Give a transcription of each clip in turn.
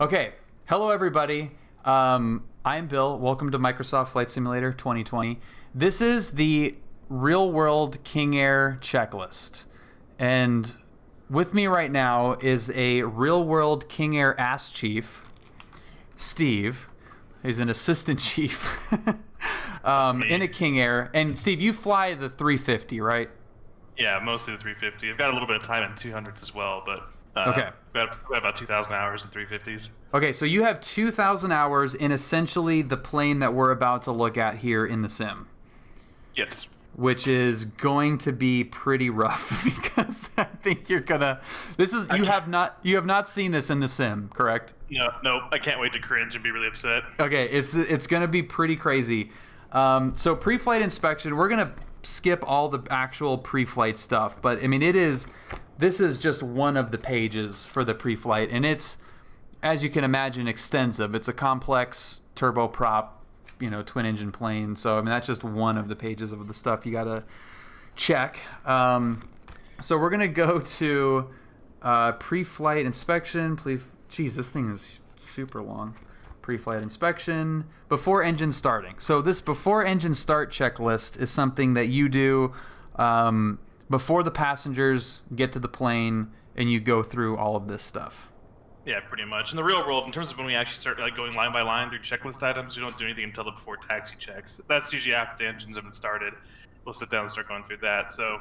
Okay, hello everybody. I'm Bill. Welcome to Microsoft Flight Simulator 2020. This is the real-world King Air checklist. And with me right now is a real-world King Air ass chief, Steve. He's an assistant chief in a King Air. And Steve, you fly the 350, right? Yeah, mostly the 350. I've got a little bit of time in 200s as well, but okay. I've got about 2,000 hours in 350s. Okay, so you have 2,000 hours in essentially the plane that we're about to look at here in the sim. Yes. Which is going to be pretty rough because I think you're gonna. You have not seen this in the sim, correct? No, I can't wait to cringe and be really upset. Okay, it's gonna be pretty crazy. So pre-flight inspection, we're gonna skip all the actual pre-flight stuff, but I mean this is just one of the pages for the pre-flight, and it's, as you can imagine, extensive. It's a complex turboprop, twin engine plane. So I mean that's just one of the pages of the stuff you gotta check. So we're gonna go to pre-flight inspection. Geez, this thing is super long. Pre-flight inspection before engine starting. So this before engine start checklist is something that you do before the passengers get to the plane, and you go through all of this stuff. Yeah, pretty much. In the real world, in terms of when we actually start going line by line through checklist items, we don't do anything until the before taxi checks. That's usually after the engines have been started. We'll sit down and start going through that. So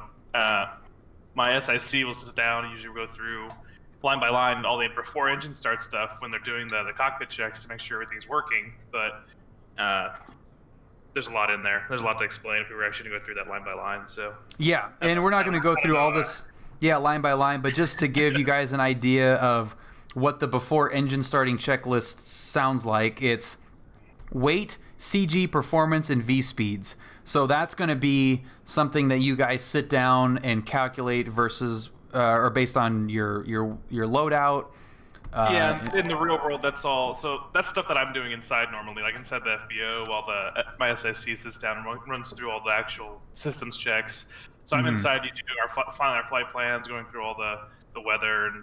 my SIC will sit down and usually go through line by line all the before engine start stuff when they're doing the cockpit checks to make sure everything's working. But there's a lot in there. There's a lot to explain if we were actually going to go through that line by line. So yeah, and we're not going to go through all this, line by line, but just to give you guys an idea of what the before engine starting checklist sounds like, it's weight, CG, performance, and V speeds. So that's going to be something that you guys sit down and calculate versus or based on your loadout. Yeah, in the real world, that's all. So that's stuff that I'm doing inside normally, like inside the FBO, while my SIC sits down and runs through all the actual systems checks. So I'm inside, you do filing our flight plans, going through all the weather and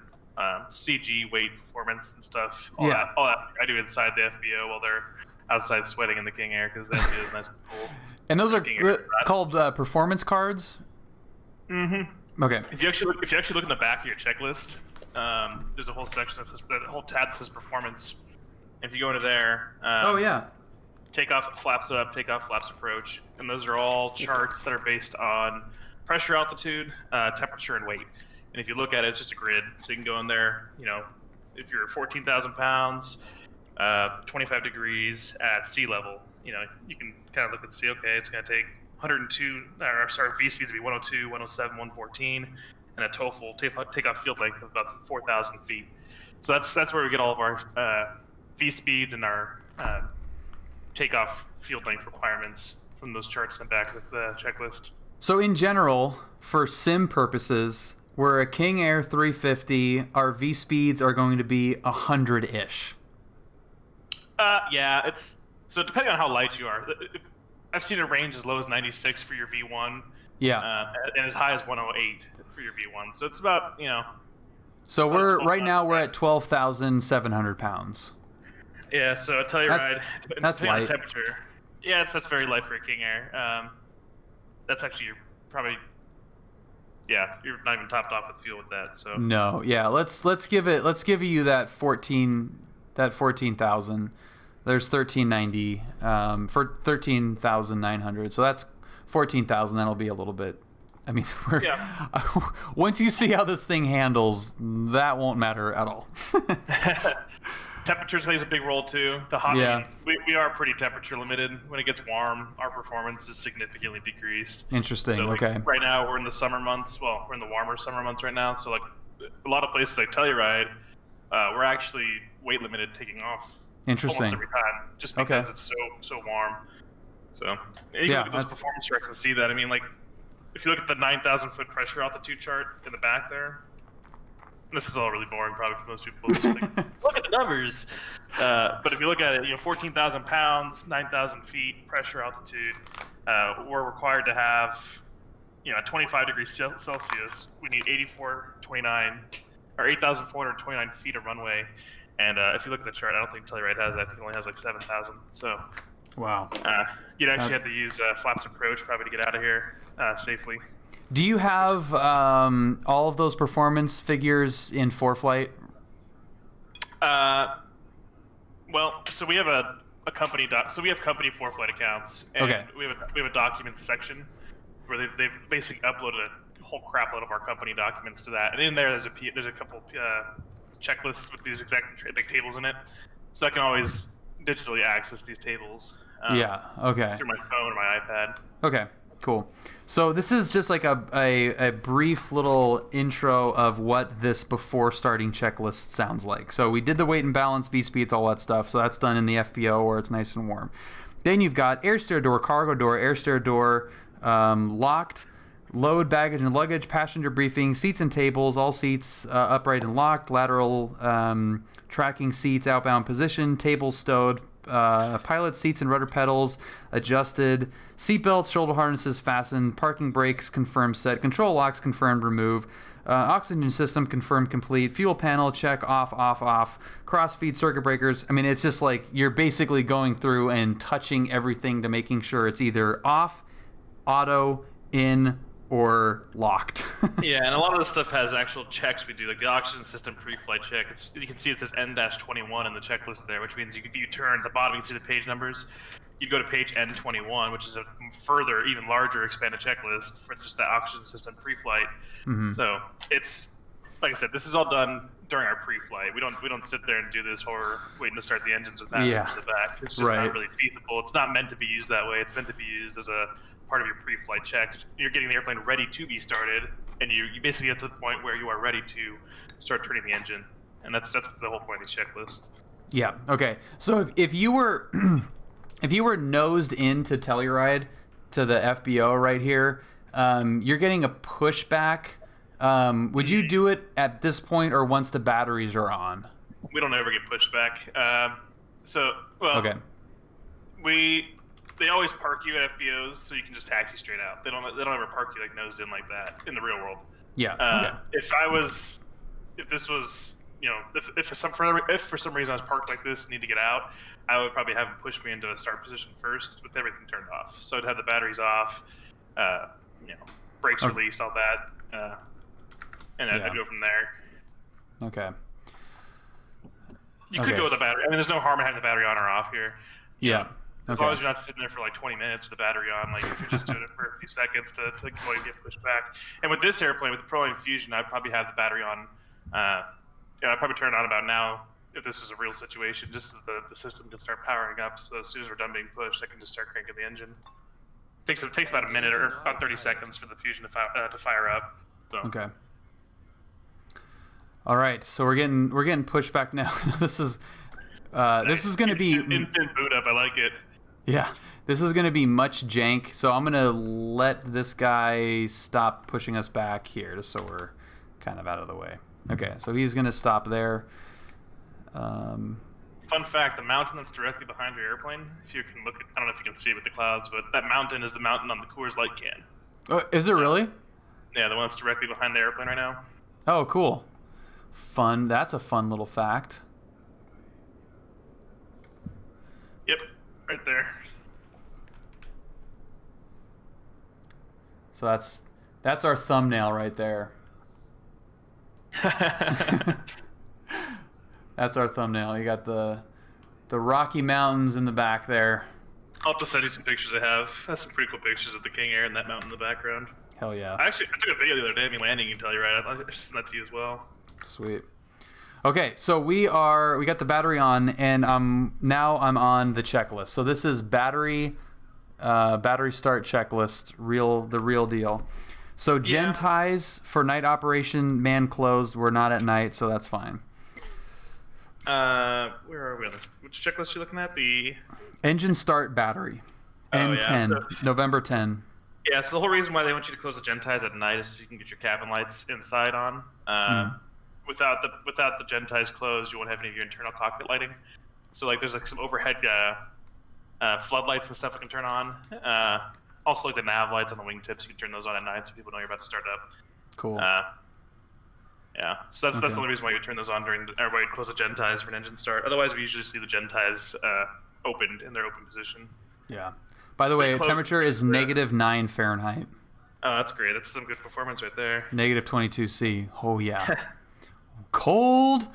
CG, weight, performance, and stuff. All that I do inside the FBO while they're outside sweating in the King Air, because that is nice and cool. And those are called performance cards? Mm-hmm. Okay. If you actually look in the back of your checklist, there's a whole section that says, a whole tab that says performance. If you go into there, takeoff flaps up, takeoff flaps approach, and those are all charts that are based on pressure, altitude, temperature, and weight. And if you look at it, it's just a grid, so you can go in there. If you're 14,000 pounds, 25 degrees at sea level, you can kind of look and see, okay, it's going to take V speeds to be 102, 107, 114, and a TOEFL takeoff field length of about 4,000 feet. So that's where we get all of our V speeds and our takeoff field length requirements from those charts in the back of the checklist. So in general, for sim purposes, we're a King Air 350. Our V speeds are going to be 100-ish. Yeah, so depending on how light you are. I've seen a range as low as 96 for your V1. Yeah. And as high as 108 for your V1. So it's about, So right now we're at 12,700 pounds. Yeah, so Telluride, that's light. Temperature. Yeah, that's very light for a King Air. That's actually probably, you're not even topped off with fuel with that. So no, yeah, let's give you that 14,000. There's 1390 for 13,900. So that's 14,000. That'll be a little bit. I mean, once you see how this thing handles, that won't matter at all. Temperature plays a big role too. We are pretty temperature limited. When it gets warm, our performance is significantly decreased. Interesting. So okay. Right now we're in the summer months. Well, we're in the warmer summer months right now. So like a lot of places like Telluride, we're actually weight limited taking off. Interesting. Almost every time, just because it's so warm. So you can look at those performance charts and see that. I mean, like if you look at the 9,000 foot pressure altitude chart in the back there. This is all really boring, probably for most people. Look at the numbers. But if you look at it, 14,000 pounds, 9,000 feet, pressure, altitude. We're required to have, at 25 degrees Celsius, we need 8,429 feet of runway, And if you look at the chart, I don't think Telluride has that. I think it only has like 7,000. So wow. You'd actually have to use flaps approach probably to get out of here safely. Do you have all of those performance figures in ForeFlight? Well, so we have a company so we have company ForeFlight accounts, and okay. we have a documents section where they've basically uploaded a whole crap load of our company documents to that, and in there there's a couple checklists with these exact tables in it, so I can always digitally access these tables. Yeah. Okay. Through my phone or my iPad. Okay. Cool. So this is just like a brief little intro of what this before starting checklist sounds like. So we did the weight and balance, V-speeds, all that stuff. So that's done in the FBO where it's nice and warm. Then you've got air stair door, cargo door, air stair door, locked, load, baggage and luggage, passenger briefing, seats and tables, all seats upright and locked, lateral tracking seats, outbound position, tables stowed, pilot seats and rudder pedals adjusted, seat belts, shoulder harnesses fastened, parking brakes confirmed set, control locks confirmed remove, oxygen system confirmed complete, fuel panel check off, cross feed circuit breakers. I mean, it's just like you're basically going through and touching everything to making sure it's either off, auto, in, or locked. Yeah, and a lot of this stuff has actual checks we do, like the oxygen system pre-flight check. You can see it says N-21 in the checklist there, which means you turn the bottom, you can see the page numbers. You go to page N21, which is a further, even larger expanded checklist for just the oxygen system pre-flight. Mm-hmm. So it's, like I said, this is all done during our pre-flight. We don't sit there and do this while we're waiting to start the engines with passengers in the back. It's just not really feasible. It's not meant to be used that way. It's meant to be used as a part of your pre-flight checks. You're getting the airplane ready to be started, and you basically get to the point where you are ready to start turning the engine, and that's the whole point of these checklists. Yeah. Okay. So if you were if you were nosed into Telluride to the FBO right here, you're getting a pushback. Would you do it at this point or once the batteries are on? We don't ever get pushback. They always park you at FBOs, so you can just taxi straight out. They don't ever park you like nosed in like that in the real world. Yeah. Okay. If this was, if for some reason I was parked like this and need to get out, I would probably have them push me into a start position first with everything turned off. So I'd have the batteries off, brakes released, all that, and I'd go from there. Okay. You could go with the battery. I mean, there's no harm in having the battery on or off here. Yeah. As long as you're not sitting there for like 20 minutes with the battery on, like if you're just doing it for a few seconds to get pushed back. And with this airplane, with the Propeller Fusion, I'd probably have the battery on. I'd probably turn it on about now if this is a real situation, just so the system can start powering up. So as soon as we're done being pushed, I can just start cranking the engine. It takes about a minute or about 30 seconds for the Fusion to fire up. So. Okay. All right, so we're getting pushed back now. This is going to be instant boot up. I like it. Yeah, this is going to be much jank, so I'm going to let this guy stop pushing us back here, just so we're kind of out of the way. Okay, so he's going to stop there. Fun fact, the mountain that's directly behind your airplane, if you can look at, I don't know if you can see it with the clouds, but that mountain is the mountain on the Coors Light can. Oh, is it really? Yeah, the one that's directly behind the airplane right now. Oh, cool. Fun. That's a fun little fact. Yep, right there. So that's our thumbnail right there. That's our thumbnail. You got the Rocky Mountains in the back there. I'll have to send you some pictures I have. That's some pretty cool pictures of the King Air and that mountain in the background. Hell yeah. I took a video the other day of me landing in Telluride. I'll just send that to you as well. Sweet. Okay, so we got the battery on, and now I'm on the checklist. So this is battery start checklist, the real deal. So gen ties for night operation, man closed. We're not at night, so that's fine. Where are we on this? Which checklist are you looking at? The engine start battery. N10, November 10. Yeah, so the whole reason why they want you to close the gen ties at night is so you can get your cabin lights inside on. Without the gen ties closed, you won't have any of your internal cockpit lighting. So like there's like some overhead floodlights and stuff you can turn on. Also like the nav lights on the wingtips, you can turn those on at night so people know you're about to start up. Cool. Yeah, so that's the only reason why you turn those on during, or why you close the gen ties for an engine start. Otherwise, we usually see the gen ties opened in their open position. Yeah. By the way, temperature is -9 Fahrenheit. Oh, that's great. That's some good performance right there. -22°C. Oh yeah. Cold.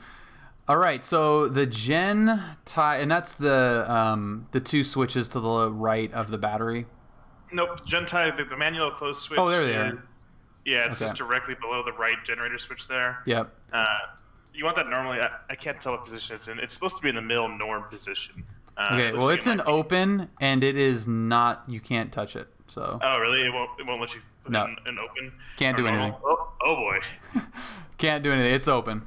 All right, so the gen tie, and that's the 2 switches to the right of the battery. Nope, gen tie, the manual close switch. Oh, there they are. Yeah, it's just directly below the right generator switch there. Yep. You want that normally. I can't tell what position it's in. It's supposed to be in the middle norm position. Okay, well, it's an open, and it is not. You can't touch it. So. Oh, really? It won't let you put it in open. Can't do anything. Oh boy. Can't do anything. It's open.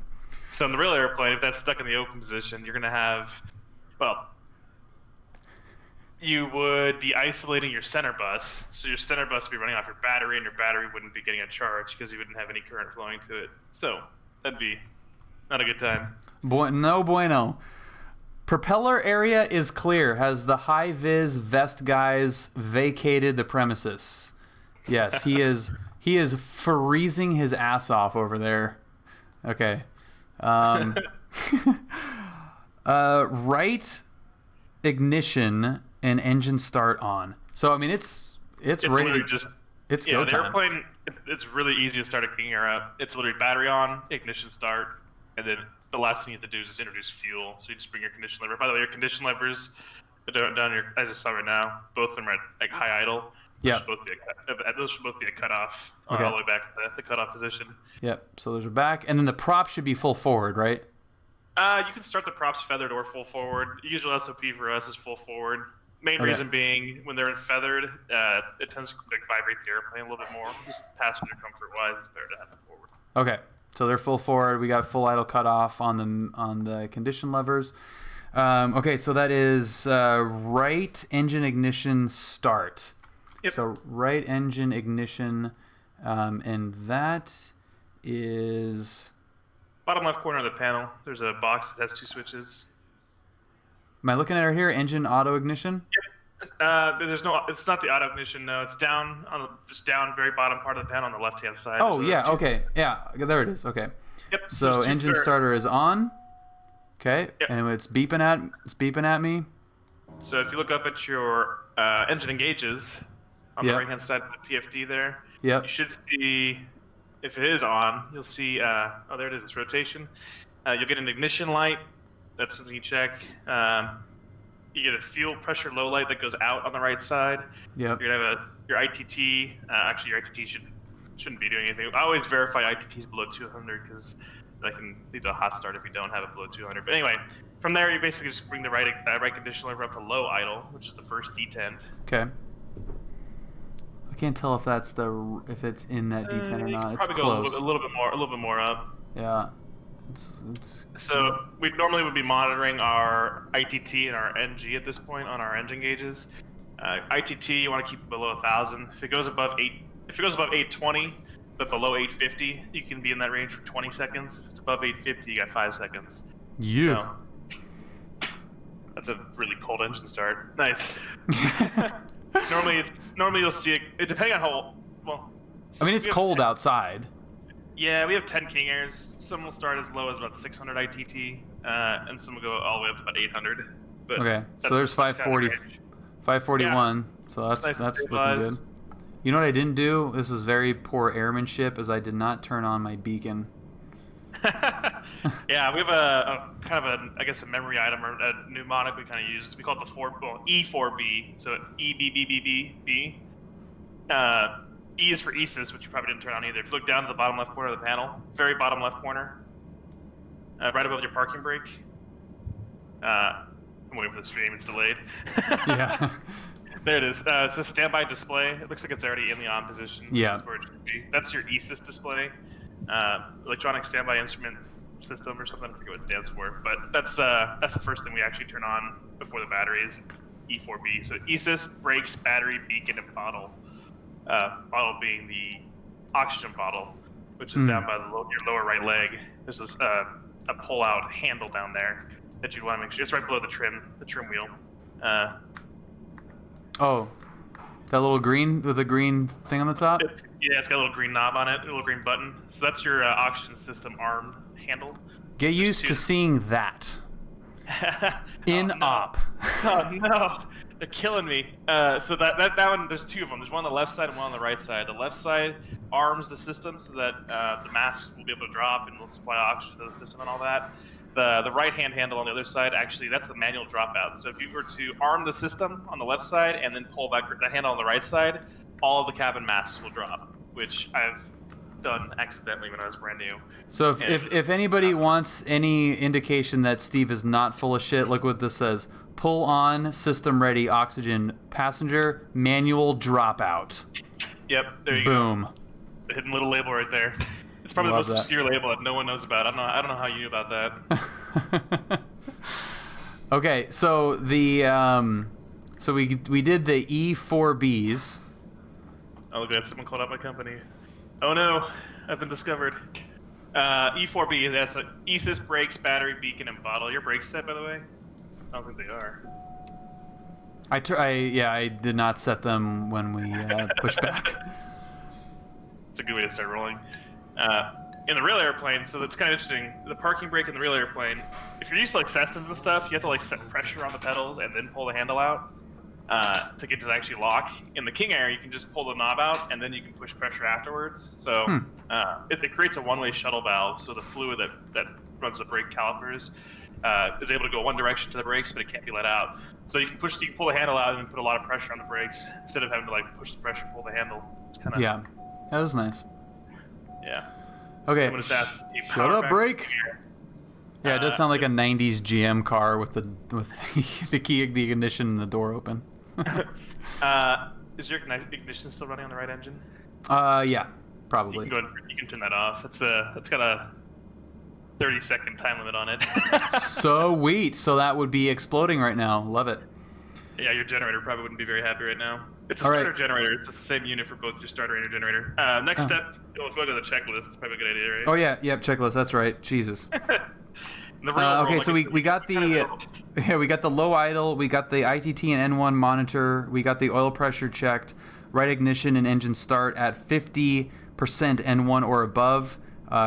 So in the real airplane, if that's stuck in the open position, you're gonna have, well, you would be isolating your center bus. So your center bus would be running off your battery, and your battery wouldn't be getting a charge because you wouldn't have any current flowing to it. So that'd be not a good time. No bueno. Propeller area is clear. Has the high-vis vest guys vacated the premises? Yes, he is. He is freezing his ass off over there. Okay. Right ignition and engine start on. So I mean, it's ready. It's go time. The airplane. It's really easy to start a gear up. It's literally battery on, ignition start, and then the last thing you have to do is just introduce fuel. So you just bring your condition lever. By the way, your condition levers down your. I just saw right now. Both of them are at like high idle. Yeah. Those should both be a cutoff. Okay. All the way back to the cutoff position. Yep. So those are back, and then the prop should be full forward, right? You can start the props feathered or full forward. The usual SOP for us is full forward. Main reason being, when they're feathered, it tends to vibrate the airplane a little bit more. Just passenger comfort wise, it's better to have it forward. Okay. So they're full forward. We got full idle cutoff on the condition levers. Okay, so that is right engine ignition start. Yep. So right engine ignition, and that is bottom left corner of the panel. There's a box that has 2 switches. Am I looking at it here? Engine auto ignition. Yep. There's no. It's not the auto ignition. No, it's down on just down very bottom part of the panel on the left hand side. Oh yeah. Okay. Yeah. There it is. Okay. Yep. So engine starter is on. Okay. Yep. And it's beeping at me. So if you look up at your engine engages on the right hand side of the PFD there, you should see, if it is on, you'll see. Oh, there it is. It's rotation. You'll get an ignition light. That's something you check. You get a fuel pressure low light that goes out on the right side. Yep. You're gonna have your ITT. Actually, your ITT shouldn't be doing anything. I always verify ITTs below 200 because that can lead to a hot start if you don't have it below 200. But anyway, from there you basically just bring the right condition lever up to low idle, which is the first detent. Okay. I can't tell if that's if it's in that detent or not. It's probably close. Go a little bit more up. Yeah. So we normally would be monitoring our ITT and our NG at this point on our engine gauges. ITT you want to keep it below 1,000. If it goes above 820, but below 850, you can be in that range for 20 seconds. If it's above 850, you got 5 seconds. Yeah. So, that's a really cold engine start. Nice. Normally you'll see it depending on how well. I mean, it's cold outside. Yeah, we have 10 King Airs. Some will start as low as about 600 ITT, and some will go all the way up to about 800. But okay, so there's 540, 541. Yeah. So that's looking good. You know what I didn't do? This is very poor airmanship, is I did not turn on my beacon. Yeah, we have a kind of a memory item or a mnemonic we kind of use. We call it the E4B. So EBBBB. E is for ESIS, which you probably didn't turn on either. If you look down to the bottom left corner of the panel, very bottom left corner, right above your parking brake. I'm waiting for the stream, it's delayed. Yeah. There it is. It's a standby display. It looks like it's already in the on position. Yeah. That's where it should be. That's your ESIS display. Electronic Standby Instrument System or something. I forget what it stands for. But that's the first thing we actually turn on before the battery is E4B. So ESIS, brakes, battery, beacon, and bottle. Bottle being the oxygen bottle, which is down by your lower right leg. There's this a pull-out handle down there that you'd want to make sure it's right below the trim wheel. Oh, That little green with the green thing on the top? It's got a little green knob on it, a little green button. So that's your oxygen system arm handle. Get used to seeing that. In op. Oh no, they're killing me. So that one, there's two of them. There's one on the left side and one on the right side. The left side arms the system so that the mask will be able to drop and will supply oxygen to the system and all that. The right-hand handle on the other side, actually, that's the manual dropout. So if you were to arm the system on the left side and then pull back the handle on the right side, all of the cabin masks will drop, which I've done accidentally when I was brand new. So if anybody wants any indication that Steve is not full of shit, look what this says. Pull on, system ready, oxygen, passenger, manual dropout. Yep, there you Boom. go. The hidden little label right there. It's probably the most obscure label that no one knows about. I don't know how you knew about that. Okay, so the so we did the E4Bs. Oh, look at that! Someone called out my company. Oh no, I've been discovered. E4B, that's ESIS, brakes, battery, beacon, and bottle. Your brakes set, by the way? I don't think they are. I did not set them when we pushed back. It's a good way to start rolling. In the real airplane, so that's kind of interesting. The parking brake in the real airplane, if you're used to like Cessnas and stuff, you have to like set pressure on the pedals and then pull the handle out to get it to actually lock. In the King Air, you can just pull the knob out and then you can push pressure afterwards. So it creates a one-way shuttle valve, so the fluid that runs the brake calipers is able to go one direction to the brakes, but it can't be let out. So you can pull the handle out and put a lot of pressure on the brakes instead of having to like push the pressure, pull the handle. It's kind of that was nice. Yeah. Okay. Shut up, brake. Yeah, it does sound like a '90s GM car with the key, the ignition, and the door open. Is your ignition still running on the right engine? Yeah, probably. You can go ahead, you can turn that off. It's got a 30-second time limit on it. Sweet. So that would be exploding right now. Love it. Yeah, your generator probably wouldn't be very happy right now. It's a starter generator. It's just the same unit for both your starter and your generator. Next step, we'll go to the checklist. It's probably a good idea, right? Oh yeah, checklist. That's right. Jesus. Okay, so we got the low idle, we got the ITT and N1 monitor, we got the oil pressure checked, right ignition and engine start at 50% N1 or above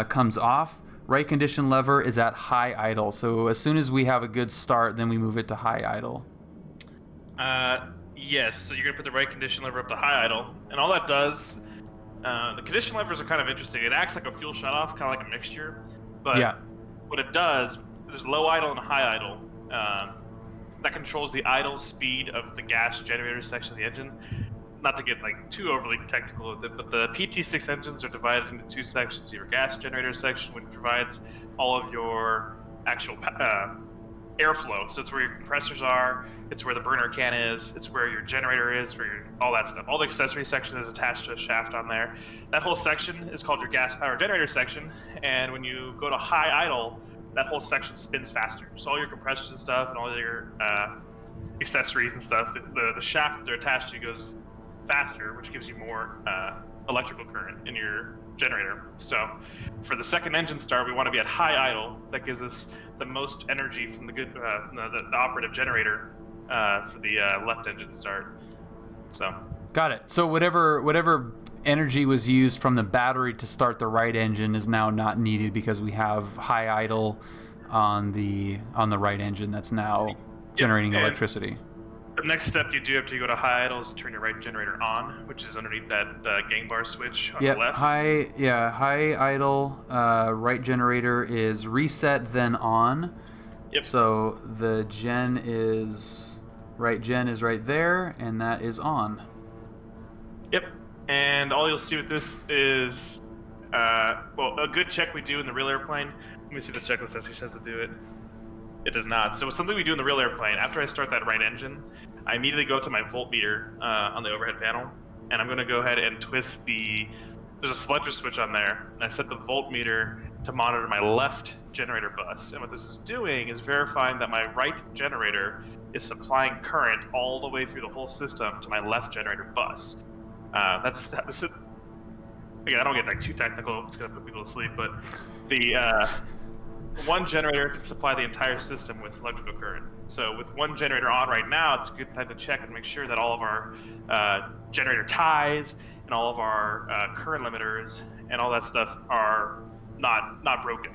comes off. Right condition lever is at high idle. So as soon as we have a good start, then we move it to high idle. Yes, so you're going to put the right condition lever up to high idle, and all that does, the condition levers are kind of interesting. It acts like a fuel shutoff, kind of like a mixture, but what it does, there's low idle and high idle. That controls the idle speed of the gas generator section of the engine. Not to get like too overly technical with it, but the PT6 engines are divided into two sections. Your gas generator section, which provides all of your actual airflow. So it's where your compressors are, it's where the burner can is, it's where your generator is, all that stuff. All the accessory section is attached to a shaft on there. That whole section is called your gas power generator section, and when you go to high idle, that whole section spins faster. So all your compressors and stuff and all your accessories and stuff, the shaft that they're attached to goes faster, which gives you more electrical current in your generator. So for the second engine start, we want to be at high idle. That gives us the most energy from the operative generator for the left engine start. So got it. So whatever energy was used from the battery to start the right engine is now not needed because we have high idle on the right engine that's now generating electricity. The next step you do after you go to high idle is to turn your right generator on, which is underneath that gang bar switch on the left. High idle, right generator is reset then on. Yep. So the right gen is right there, and that is on. Yep. And all you'll see with this is, a good check we do in the real airplane. Let me see if the checklist says who says to do it. It does not. So something we do in the real airplane, after I start that right engine, I immediately go to my voltmeter on the overhead panel, and I'm going to go ahead and twist there's a selector switch on there, and I set the voltmeter to monitor my left generator bus. And what this is doing is verifying that my right generator is supplying current all the way through the whole system to my left generator bus. That's it. Again, I don't get like too technical, it's going to put people to sleep, but one generator can supply the entire system with electrical current. So with one generator on right now, it's a good time to check and make sure that all of our generator ties and all of our current limiters and all that stuff are not broken.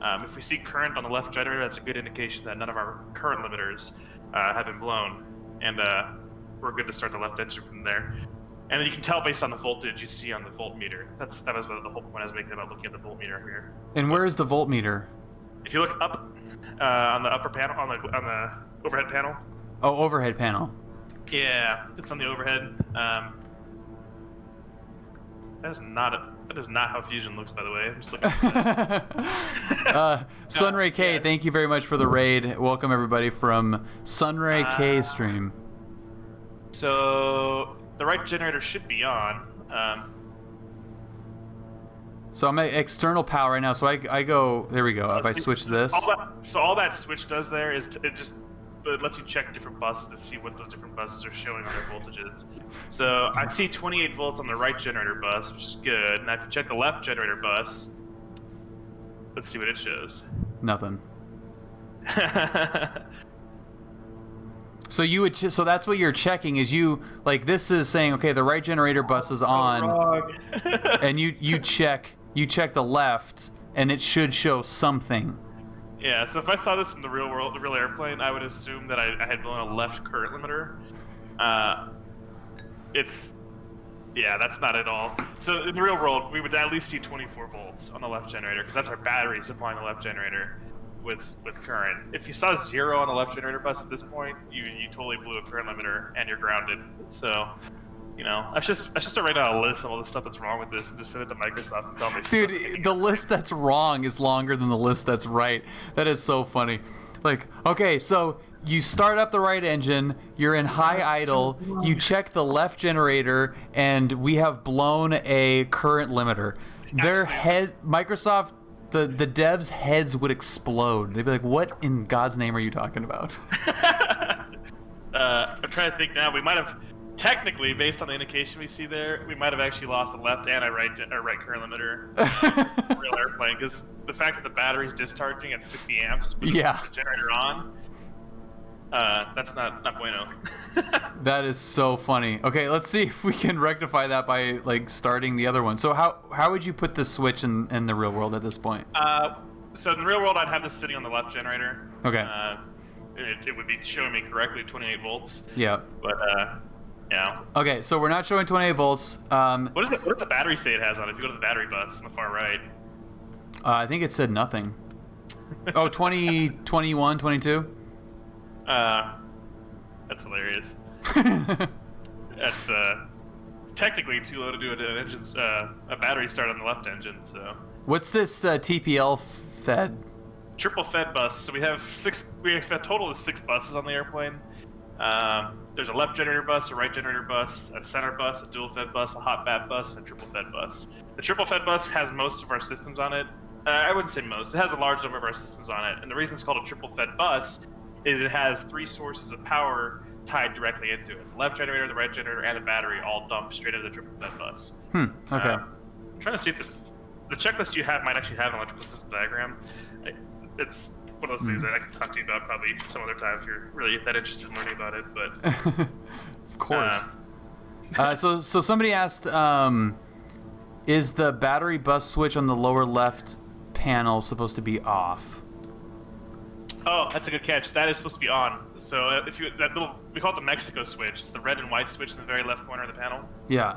If we see current on the left generator, that's a good indication that none of our current limiters have been blown, and we're good to start the left engine from there. And then you can tell based on the voltage you see on the voltmeter. That was what the whole point I was making about looking at the voltmeter here. And where is the voltmeter? If you look up on the upper panel, on the overhead panel. Oh, overhead panel. Yeah, it's on the overhead. That is not how Fusion looks, by the way. I'm just looking at Sunray K, yeah. Thank you very much for the raid. Welcome everybody from Sunray K stream. So the right generator should be on. So I'm at external power right now. So I go. There we go. If I switch this. All that switch does there is it lets you check different buses to see what those different buses are showing on their voltages. So I see 28 volts on the right generator bus, which is good. And if you check the left generator bus, let's see what it shows. Nothing. So you would so that's what you're checking is you like this is saying okay the right generator bus is on, and you check the left and it should show something. Yeah, so if I saw this in the real world, the real airplane, I would assume that I had blown a left current limiter. That's not at all. So in the real world, we would at least see 24 volts on the left generator because that's our battery supplying the left generator with current. If you saw 0 on the left generator bus at this point, you totally blew a current limiter and you're grounded. So, I should start writing out a list of all the stuff that's wrong with this and just send it to Microsoft and tell me. Dude, the list that's wrong is longer than the list that's right. That is so funny. Like, okay, so you start up the right engine, you're in high idle, you check the left generator, and we have blown a current limiter. Microsoft, the devs' heads would explode. They'd be like, what in God's name are you talking about? I'm trying to think now. We might have, technically, based on the indication we see there, we might have actually lost a left and a right current limiter. Real airplane, because the fact that the battery's discharging at 60 amps with the generator on, that's not bueno. That is so funny. Okay, let's see if we can rectify that by like starting the other one. So how would you put the switch in the real world at this point? So in the real world, I'd have this sitting on the left generator. Okay. It would be showing me correctly 28 volts. Yeah. But yeah. Okay, so we're not showing 28 volts. What does the battery say it has on it? If you go to the battery bus on the far right. I think it said nothing. Oh, 20, 21, 22? That's hilarious. That's technically too low to do a battery start on the left engine. So. What's this TPL fed? Triple fed bus. So we have a total of 6 buses on the airplane. There's a left generator bus, a right generator bus, a center bus, a dual fed bus, a hot bat bus, and a triple fed bus. The triple fed bus has most of our systems on it. I wouldn't say most. It has a large number of our systems on it. And the reason it's called a triple fed bus is it has 3 sources of power tied directly into it. The left generator, the right generator, and the battery all dump straight into the triple fed bus. Okay. I'm trying to see if the checklist you have might actually have an electrical system diagram. It's one of those things that I can talk to you about probably some other time if you're really that interested in learning about it. But of course. So somebody asked, is the battery bus switch on the lower left panel supposed to be off? Oh, that's a good catch. That is supposed to be on. So we call it the Mexico switch. It's the red and white switch in the very left corner of the panel. Yeah.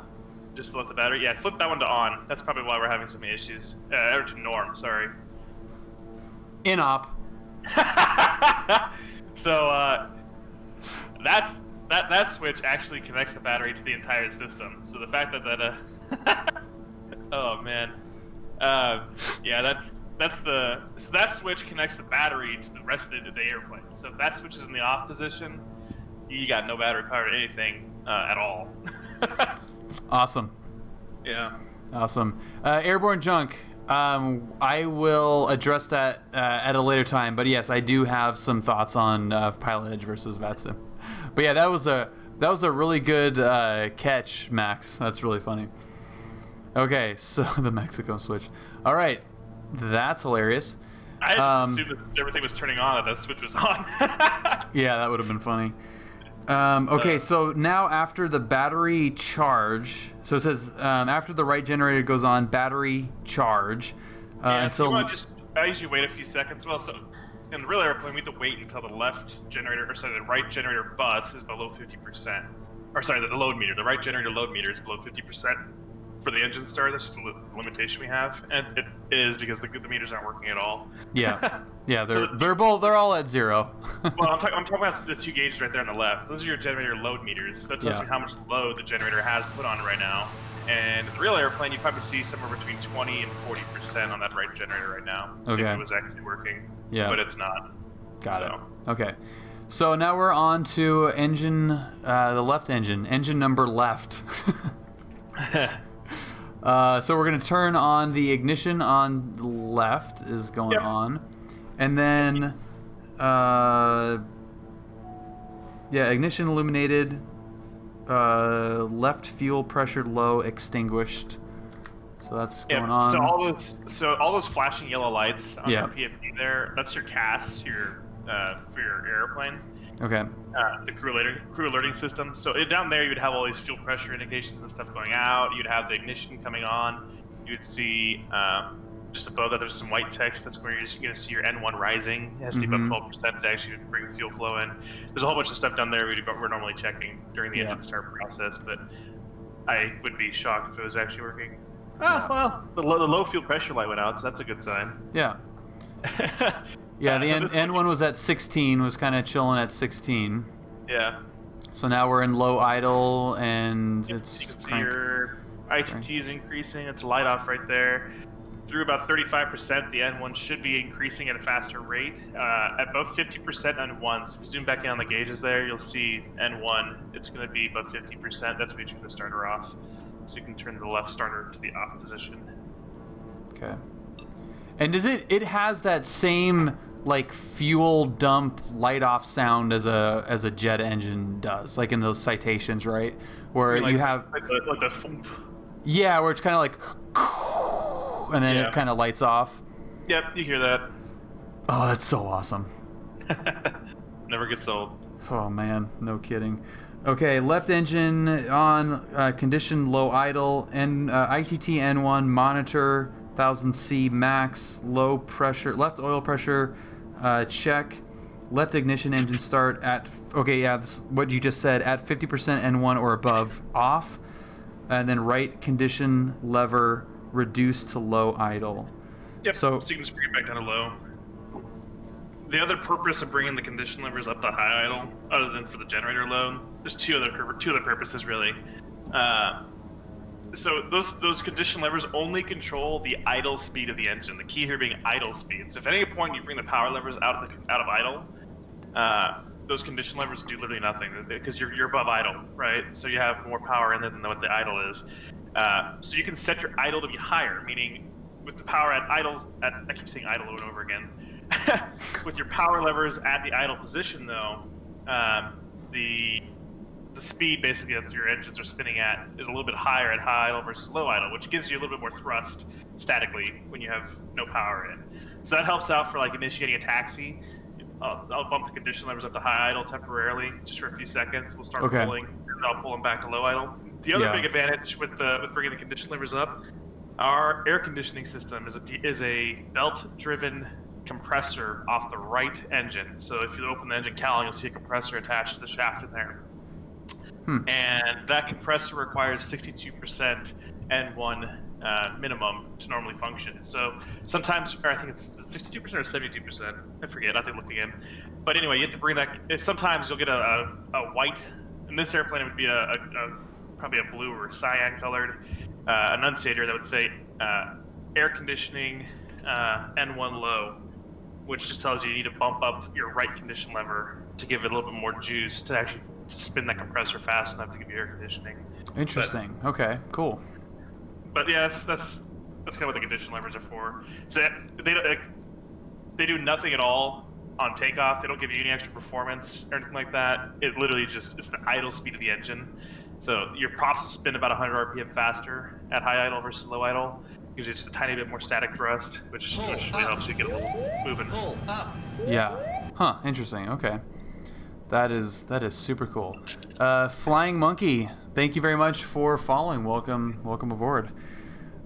Just flip the battery. Yeah, flip that one to on. That's probably why we're having some issues. Or to norm, sorry. In-op. So that switch actually connects the battery to the entire system. So the fact that oh man, yeah, so that switch connects the battery to the rest of the airplane. So if that switch is in the off position, you got no battery power to anything at all. Awesome. Yeah. Awesome. Airborne Junk. I will address that at a later time, but yes, I do have some thoughts on Pilot Edge versus VATSIM. But yeah, that was a really good catch, Max. That's really funny. Okay, so the Mexico switch. All right, that's hilarious. I just assumed that everything was turning on, that switch was on. Yeah, that would have been funny. Okay, so now after the battery charge, so it says after the right generator goes on, battery charge. Until I usually wait a few seconds. Well, so in the real airplane, we have to wait until the the right generator bus is below 50%. Or sorry, the load meter. The right generator load meter is below 50% for the engine start. That's the limitation we have, and it is because the meters aren't working at all. Yeah, yeah, they're all at 0. Well, I'm talking about the 2 gauges right there on the left. Those are your generator load meters. That tells me how much load the generator has put on right now. And in the real airplane, you probably see somewhere between 20 and 40% on that right generator right now. Okay. If it was actually working. Yeah. But it's not. Got it. Okay. So now we're on to engine, the left engine number left. So we're going to turn on the ignition on the left is going on. And then, ignition illuminated, left fuel pressure low extinguished. So that's going on. So all those flashing yellow lights on your PFD there, that's your CAS, for your airplane. Okay. The crew alerting system. So down there, you would have all these fuel pressure indications and stuff going out. You'd have the ignition coming on. You would see just above that, there's some white text. That's where you're going to see your N1 rising. It has to be above 12% to actually bring fuel flow in. There's a whole bunch of stuff down there we're normally checking during the engine start process, but I would be shocked if it was actually working. Oh, well, the low fuel pressure light went out, so that's a good sign. Yeah. Yeah, the N1 was at 16, was kind of chilling at 16. Yeah. So now we're in low idle, and it's... You can see your ITT is increasing. It's light off right there. Through about 35%, the N1 should be increasing at a faster rate. At about 50% N1, so if you zoom back in on the gauges there, you'll see N1, it's going to be about 50%. That's when you turn the starter off. So you can turn the left starter to the off position. Okay. And does it has that same like fuel dump light off sound as a jet engine does, like in those citations, right? Where you have like the thump. Yeah, where it's kind of like and then it kind of lights off. Yep, you hear that. Oh, that's so awesome. Never gets old. Oh man, no kidding. Okay, left engine on, condition low idle, and ITT N1 monitor 1000C max, low pressure, left oil pressure, check, left ignition engine start at, this, what you just said, at 50% N1 or above, off, and then right condition lever reduced to low idle. Yep, so you can just bring it back down to low. The other purpose of bringing the condition levers up to high idle, other than for the generator load, there's two other purposes really. So those condition levers only control the idle speed of the engine. The key here being idle speed. So if at any point you bring the power levers out of idle, those condition levers do literally nothing because you're above idle, right? So you have more power in there than what the idle is. So you can set your idle to be higher, meaning with the power at idle, I keep saying idle over and over again. With your power levers at the idle position, though, the speed basically that your engines are spinning at is a little bit higher at high idle versus low idle, which gives you a little bit more thrust statically when you have no power in. So that helps out for like initiating a taxi. I'll bump the condition levers up to high idle temporarily, just for a few seconds. We'll start pulling, and I'll pull them back to low idle. The other big advantage with bringing the condition levers up, our air conditioning system is a belt-driven compressor off the right engine. So if you open the engine cowling, you'll see a compressor attached to the shaft in there. And that compressor requires 62% N1 minimum to normally function. So sometimes, or I think it's 62% or 72%. I forget. I have to look again. But anyway, you have to bring that. Sometimes you'll get a white. In this airplane, it would be probably a blue or cyan colored annunciator that would say air conditioning N1 low, which just tells you need to bump up your right condition lever to give it a little bit more juice to actually spin that compressor fast enough to give you air conditioning. Interesting. Okay, cool. But yeah, that's kind of what the condition levers are for. So they do nothing at all on takeoff. They don't give you any extra performance or anything like that. It literally just it's the idle speed of the engine. So your props spin about 100 RPM faster at high idle versus low idle. gives you just a tiny bit more static thrust, which really helps you get a little moving. Yeah. Huh. Interesting. Okay. That is super cool. Flying Monkey, thank you very much for following. Welcome aboard.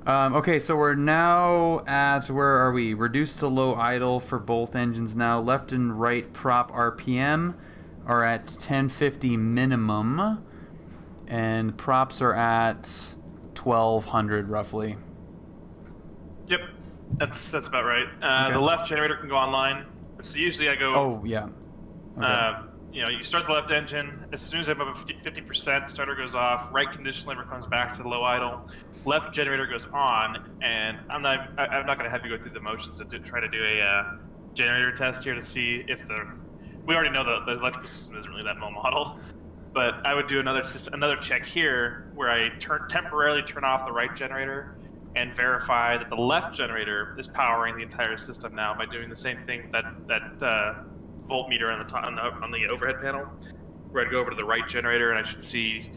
Okay, so we're now at, where are we? Reduced to low idle for both engines now. Left and right prop RPM are at 1050 minimum, and props are at 1200 roughly. Yep, that's about right. Okay. The left generator can go online. So usually I go. Oh yeah. Okay. You start the left engine. As soon as I'm above 50%, starter goes off. Right condition lever comes back to the low idle. Left generator goes on, and I'm not going to have you go through the motions to try to do a generator test here to see if we already know the electrical system isn't really that well modeled, but I would do another check here where I temporarily turn off the right generator and verify that the left generator is powering the entire system now by doing the same thing that voltmeter on the overhead panel, where I'd go over to the right generator and I should see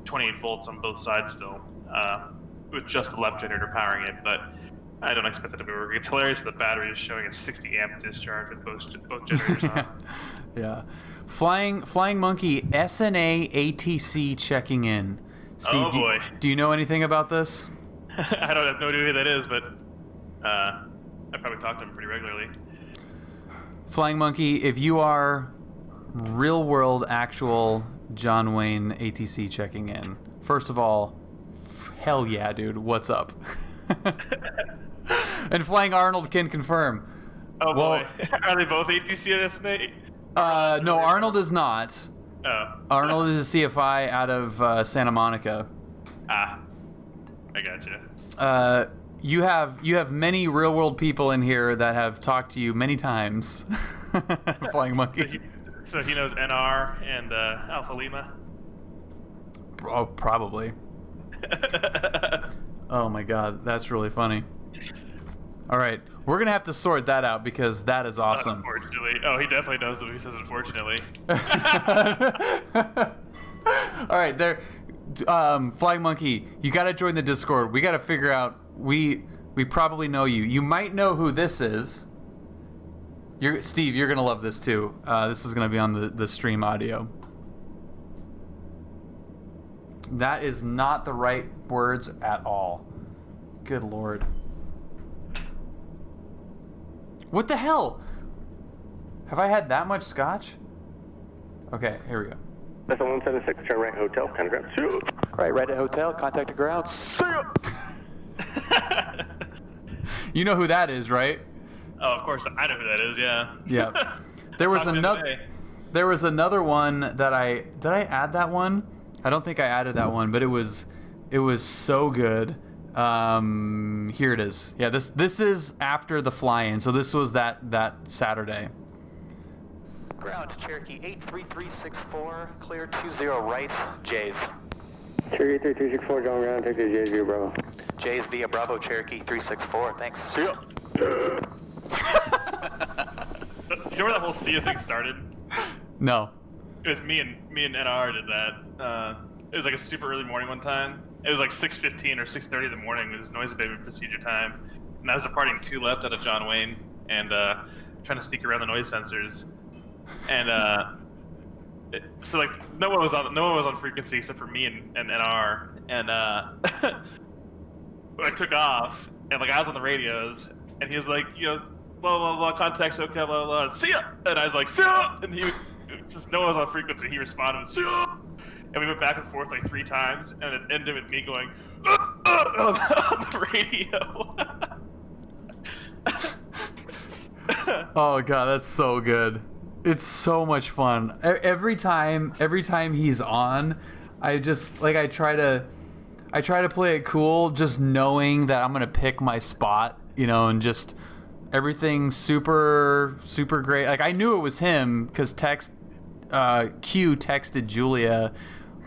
28 volts on both sides still, with just the left generator powering it. But I don't expect that to be working. It's hilarious that the battery is showing a 60 amp discharge with both generators on. Yeah. Flying Monkey, SNA ATC checking in. Steve, oh boy. Do you know anything about this? I don't have no idea who that is, but I probably talk to him pretty regularly. Flying Monkey, if you are real world actual John Wayne ATC checking in, first of all, hell yeah, dude, what's up? And Flying Arnold can confirm. Oh boy, are they both ATC and SNA? No, Arnold is not. Oh. Arnold is a CFI out of Santa Monica. Ah, I gotcha. You have many real world people in here that have talked to you many times. Flying Monkey. So he knows NR and Alpha Lima? Oh, probably. Oh my god, that's really funny. All right, we're gonna have to sort that out because that is awesome. Unfortunately. Oh, he definitely knows what he says unfortunately. All right, there. Flying Monkey, you gotta join the Discord. We gotta figure out. We probably know you. You might know who this is. Steve, you're gonna love this too. This is gonna be on the stream audio. That is not the right words at all. Good lord. What the hell? Have I had that much scotch? Okay, here we go. That's a 176, turn right hotel, contact ground. Right at hotel, contact the ground. You know who that is, right? Oh, of course, I know who that is, yeah. Yeah. There was another one that did I add that one? I don't think I added that one, but it was so good. Here it is. Yeah, this is after the fly-in, so this was that Saturday. Ground, Cherokee 83364, clear 20 right, Jays. Cherokee 3364, John ground, take the Jays via Bravo. Jays via Bravo, Cherokee 364, thanks. See ya. Do you know where that whole SIA thing started? No. It was me and NR did that. It was like a super early morning one time. It was like 6:15 or 6:30 in the morning. It was noise abatement procedure time, and I was departing 2 left out of John Wayne and trying to sneak around the noise sensors. And so like no one was on frequency except for me and NR. And I took off, and like I was on the radios, and he was like, blah blah blah, contacts okay, blah blah blah, see ya. And I was like, see ya. And since no one was on frequency, he responded, see ya. And we went back and forth like 3 times, and it ended with me going on the radio. Oh god, that's so good. It's so much fun. Every time he's on, I just like I try to play it cool, just knowing that I'm gonna pick my spot, and just everything super great. Like I knew it was him because Q texted Julia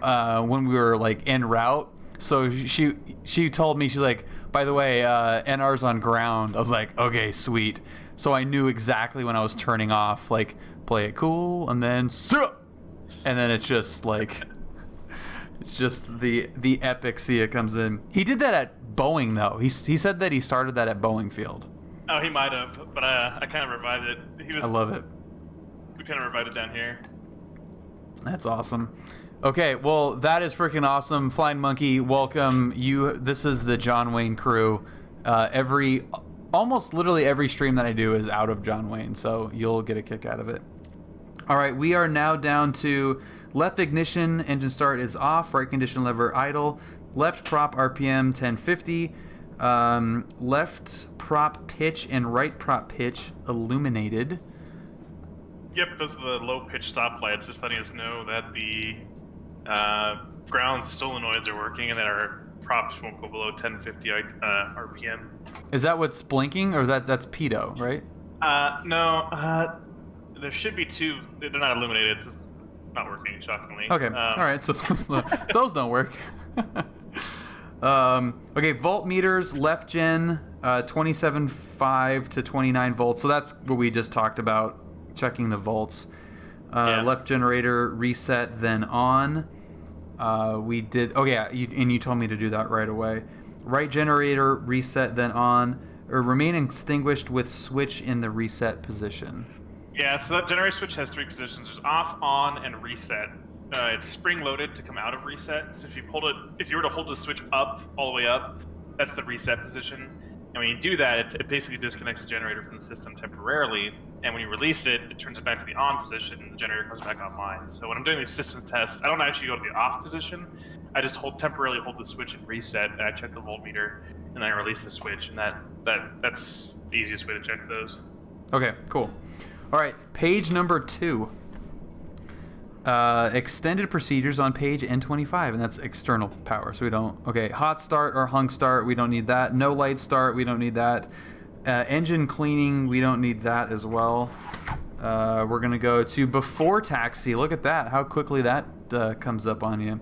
when we were like en route. So she told me, she's like, by the way, NR's on ground. I was like, okay, sweet. So I knew exactly when I was turning off, like play it cool, and then it's just like It's just the epic Sia comes in. He did that at Boeing though. He said that he started that at Boeing Field. Oh, he might have, but I kind of revived it. I love it. We kind of revived it down here. That's awesome. Okay, well, that is freaking awesome. Flying Monkey, welcome. This is the John Wayne crew. Almost literally every stream that I do is out of John Wayne, so you'll get a kick out of it. All right, we are now down to left ignition, engine start is off, right condition lever idle, left prop RPM 1050, left prop pitch and right prop pitch illuminated. Yep, those are the low pitch stoplights, just letting us know that the ground solenoids are working and that our props won't go below 1050 RPM. Is that what's blinking, or that's pitot, right? No, there should be two. They're not illuminated, so it's not working, shockingly. Okay, all right, so those don't work. Okay, voltmeters, left gen, 27.5 to 29 volts. So that's what we just talked about, checking the volts. Left generator, reset, then on. We did, oh yeah, and you told me to do that right away. Right generator, reset, then on, or remain extinguished with switch in the reset position. Yeah, so that generator switch has three positions. There's off, on, and reset. It's spring-loaded to come out of reset. So if you were to hold the switch up, all the way up, that's the reset position. And when you do that, it basically disconnects the generator from the system temporarily. And when you release it, it turns it back to the on position, and the generator comes back online. So when I'm doing these system tests, I don't actually go to the off position. I just temporarily hold the switch and reset, and I check the voltmeter, and then I release the switch, and that's the easiest way to check those. Okay, cool. All right, page number 2. Extended procedures on page N25, and that's external power, so we don't. Okay, hot start or hung start, we don't need that. No light start, we don't need that. Engine cleaning, we don't need that as well. We're gonna go to before taxi. Look at that, how quickly that comes up on you.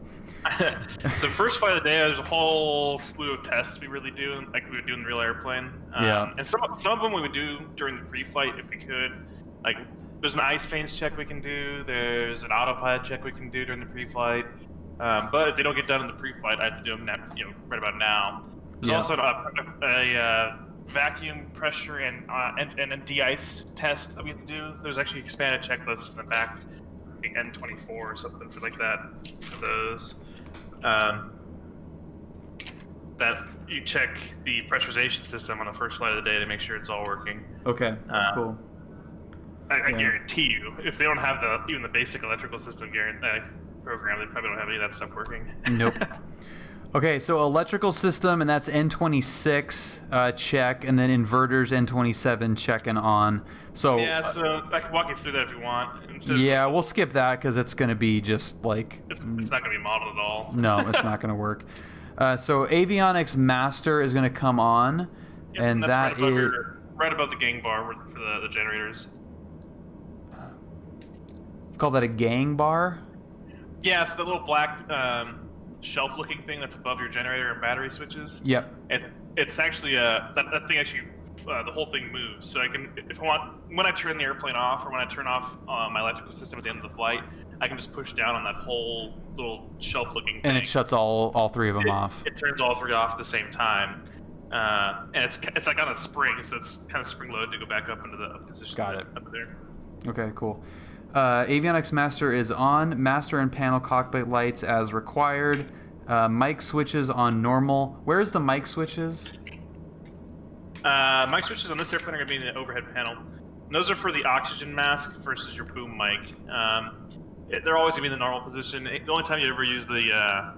So first flight of the day, there's a whole slew of tests we really do, like we would do in the real airplane. And some of them we would do during the pre-flight if we could. Like, there's an ice veins check we can do, there's an autopilot check we can do during the pre-flight. But if they don't get done in the pre-flight, I have to do them now, right about now. There's also a vacuum pressure and a de-ice test that we have to do. There's actually expanded checklists in the back, the N24 or something for like that. For those. That you check the pressurization system on the first flight of the day to make sure it's all working. Okay, cool. I guarantee you, if they don't have even the basic electrical system program, they probably don't have any of that stuff working. Nope. Okay, so electrical system, and that's N26 check, and then inverters N27 check and on. So yeah, so I can walk you through that if you want. Yeah, we'll skip that because it's going to be just like it's not going to be modeled at all. No, it's not going to work. So avionics master is going to come on, yep, and that is right above the gang bar for the generators. Call that a gang bar? Yeah, it's the little black shelf-looking thing that's above your generator and battery switches. Yep. And it's actually that thing actually the whole thing moves. So I can, if I want, when I turn the airplane off or when I turn off my electrical system at the end of the flight, I can just push down on that whole little shelf-looking thing. And it shuts all three of them off. It turns all three off at the same time. And it's like on a spring, so it's kind of spring-loaded to go back up into the position. Got it. Up there. Okay, cool. Avionics master is on. Master and panel cockpit lights as required. Mic switches on normal. Where is the mic switches? Mic switches on this airplane are going to be in the overhead panel. And those are for the oxygen mask versus your boom mic. They're always going to be in the normal position. The only time you ever use the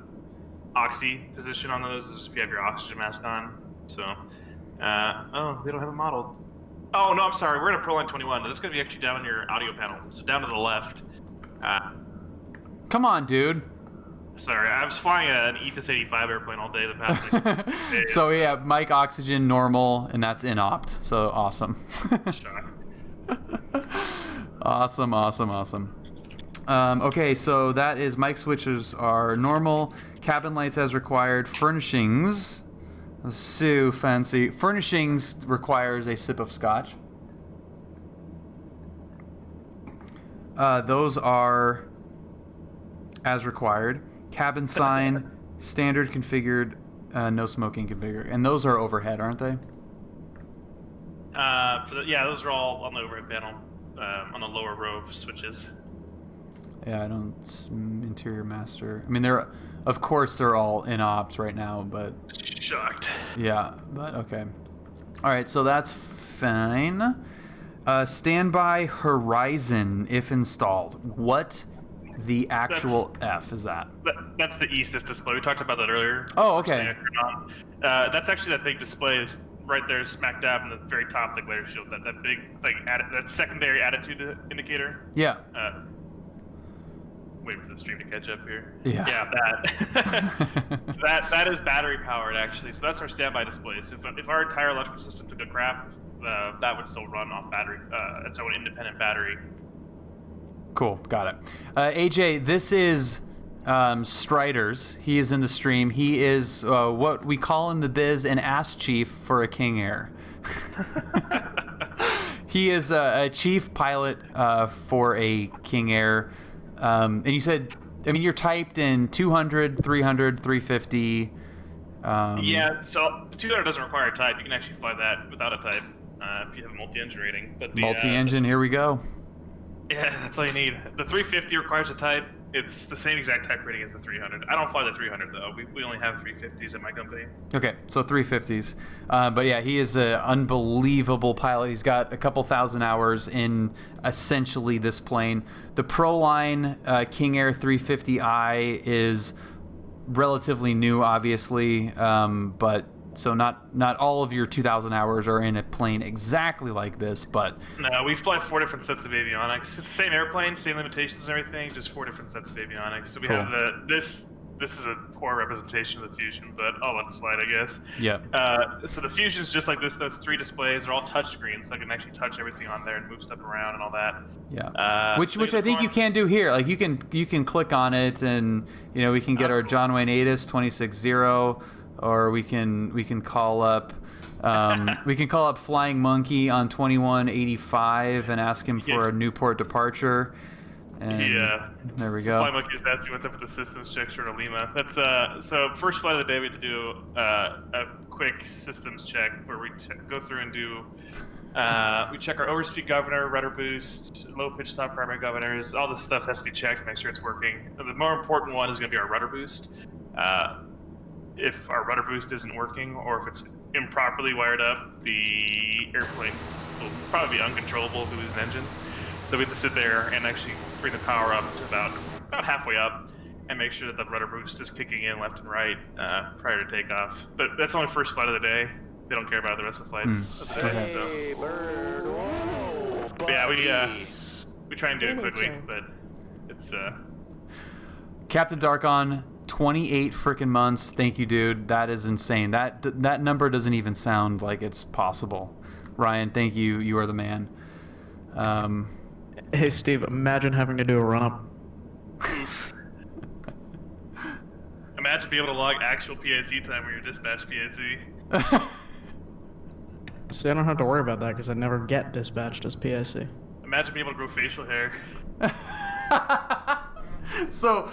oxy position on those is if you have your oxygen mask on. So, oh, they don't have it modeled. Oh, no, I'm sorry. We're in a Proline 21. That's going to be actually down in your audio panel. So down to the left. Come on, dude. Sorry, I was flying an Ethos 85 airplane all day the past days. So yeah, mic oxygen normal, and that's in opt. So awesome. Awesome. Okay, so that is mic switches are normal. Cabin lights as required. Furnishings. So fancy. Furnishings requires a sip of scotch. Those are as required. cabin sign, standard configured, no smoking configured. And those are overhead, aren't they? Those are all on the overhead panel, on the lower row of switches. Yeah, I don't... Interior master. I mean, of course they're all in ops right now, but... Shocked. Yeah, but okay. All right, so that's fine. Standby horizon if installed. What the actual F is that? That's the ESIS display. We talked about that earlier. Oh, okay. That's actually that big display is right there, smack dab in the very top of the glare shield. That big, that secondary attitude indicator. Yeah. Wait for the stream to catch up here. Yeah. Yeah, that. that is battery powered actually. So that's our standby display. So if our entire electrical system took a crap, that would still run off battery. It's our own independent battery. Cool, got it. AJ, this is Striders. He is in the stream. He is what we call in the biz an ass chief for a King Air. He is a chief pilot for a King Air. And you said, I mean, you're typed in 200, 300, 350. Yeah, so 200 doesn't require a type. You can actually fly that without a type if you have a multi-engine rating. But multi-engine, here we go. Yeah, that's all you need. The 350 requires a type. It's the same exact type rating as the 300. I don't fly the 300 though. We only have 350s at my company. Okay, so 350s. But yeah, he is an unbelievable pilot. He's got a couple thousand hours in essentially this plane. The Proline King Air 350i is relatively new, obviously, but so not all of your 2,000 hours are in a plane exactly like this, but... No, we fly 4 different sets of avionics. It's the same airplane, same limitations and everything, just 4 different sets of avionics. So we cool. have this is a poor representation of the Fusion, but I'll let it slide, I guess. Yeah. So the Fusion's just like this. Those 3 displays are all touch screens, so I can actually touch everything on there and move stuff around and all that. Yeah. Which I think you can do here. Like you can click on it, and we can get our John Wayne Atis 260, or we can call up Flying Monkey on 2185 and ask him for a Newport departure. And there we go. Flying Monkey just asked me what's up with the systems check short of Lima. That's so first flight of the day we have to do a quick systems check where we go through and do we check our overspeed governor, rudder boost, low pitch top primary governors. All this stuff has to be checked to make sure it's working. The more important one is going to be our rudder boost. If our rudder boost isn't working, or if it's improperly wired up, the airplane will probably be uncontrollable if we lose an engine. So we have to sit there and actually bring the power up to about halfway up and make sure that the rudder boost is kicking in left and right prior to takeoff. But that's only first flight of the day. They don't care about the rest of the flights of the day. Hey, bird. Whoa, but yeah, we try and do it quickly, but it's Captain Darkon, 28 freaking months. Thank you, dude. That is insane. That number doesn't even sound like it's possible. Ryan, thank you. You are the man. Hey, Steve, imagine having to do a run-up. Imagine being able to log actual PAC time when you're dispatch PAC. See, I don't have to worry about that because I never get dispatched as PAC. Imagine being able to grow facial hair. So...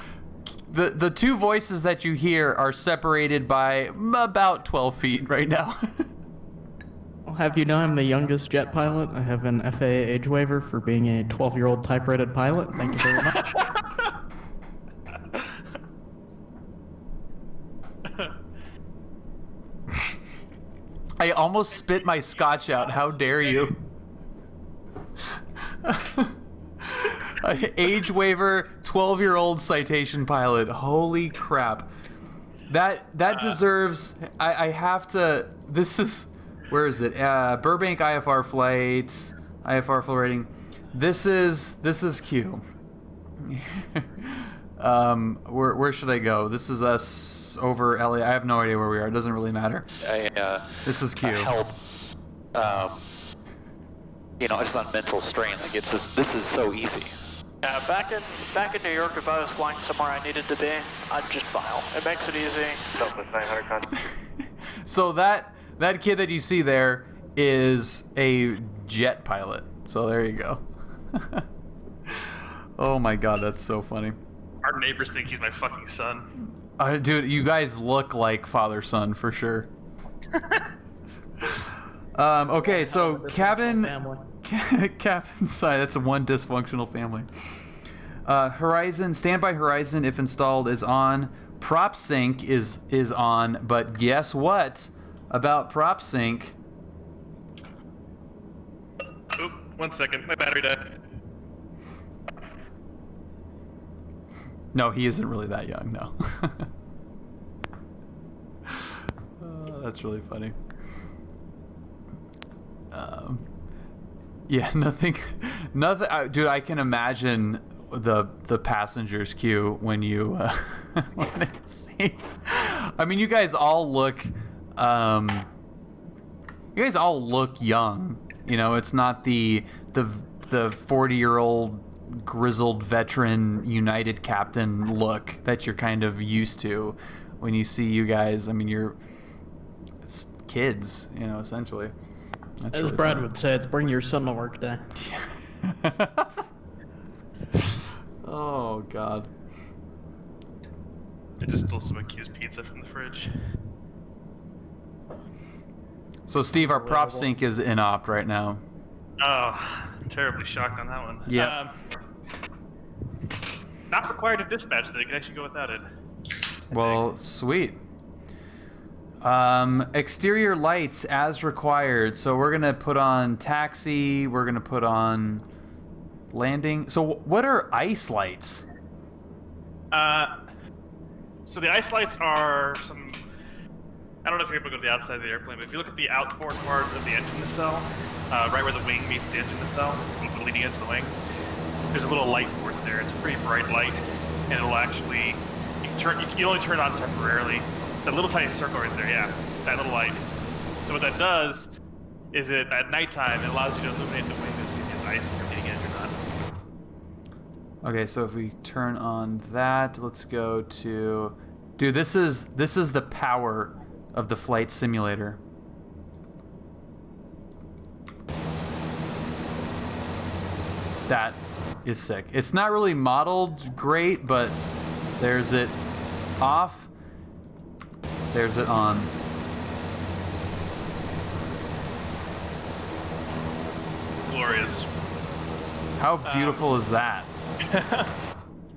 The 2 voices that you hear are separated by about 12 feet right now. Well, have you know I'm the youngest jet pilot? I have an FAA age waiver for being a 12-year-old type-rated pilot. Thank you very much. I almost spit my scotch out. How dare you? Age waiver, 12-year-old citation pilot. Holy crap. That deserves... I have to... This is... Where is it? Burbank IFR flight. IFR full rating. This is Q. Where should I go? This is us over LA. I have no idea where we are. It doesn't really matter. This is Q. Help. Just on mental strain. Like this is so easy. Back in New York, if I was flying somewhere I needed to be, I'd just file. It makes it easy. So that kid that you see there is a jet pilot. So there you go. Oh my god, that's so funny. Our neighbors think he's my fucking son. Dude, you guys look like father-son for sure. Okay, so cabin side, that's one dysfunctional family. Horizon, standby Horizon if installed is on. Prop sync is on, but guess what about prop sync? Oop, 1 second, my battery died. No, he isn't really that young, no. That's really funny. Yeah, nothing. Dude, I can imagine the passengers queue when you when they see. I mean, you guys all look young. You know, it's not the 40-year-old grizzled veteran United captain look that you're kind of used to when you see you guys. I mean, you're kids, you know, essentially. That's As really Brad funny. would say, it's bring your son to work day. Oh God. I just stole some accused pizza from the fridge. So Steve, our prop sync is in-op right now. Oh, terribly shocked on that one. Yeah. Not required to dispatch, they can actually go without it. Well, sweet. Exterior lights as required. So we're gonna put on taxi. We're gonna put on landing. So what are ice lights? So the ice lights are some. I don't know if you're able to go to the outside of the airplane, but if you look at the outboard part of the engine nacelle, right where the wing meets the engine nacelle, the leading edge of the wing, there's a little light port there. It's a pretty bright light, and it'll actually you only turn it on temporarily. That little tiny circle right there, yeah, that little light. So what that does is it at nighttime it allows you to illuminate the wing to see if there's ice in your leading edge or not. Okay, so if we turn on that, let's go to. Dude, this is the power of the flight simulator. That is sick. It's not really modeled great, but there's it off. There's it on. Glorious. How beautiful is that?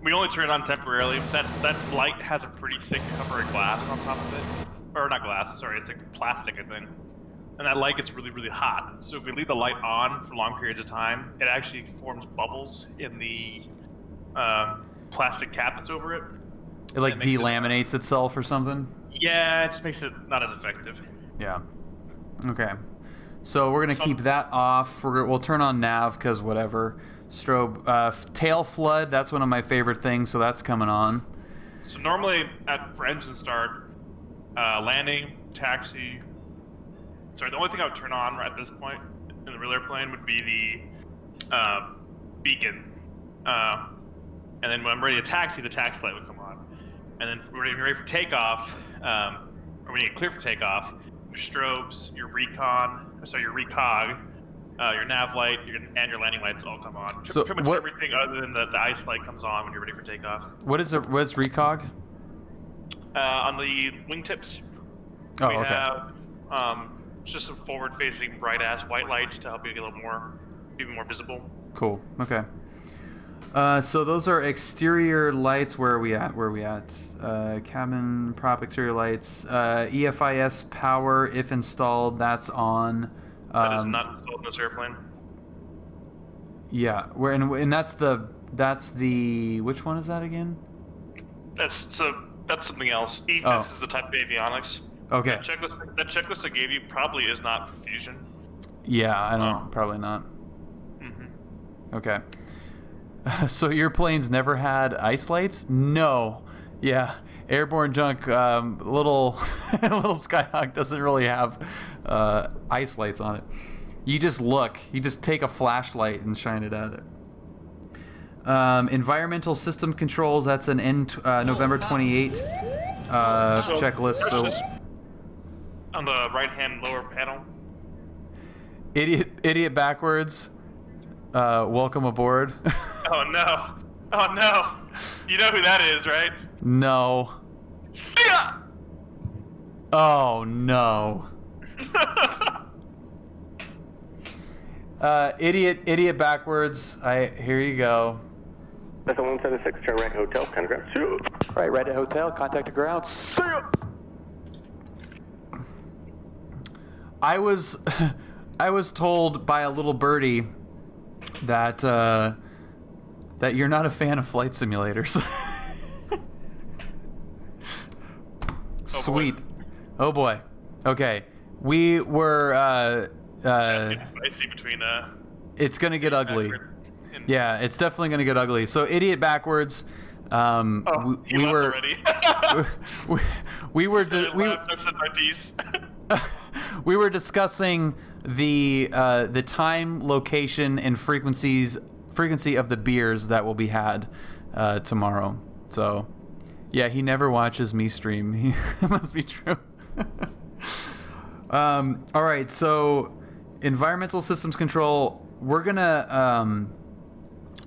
We only turn it on temporarily. That light has a pretty thick cover of glass on top of it. Or not glass, sorry, it's like plastic, I think. And that light gets really, really hot. So if we leave the light on for long periods of time, it actually forms bubbles in the plastic cap that's over it. It like delaminates itself or something? Yeah, it just makes it not as effective. Yeah. Okay. So we're going to keep that off. We'll turn on nav because whatever. Strobe. Tail flood, that's one of my favorite things, so that's coming on. So normally for engine start, landing, taxi. Sorry, the only thing I would turn on right at this point in the real airplane would be the beacon. And then when I'm ready to taxi, the taxi light would come on. And then when you're ready for takeoff, or when you get clear for takeoff, your strobes, your your recog, your nav light, and your landing lights all come on. So pretty much everything other than the ice light comes on when you're ready for takeoff. What's recog? On the wingtips, Oh, we okay. have just some forward-facing bright-ass white lights to help you get a little more, even more visible. Cool. Okay. So those are exterior lights. Where are we at? Cabin prop exterior lights. EFIS power, if installed, that's on. That is not installed in this airplane. Yeah. And that's the which one is that again? That's something else. Oh. This is the type of avionics. Okay. That checklist I gave you probably is not for fusion. Yeah, I don't. Probably not. Mm-hmm. Okay. So your plane's never had ice lights? No. Yeah. Airborne junk. Little Skyhawk doesn't really have ice lights on it. You just look. You just take a flashlight and shine it at it. Environmental system controls. That's an November 28 checklist. So on the right-hand lower panel. Idiot backwards. Welcome aboard. Oh no. Oh no! You know who that is, right? No. See ya! Oh no. Idiot backwards. Here you go. Vessel 176, turn right hotel, contact ground. See ya. Right at hotel, contact the ground. See ya. I was told by a little birdie that that you're not a fan of flight simulators. Sweet. Oh boy. Okay. We were Spicy between it's gonna get ugly. Yeah, it's definitely gonna get ugly. So idiot backwards. We were we were we were discussing the time, location, and frequency of the beers that will be had tomorrow. So yeah, he never watches me stream. It must be true. All right, so environmental systems control. We're gonna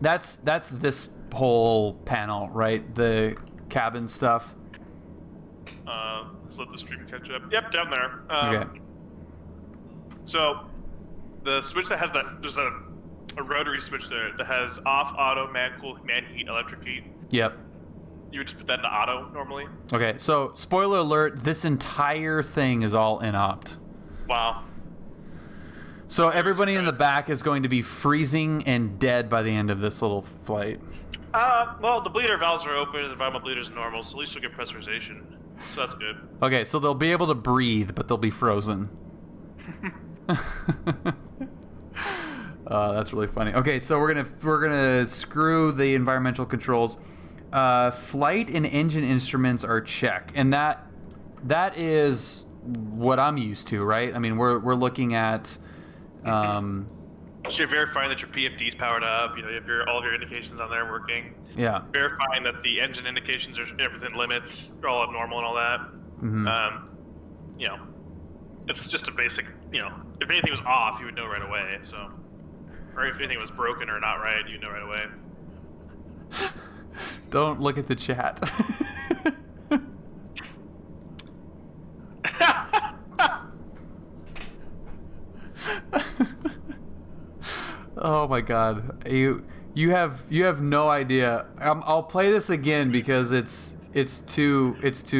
that's this whole panel, right? The cabin stuff. Let's let the stream catch up. Yep, down there. Okay. So the switch that has there's a rotary switch there that has off, auto, man cool, man heat, electric heat. Yep. You would just put that into auto normally. Okay, so spoiler alert, this entire thing is all in opt. Wow. So everybody in the back is going to be freezing and dead by the end of this little flight. Well, the bleeder valves are open and the environmental bleeder is normal, so at least you'll get pressurization. So that's good. Okay, so they'll be able to breathe, but they'll be frozen. That's really funny. Okay, so we're gonna screw the environmental controls. Flight and engine instruments are check, and that is what I'm used to, right? I mean, we're looking at. So you're verifying that your PFD's powered up. You know, you have all of your indications on there working. Yeah. Verifying that the engine indications are everything limits are all abnormal and all that. Mm-hmm. You know, it's just a basic. You know, if anything was off, you would know right away. So, or if anything was broken or not right, you'd know right away. Don't look at the chat. Oh my god, you have no idea. I'll play this again because it's too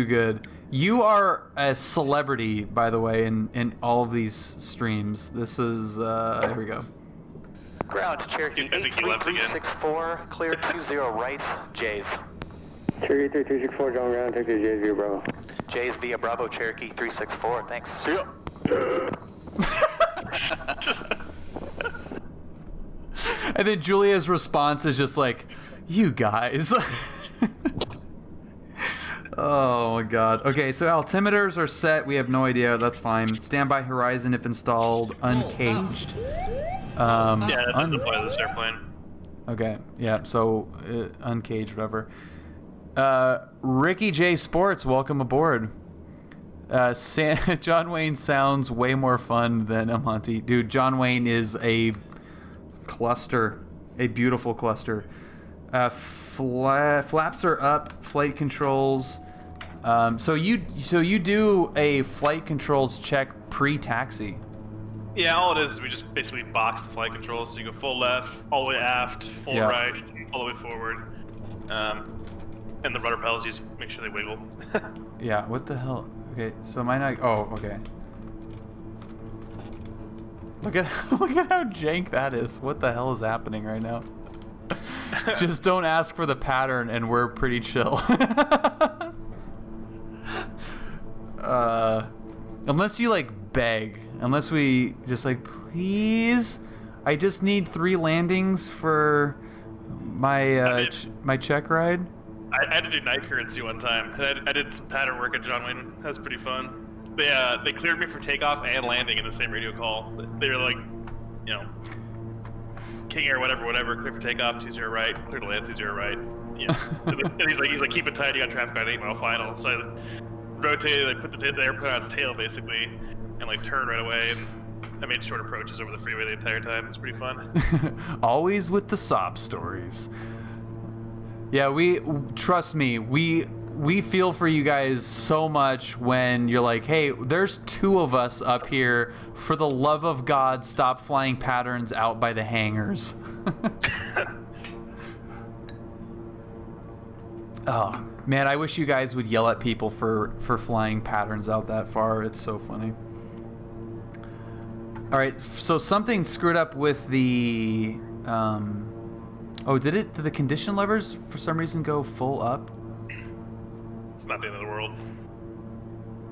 good. You are a celebrity, by the way, in all of these streams. This is here we go. Ground, Cherokee 83364, clear 20 right, Jays. Cherokee 3364, John ground, take the Jays via Bravo. Jays via Bravo, Cherokee 364, thanks. See ya. And then Julia's response is just like, you guys. Oh my god. Okay, so altimeters are set. We have no idea. That's fine. Standby horizon if installed. Uncaged. Yeah, that doesn't apply to this airplane. Okay, yeah, so uncaged, whatever. Ricky J Sports, welcome aboard. John Wayne sounds way more fun than Amonte. Dude, John Wayne is a cluster, a beautiful cluster. Flaps are up, flight controls. So you do a flight controls check pre-taxi. Yeah, all it is we just basically box the flight controls. So you go full left, all the way aft, full right, all the way forward. And the rudder pedals, you just make sure they wiggle. Yeah, what the hell? Okay, so am I not? Oh, okay. Look at how jank that is. What the hell is happening right now? Just don't ask for the pattern, and we're pretty chill. Unless you like beg. Unless we just like, please, I just need 3 landings for my my check ride. I had to do night currency one time. I did some pattern work at John Wayne. That was pretty fun. They cleared me for takeoff and landing in the same radio call. They were like, you know, King Air, whatever, clear for takeoff, 20 right, clear to land, 20 right. Yeah. And he's like, keep it tight, you got traffic on 8 mile final. So I rotated, I put the airplane on its tail basically, and like turned right away, and I made short approaches over the freeway the entire time. It's pretty fun. Always with the sob stories. Yeah, trust me, we feel for you guys so much when you're like, hey, there's 2 of us up here. For the love of God, stop flying patterns out by the hangars. Oh, man, I wish you guys would yell at people for flying patterns out that far. It's so funny. All right, so something screwed up with the... oh, did the condition levers for some reason go full up? It's not the end of the world.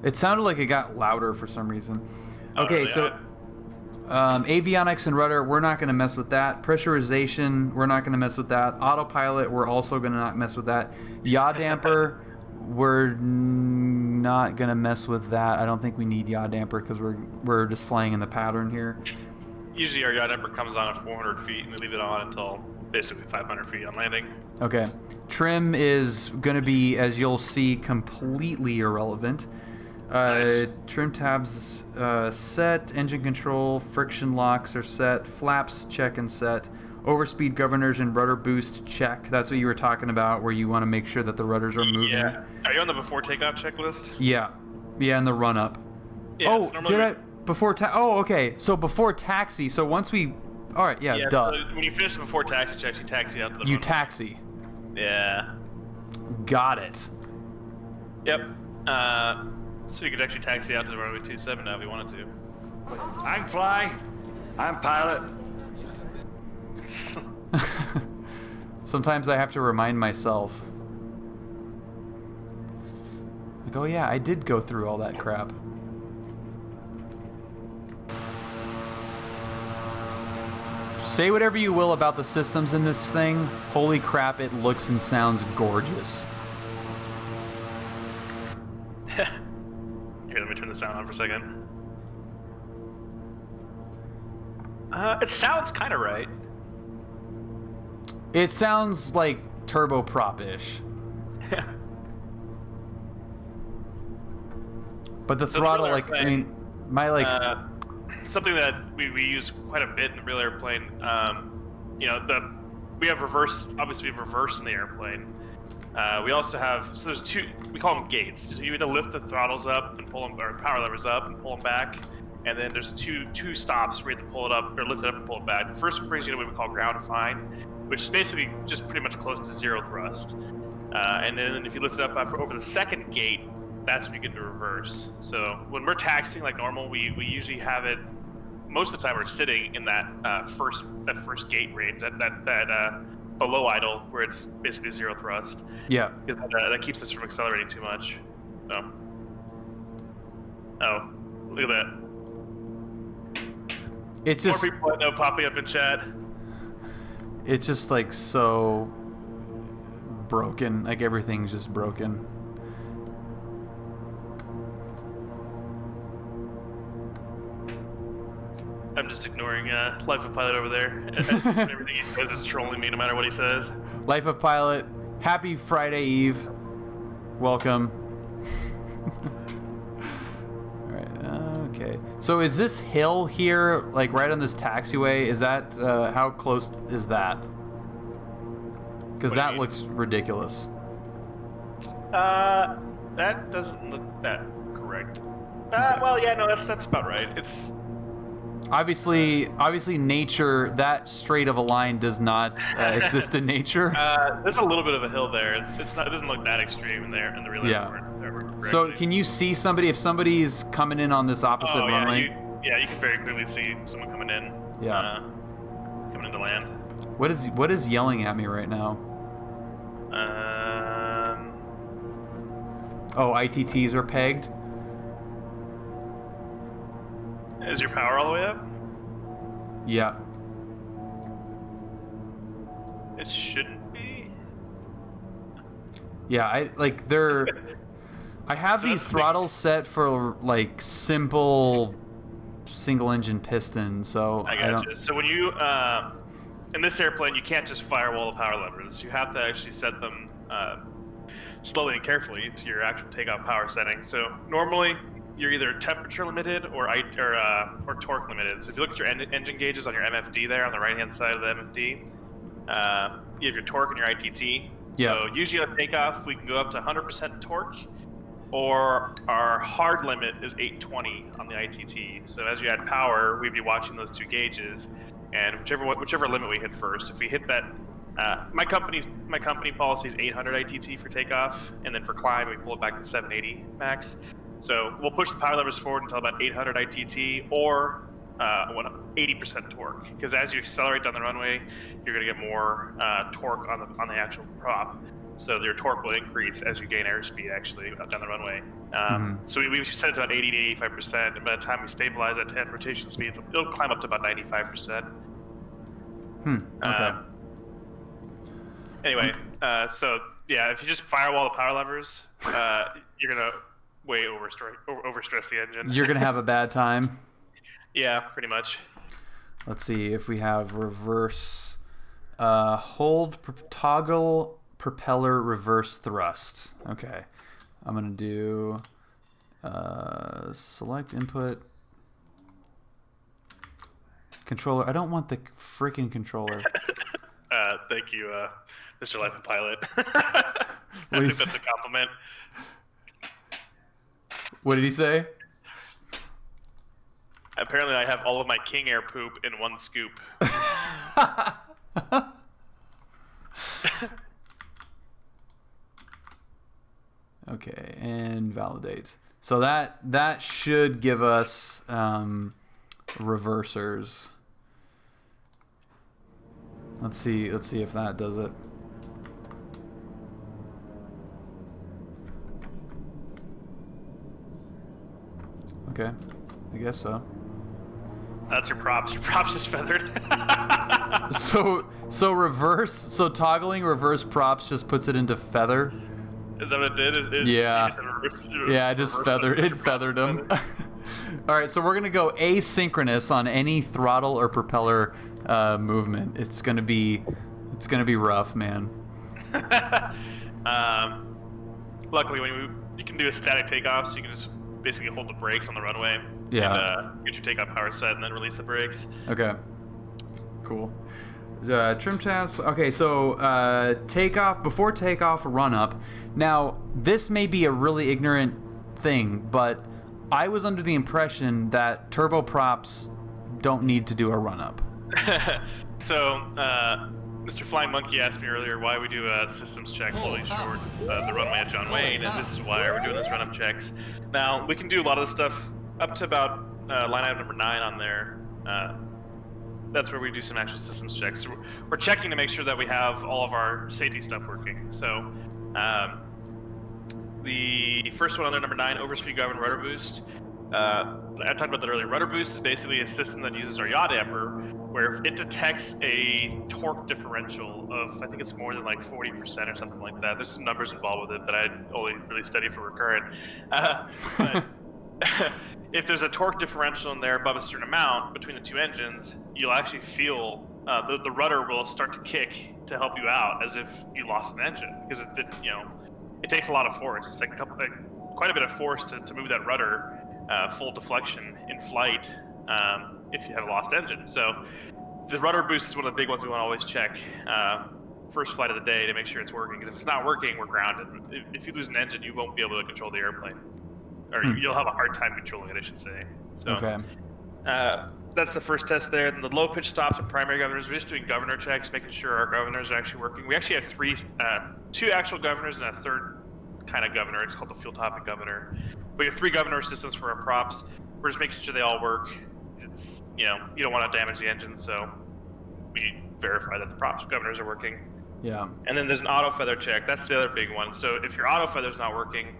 It sounded like it got louder for some reason. Okay, really? so avionics and rudder, we're not going to mess with that. Pressurization, we're not going to mess with that. Autopilot, we're also going to not mess with that. Yaw damper, we're not going to mess with that. I don't think we need yaw damper because we're just flying in the pattern here. Usually our yaw damper comes on at 400 feet and we leave it on until basically 500 feet on landing. Okay. Trim is going to be, as you'll see, completely irrelevant. Nice. Trim tabs set, engine control, friction locks are set, flaps check and set, overspeed governors and rudder boost check. That's what you were talking about, where you want to make sure that the rudders are moving. Yeah. Are you on the before takeoff checklist? Yeah. Yeah, in the run up. Yeah, oh, so did I? Before oh, okay. So before taxi. So once we... All right, yeah, duh. So when you finish the before taxi checks, you taxi out to the You runway. taxi. Yeah. Got it. Yep. So you could actually taxi out to the runway 27 now if you wanted to. I can fly. I'm pilot. Sometimes I have to remind myself. Like, oh yeah, I did go through all that crap. Say whatever you will about the systems in this thing. Holy crap, it looks and sounds gorgeous. Here, let me turn the sound on for a second. It sounds kind of right. It sounds like turboprop-ish. But the throttle, the real like, I airplane, mean, my, like... something that we use quite a bit in the real airplane, you know, we have reverse, obviously we have reverse in the airplane. We also have, so there's 2, we call them gates. So you either lift the throttles up and pull them, or power levers up and pull them back, and then there's two stops where you have to pull it up, or lift it up and pull it back. The first brings you to what we call ground define, which is basically just pretty much close to 0 thrust. And then if you lift it up over the second gate, that's when you get to reverse. So when we're taxiing like normal, we usually have it, most of the time we're sitting in that first gate range, that below idle, where it's basically 0 thrust. Yeah. Because that keeps us from accelerating too much. So. Oh, look at that. It's just... More people I know popping up in chat. It's just like so broken. Like everything's just broken. I'm just ignoring Life of Pilot over there. Everything he says is trolling me no matter what he says. Life of Pilot, happy Friday Eve. Welcome. Alright, okay. So is this hill here, like right on this taxiway, is that, how close is that? Because that looks ridiculous. That doesn't look that correct. Well, yeah, no, that's about right. It's... Obviously, nature, that straight of a line does not exist in nature. There's a little bit of a hill there. It's not. It doesn't look that extreme in there in the real life. So can you see somebody if somebody's coming in on this opposite runway? Yeah, you can very clearly see someone coming in. Yeah. Coming into land. What is yelling at me right now? Oh, ITTs are pegged. Is your power all the way up? Yeah. It shouldn't be. Yeah, I have these throttles set for like simple single engine piston, so I got you. So when you in this airplane, you can't just firewall the power levers. You have to actually set them slowly and carefully to your actual takeoff power setting. So normally, you're either temperature limited or torque limited. So if you look at your engine gauges on your MFD there on the right-hand side of the MFD, you have your torque and your ITT. Yeah. So usually on takeoff, we can go up to 100% torque, or our hard limit is 820 on the ITT. So as you add power, we'd be watching those two gauges, and whichever limit we hit first. If we hit that, my company policy is 800 ITT for takeoff, and then for climb we pull it back to 780 max. So we'll push the power levers forward until about 800 ITT or 80% torque, because as you accelerate down the runway, you're going to get more torque on the actual prop. So your torque will increase as you gain airspeed actually down the runway. So we set it to about 80 to 85%, and by the time we stabilize at 10 rotation speed, it'll climb up to about 95%. Okay. Anyway, so yeah, if you just firewall the power levers, you're gonna way overstress the engine. You're gonna have a bad time. Yeah, pretty much. Let's see if we have reverse, toggle propeller reverse thrust. Okay, I'm gonna do select input controller. I don't want the freaking controller. Thank you, Mr. Life and Pilot. I think that's a compliment. What did he say? Apparently, I have all of my King Air poop in one scoop. Okay, and validate. So that should give us reversers. Let's see if that does it. Okay, I guess so. That's your props. Your props is feathered. So toggling reverse props just puts it into feather. Is that what it did? Yeah. I just feathered them. All right, so we're gonna go asynchronous on any throttle or propeller movement. It's gonna be rough, man. Luckily, you can do a static takeoff, so you can just basically hold the brakes on the runway. Yeah. And, get your takeoff power set, and then release the brakes. Okay. Cool. Trim tabs. Okay, so before takeoff, run up. Now, this may be a really ignorant thing, but I was under the impression that turboprops don't need to do a run up. So, Mr. Flying Monkey asked me earlier why we do a systems check while we short the runway at John Wayne, and this is why we're doing this run-up checks. Now, we can do a lot of this stuff up to about line item number 9 on there. That's where we do some actual systems checks. So we're checking to make sure that we have all of our safety stuff working. So, the first one on there, number 9, overspeed governed rudder boost. I talked about that earlier. Rudder boost is basically a system that uses our yaw damper, where if it detects a torque differential of, I think it's more than like 40% or something like that. There's some numbers involved with it that I only really study for recurrent. But if there's a torque differential in there above a certain amount between the two engines, you'll actually feel the rudder will start to kick to help you out, as if you lost an engine, because it takes a lot of force. It's like quite a bit of force to move that rudder full deflection in flight if you have a lost engine. So the rudder boost is one of the big ones we want to always check first flight of the day to make sure it's working, because if it's not working, we're grounded. If you lose an engine, you won't be able to control the airplane, or you'll have a hard time controlling it, I should say. So, okay. That's the first test there. Then the low pitch stops and primary governors. We're just doing governor checks, making sure our governors are actually working. We actually have two actual governors and a third kind of governor. It's called the fuel topic governor. We have 3 governor systems for our props. We're just making sure they all work. It's, you don't want to damage the engine, so we verify that the props governors are working. Yeah. And then there's an auto feather check. That's the other big one. So if your auto feather's not working,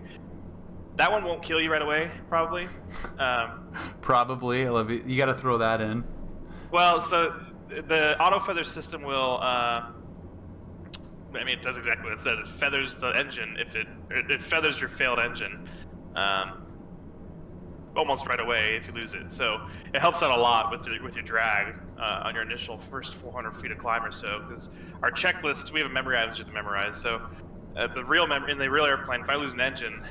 that one won't kill you right away, probably. Probably. I love you. You got to throw that in. Well, so the auto feather system will. It does exactly what it says. It feathers the engine it feathers your failed engine, almost right away if you lose it. So it helps out a lot with your drag on your initial first 400 feet of climb or so. Because our checklist, we have a memory items you have to memorize. So in the real airplane, if I lose an engine,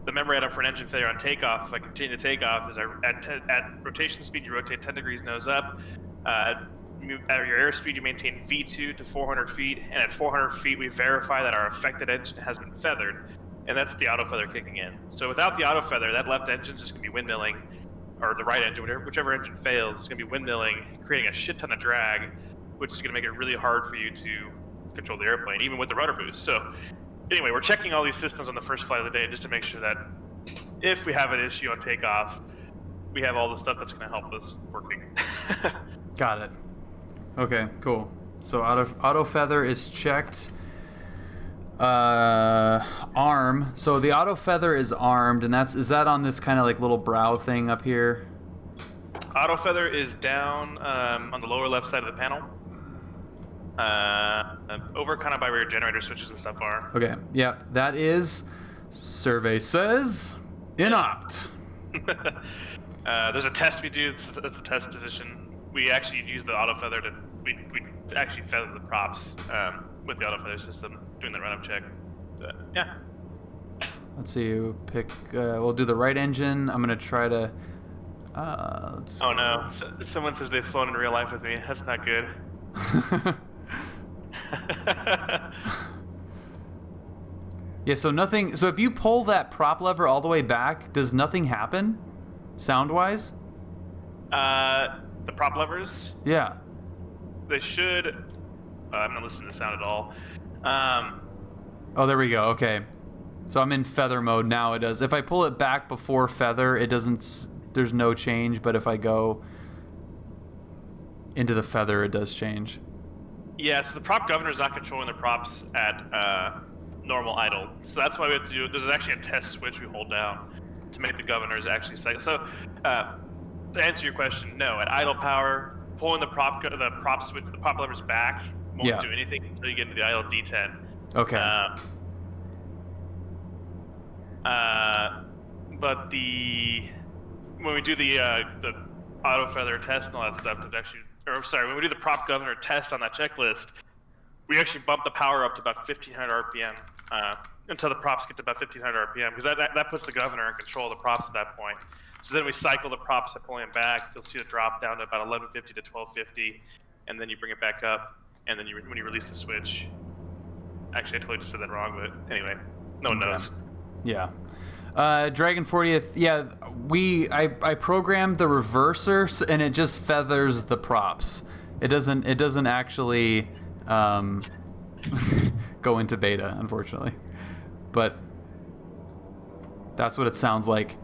the memory item for an engine failure on takeoff, if I continue to take off, is at rotation speed, you rotate 10 degrees nose up. At at your airspeed, you maintain V2 to 400 feet, and at 400 feet, we verify that our affected engine has been feathered, and that's the auto feather kicking in. So without the auto feather, that left engine is just going to be windmilling, or the right engine, whichever engine fails, is going to be windmilling, creating a shit ton of drag, which is going to make it really hard for you to control the airplane, even with the rudder boost. So anyway, we're checking all these systems on the first flight of the day just to make sure that if we have an issue on takeoff, we have all the stuff that's going to help us working. Got it. Okay, cool. So auto feather is checked. Arm. So the auto feather is armed, and is that on this kind of like little brow thing up here? Auto feather is down on the lower left side of the panel. Over kind of by where your generator switches and stuff are. Okay. Yeah, that is. Survey says inopt. There's a test we do. That's a test position. We actually use the auto feather to we actually feather the props with the auto feather system doing the run-up check. Yeah. Let's see. We'll do the right engine. I'm gonna try to. Oh no! Someone says they've flown in real life with me. That's not good. Yeah. So nothing. So if you pull that prop lever all the way back, does nothing happen? Sound-wise? The prop levers? Yeah. They should. I'm not listening to sound at all. Oh, there we go. Okay. So I'm in feather mode now. It does. If I pull it back before feather, it doesn't. There's no change. But if I go into the feather, it does change. Yeah. So the prop governor is not controlling the props at normal idle. So that's why we have to do. There's actually a test switch we hold down to make the governors actually cycle. So, to answer your question, no. At idle power, pulling the prop switch, the prop levers back won't do anything until you get into the idle D10. Okay. But when we do the auto feather test and all that stuff, when we do the prop governor test on that checklist, we actually bump the power up to about 1500 RPM. Until the props get to about 1500 RPM, because that puts the governor in control of the props at that point. So then we cycle the props by pulling them back. You'll see it drop down to about 1150 to 1250, and then you bring it back up, and then when you release the switch. Actually, I totally just said that wrong, but anyway, no one knows. Yeah. Dragon 40th. Yeah, I programmed the reverser, and it just feathers the props. It doesn't actually go into beta, unfortunately. But that's what it sounds like.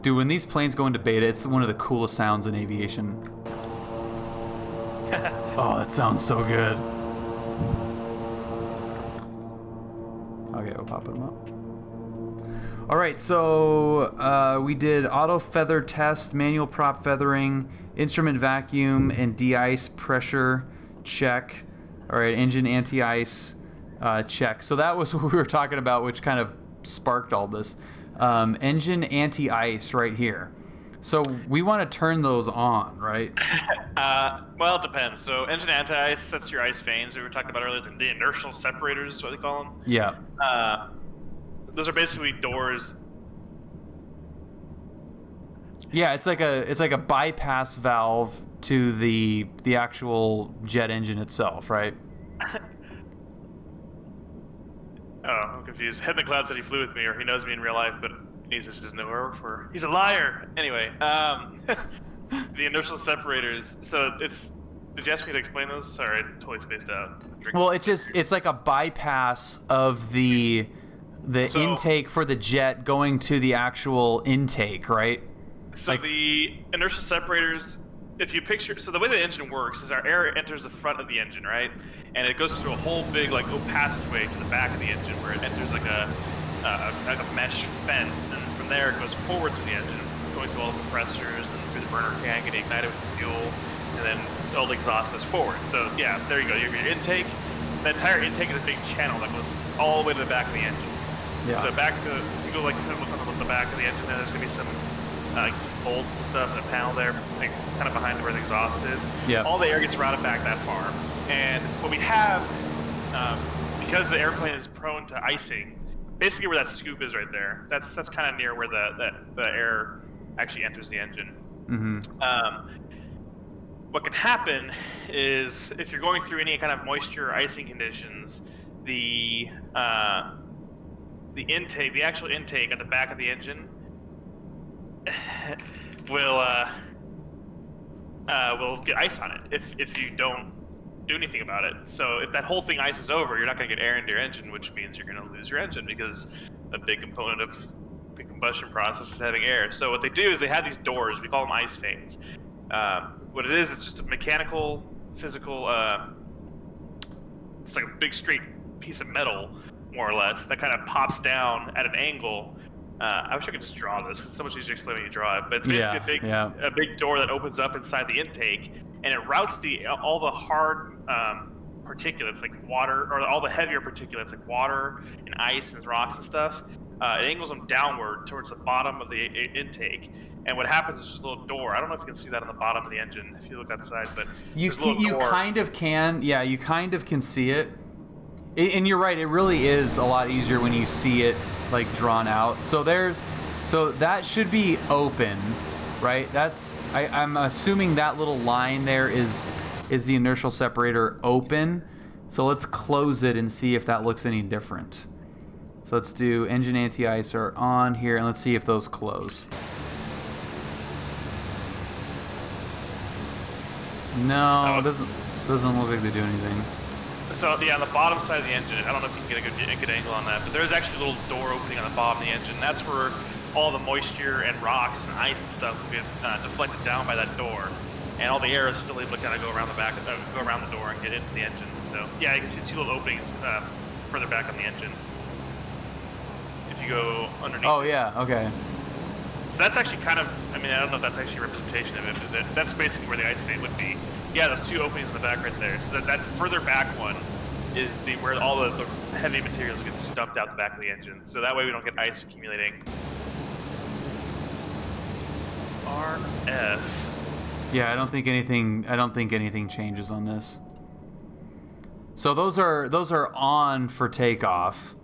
Dude, when these planes go into beta, it's one of the coolest sounds in aviation. Oh, that sounds so good. Okay, we'll pop them up. All right, so we did auto feather test, manual prop feathering, instrument vacuum, and de-ice pressure check. All right, engine anti-ice check. So that was what we were talking about, which kind of sparked all this. Engine anti-ice right here. So we want to turn those on, right? Well, it depends. So engine anti-ice, that's your ice vanes we were talking about earlier. The inertial separators is what they call them. Yeah. Those are basically doors. Yeah, it's like a bypass valve to the actual jet engine itself, right? Oh, I'm confused. Head in the Cloud said he flew with me, or he knows me in real life, but he just doesn't know where I work for. He's a liar! Anyway, the inertial separators, so it's... Did you ask me to explain those? Sorry, I totally spaced out. Well, it's like a bypass of the intake for the jet going to the actual intake, right? So the inertial separators, if you picture, so the way the engine works is our air enters the front of the engine, right? And it goes through a whole big passageway to the back of the engine where it enters like a mesh fence, and from there it goes forward to the engine, going through all the compressors and through the burner can, getting ignited with fuel, and then all the exhaust goes forward. So yeah, there you go. You have your intake. The entire intake is a big channel that goes all the way to the back of the engine. Yeah. So you go like look on the back of the engine, and there's gonna be some bolts and stuff, and a panel there, like, kind of behind where the exhaust is. Yeah. All the air gets routed back that far. And what we have, because the airplane is prone to icing, basically where that scoop is right there, that's kind of near where the air actually enters the engine. Mm-hmm. what can happen is if you're going through any kind of moisture or icing conditions, the intake, the actual intake at the back of the engine, will get ice on it if you don't do anything about it. So if that whole thing ices over, you're not going to get air into your engine, which means you're going to lose your engine because a big component of the combustion process is having air. So what they do is they have these doors. We call them ice vanes. What it is, it's just a mechanical, physical. It's like a big straight piece of metal, more or less, that kind of pops down at an angle. I wish I could just draw this, because it's so much easier to explain when you draw it. But it's basically a big door that opens up inside the intake, and it routes all the hard particulates, like water, or all the heavier particulates, like water and ice and rocks and stuff. It angles them downward towards the bottom of the intake. And what happens is just a little door. I don't know if you can see that on the bottom of the engine if you look outside, but you kind of can. Yeah, you kind of can see it. And you're right. It really is a lot easier when you see it like drawn out. So that should be open, right? I'm assuming that little line there is the inertial separator open. So let's close it and see if that looks any different. So let's do engine anti-icer on here, and let's see if those close. No, it doesn't look like they do anything. So yeah, on the bottom side of the engine, I don't know if you can get a good angle on that, but there's actually a little door opening on the bottom of the engine. That's where all the moisture and rocks and ice and stuff will get deflected down by that door, and all the air is still able to kind of go around the door and get into the engine. So yeah, you can see two little openings further back on the engine. If you go underneath. Oh yeah, okay. So that's actually kind of, I mean, I don't know if that's actually a representation of it, but that's basically where the ice vane would be. Yeah, those two openings in the back right there. So that further back one is where all the heavy materials get dumped out the back of the engine. So that way we don't get ice accumulating. RF. Yeah, I don't think anything changes on this. So those are on for takeoff.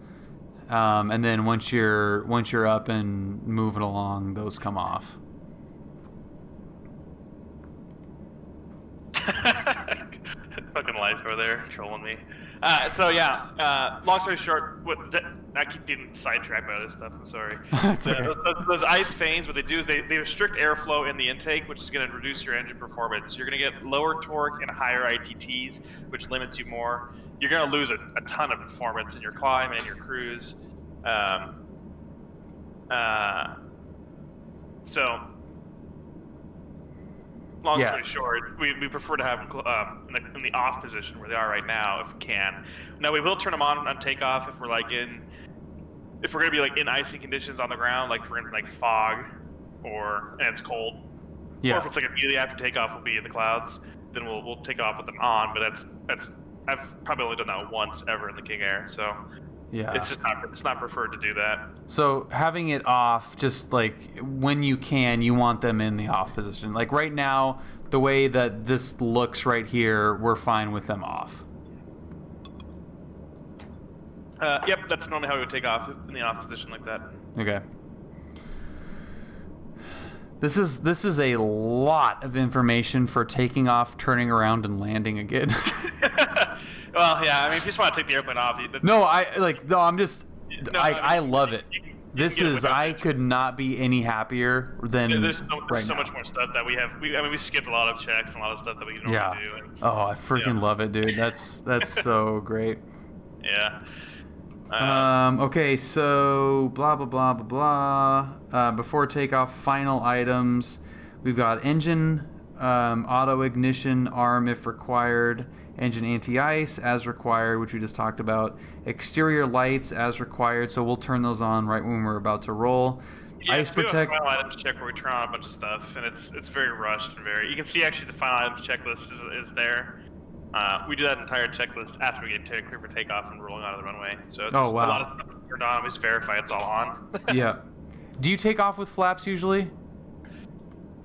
And then once you're up and moving along, those come off. Fucking life over there trolling me. So yeah, long story short, I keep getting sidetracked by other stuff. I'm sorry. Okay. Those ice vanes, what they do is they restrict airflow in the intake, which is going to reduce your engine performance. You're going to get lower torque and higher ITTs, which limits you more. You're going to lose a ton of performance in your climb and in your cruise. So, long story short, we prefer to have them in the off position where they are right now, if we can. Now we will turn them on takeoff if we're if we're going to be like in icy conditions on the ground, like if we're in like fog and it's cold. Yeah. Or if it's like immediately after takeoff, we'll be in the clouds. Then we'll take off with them on. But that's I've probably only done that once ever in the King Air, so yeah, it's not preferred to do that. So having it off, just like when you can, you want them in the off position. Like right now, the way that this looks right here, we're fine with them off. Yep, that's normally how we would take off in the off position like that. Okay. This is a lot of information for taking off, turning around, and landing again. Well, yeah. I mean, if you just want to take the airplane off, I love it. I could not be any happier than there's so much more stuff that we have. We skipped a lot of checks and a lot of stuff that we can normally do. I freaking love it, dude. That's so great. Yeah. Okay, so blah blah blah blah blah. Before takeoff, final items. We've got engine, auto ignition arm if required, engine anti-ice as required, which we just talked about, exterior lights as required, so we'll turn those on right when we're about to roll. Yeah, ice protect. Final items check where we turn on a bunch of stuff, and it's very rushed and very. You can see actually the final items checklist is there. We do that entire checklist after we get clear for takeoff and rolling out of the runway. So it's a lot of stuff turned on. We just verify it's all on. Yeah. Do you take off with flaps usually?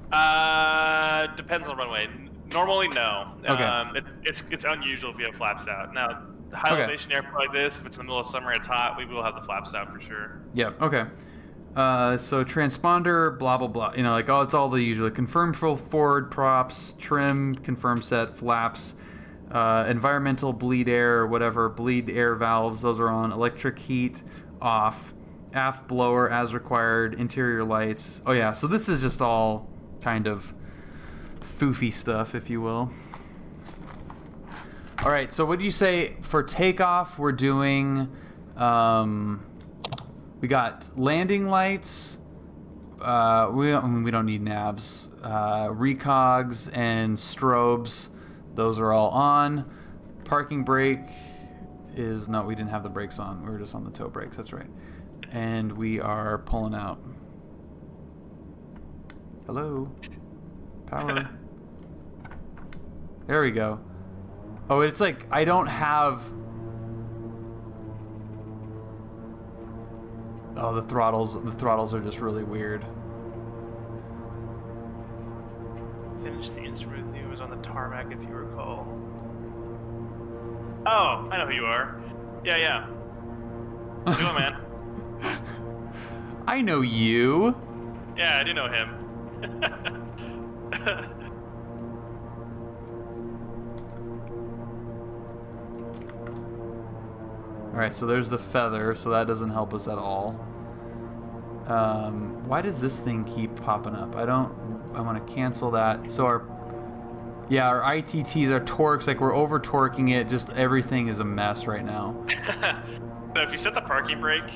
Depends on the runway. Normally, no. Okay. It's unusual if we have flaps out. Now, high elevation airport like this, if it's in the middle of summer, it's hot, we will have the flaps out for sure. Yeah. Okay. So transponder, blah blah blah. You know, like it's all the usual. Confirmed full forward props, trim, confirmed set, flaps, environmental bleed air, whatever, bleed air valves. Those are on. Electric heat off. Aft blower as required. Interior lights. Oh yeah. So this is just all kind of foofy stuff, if you will. All right. So what do you say for takeoff? We're doing. We got landing lights. We don't need navs. Recogs and strobes. Those are all on. Parking brake is no. We didn't have the brakes on. We were just on the toe brakes. That's right. And we are pulling out. Hello. Power. There we go. Oh, it's like I don't have. Oh, the throttles are just really weird. Finished the instrument with you. Was on the tarmac, if you recall. Oh, I know who you are. Yeah. How you doing, man? I know you. Yeah, I do know him. Alright, so there's the feather, so that doesn't help us at all. Why does this thing keep popping up? I want to cancel that. So our ITTs, our torques, like we're over torquing it, just everything is a mess right now. So if you set the parking brake,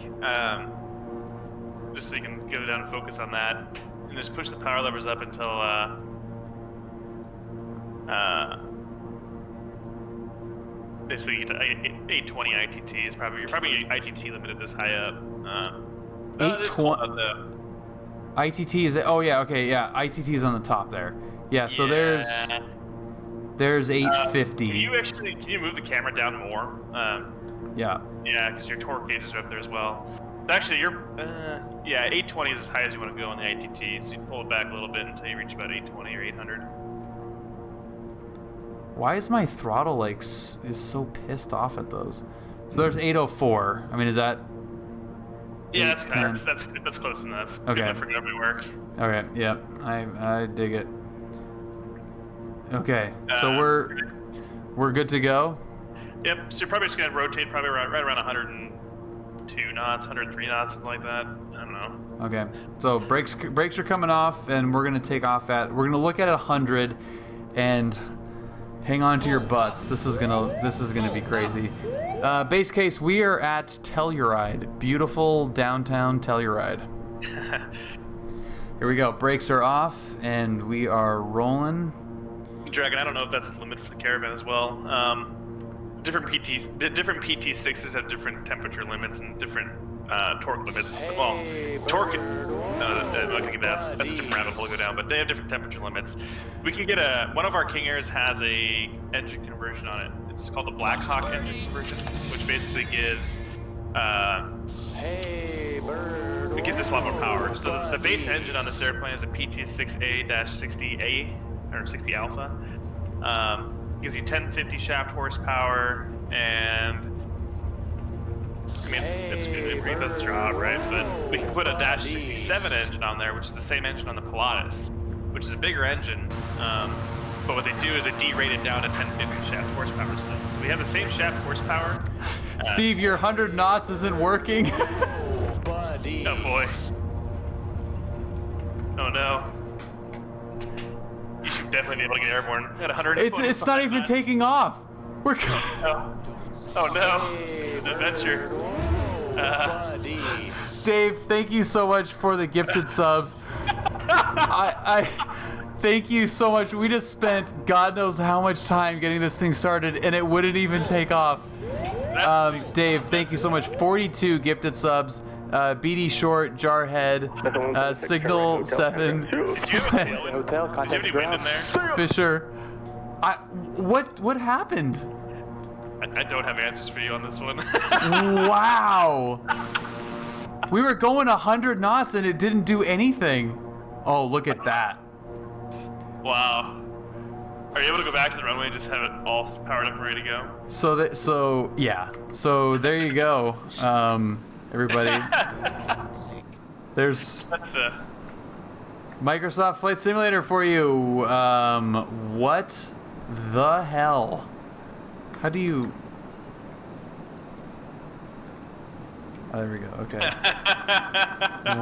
just so you can get it down and focus on that, and just push the power levers up until basically 820 ITT is probably you're probably ITT limited this high up. 820. ITT is ITT is on the top there. Yeah, so there's 850. Can you move the camera down more? Yeah, because your torque gauges are up there as well. Actually, 820 is as high as you want to go on the ITT, so you pull it back a little bit until you reach about 820 or 800. Why is my throttle is so pissed off at those? So there's 804. I mean, is that? Yeah, that's close enough. Okay. Good enough for government work. Okay. Yeah, I dig it. Okay, so we're good to go. Yep. So you're probably just gonna rotate right around 102 knots, 103 knots, something like that. I don't know. Okay. So brakes are coming off, and we're gonna take off we're gonna look at 100, and hang on to your butts. This is gonna be crazy. Base case, we are at Telluride, beautiful downtown Telluride. Here we go. Brakes are off, and we are rolling. Dragon, I don't know if that's the limit for the Caravan as well. Different PT6s have different temperature limits and different torque limits. Torque. I'm not gonna get that. That's a different rabbit hole to go down. But they have different temperature limits. We can get one of our King Airs has a engine conversion on it. It's called the Black Hawk engine conversion, which basically gives it gives this a lot more power. So the base engine on this airplane is a PT6A-60A or 60 Alpha. Gives you 1050 shaft horsepower, and I mean it's good. It does the job, right? But we can put a Dash 67 engine on there, which is the same engine on the Pilatus, which is a bigger engine. But what they do is they derate it down to 1050 shaft horsepower still. So we have the same shaft horsepower. Steve, your 100 knots isn't working. Oh boy. Oh no. You should definitely be able to get airborne at 120. It's not even taking off. We're. Oh no. It's an adventure. Dave, thank you so much for the gifted subs. I thank you so much. We just spent God knows how much time getting this thing started, and it wouldn't even take off. Dave, thank you so much. 42 gifted subs. BD Short, Jarhead, Signal 7, Fisher. What happened? I don't have answers for you on this one. Wow. We were going 100 knots and it didn't do anything. Oh, look at that. Wow. Are you able to go back to the runway and just have it all powered up and ready to go? So there you go. Everybody. There's That's Microsoft Flight Simulator for you. What the hell? How do you... Oh, there we go. Okay.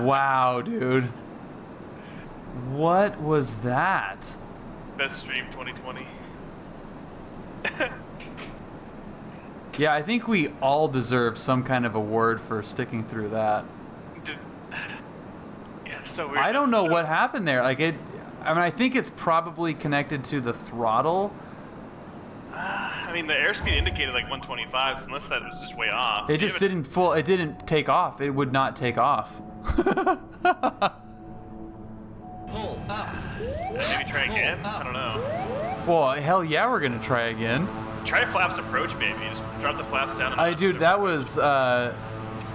Wow, dude. What was that? best stream 2020. Yeah, I think we all deserve some kind of award for sticking through that. Yeah, it's so weird. I don't know what happened there. Like it, I mean, I think it's probably connected to the throttle. I mean, the airspeed indicated like 125, so unless that was just way off. It just didn't full. It didn't take off. It would not take off. Pull up. Maybe try again? I don't know. Well, hell yeah, we're gonna try again. Try flaps approach, baby. Just drop the flaps down. And Dude, that was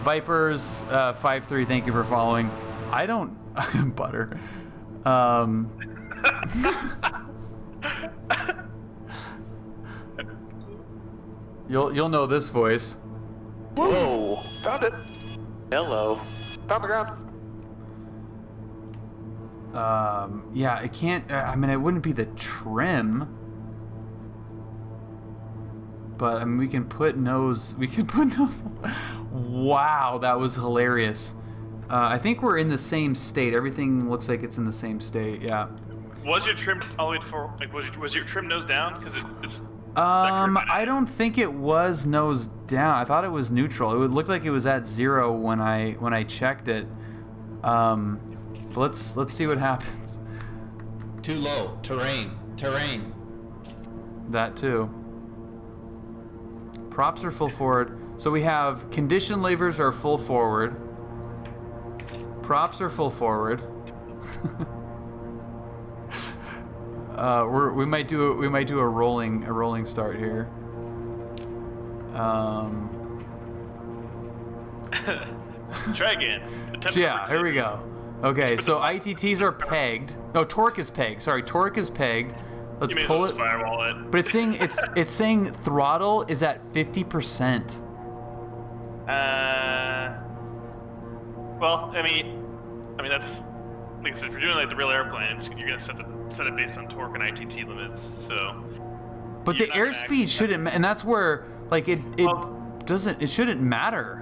Vipers 53. Thank you for following. I don't butter. You'll know this voice. Whoa! Found it. Hello. Found the ground. Yeah, it can't. I mean, it wouldn't be the trim. But I mean, we can put nose. We can put nose. Wow, that was hilarious. I think we're in the same state. Everything looks like it's in the same state. Yeah. Was your trim all the way for? Like, was your trim nose down? Because it's. I don't think it was nose down. I thought it was neutral. It looked like it was at 0 when I checked it. Let's see what happens. Too low. Terrain. That too. Props are full forward. So we have condition levers are full forward. Props are full forward. We might do a rolling start here. Try again. Yeah, here we go. Okay, so ITTs are pegged. No, torque is pegged. Sorry, torque is pegged. Let's pull it. Firewall it. But it's saying throttle is at 50%. Well, I mean that's like I said. If you're doing like the real airplanes, you're gonna set it based on torque and ITT limits. So. But the airspeed shouldn't, and that's where like it shouldn't matter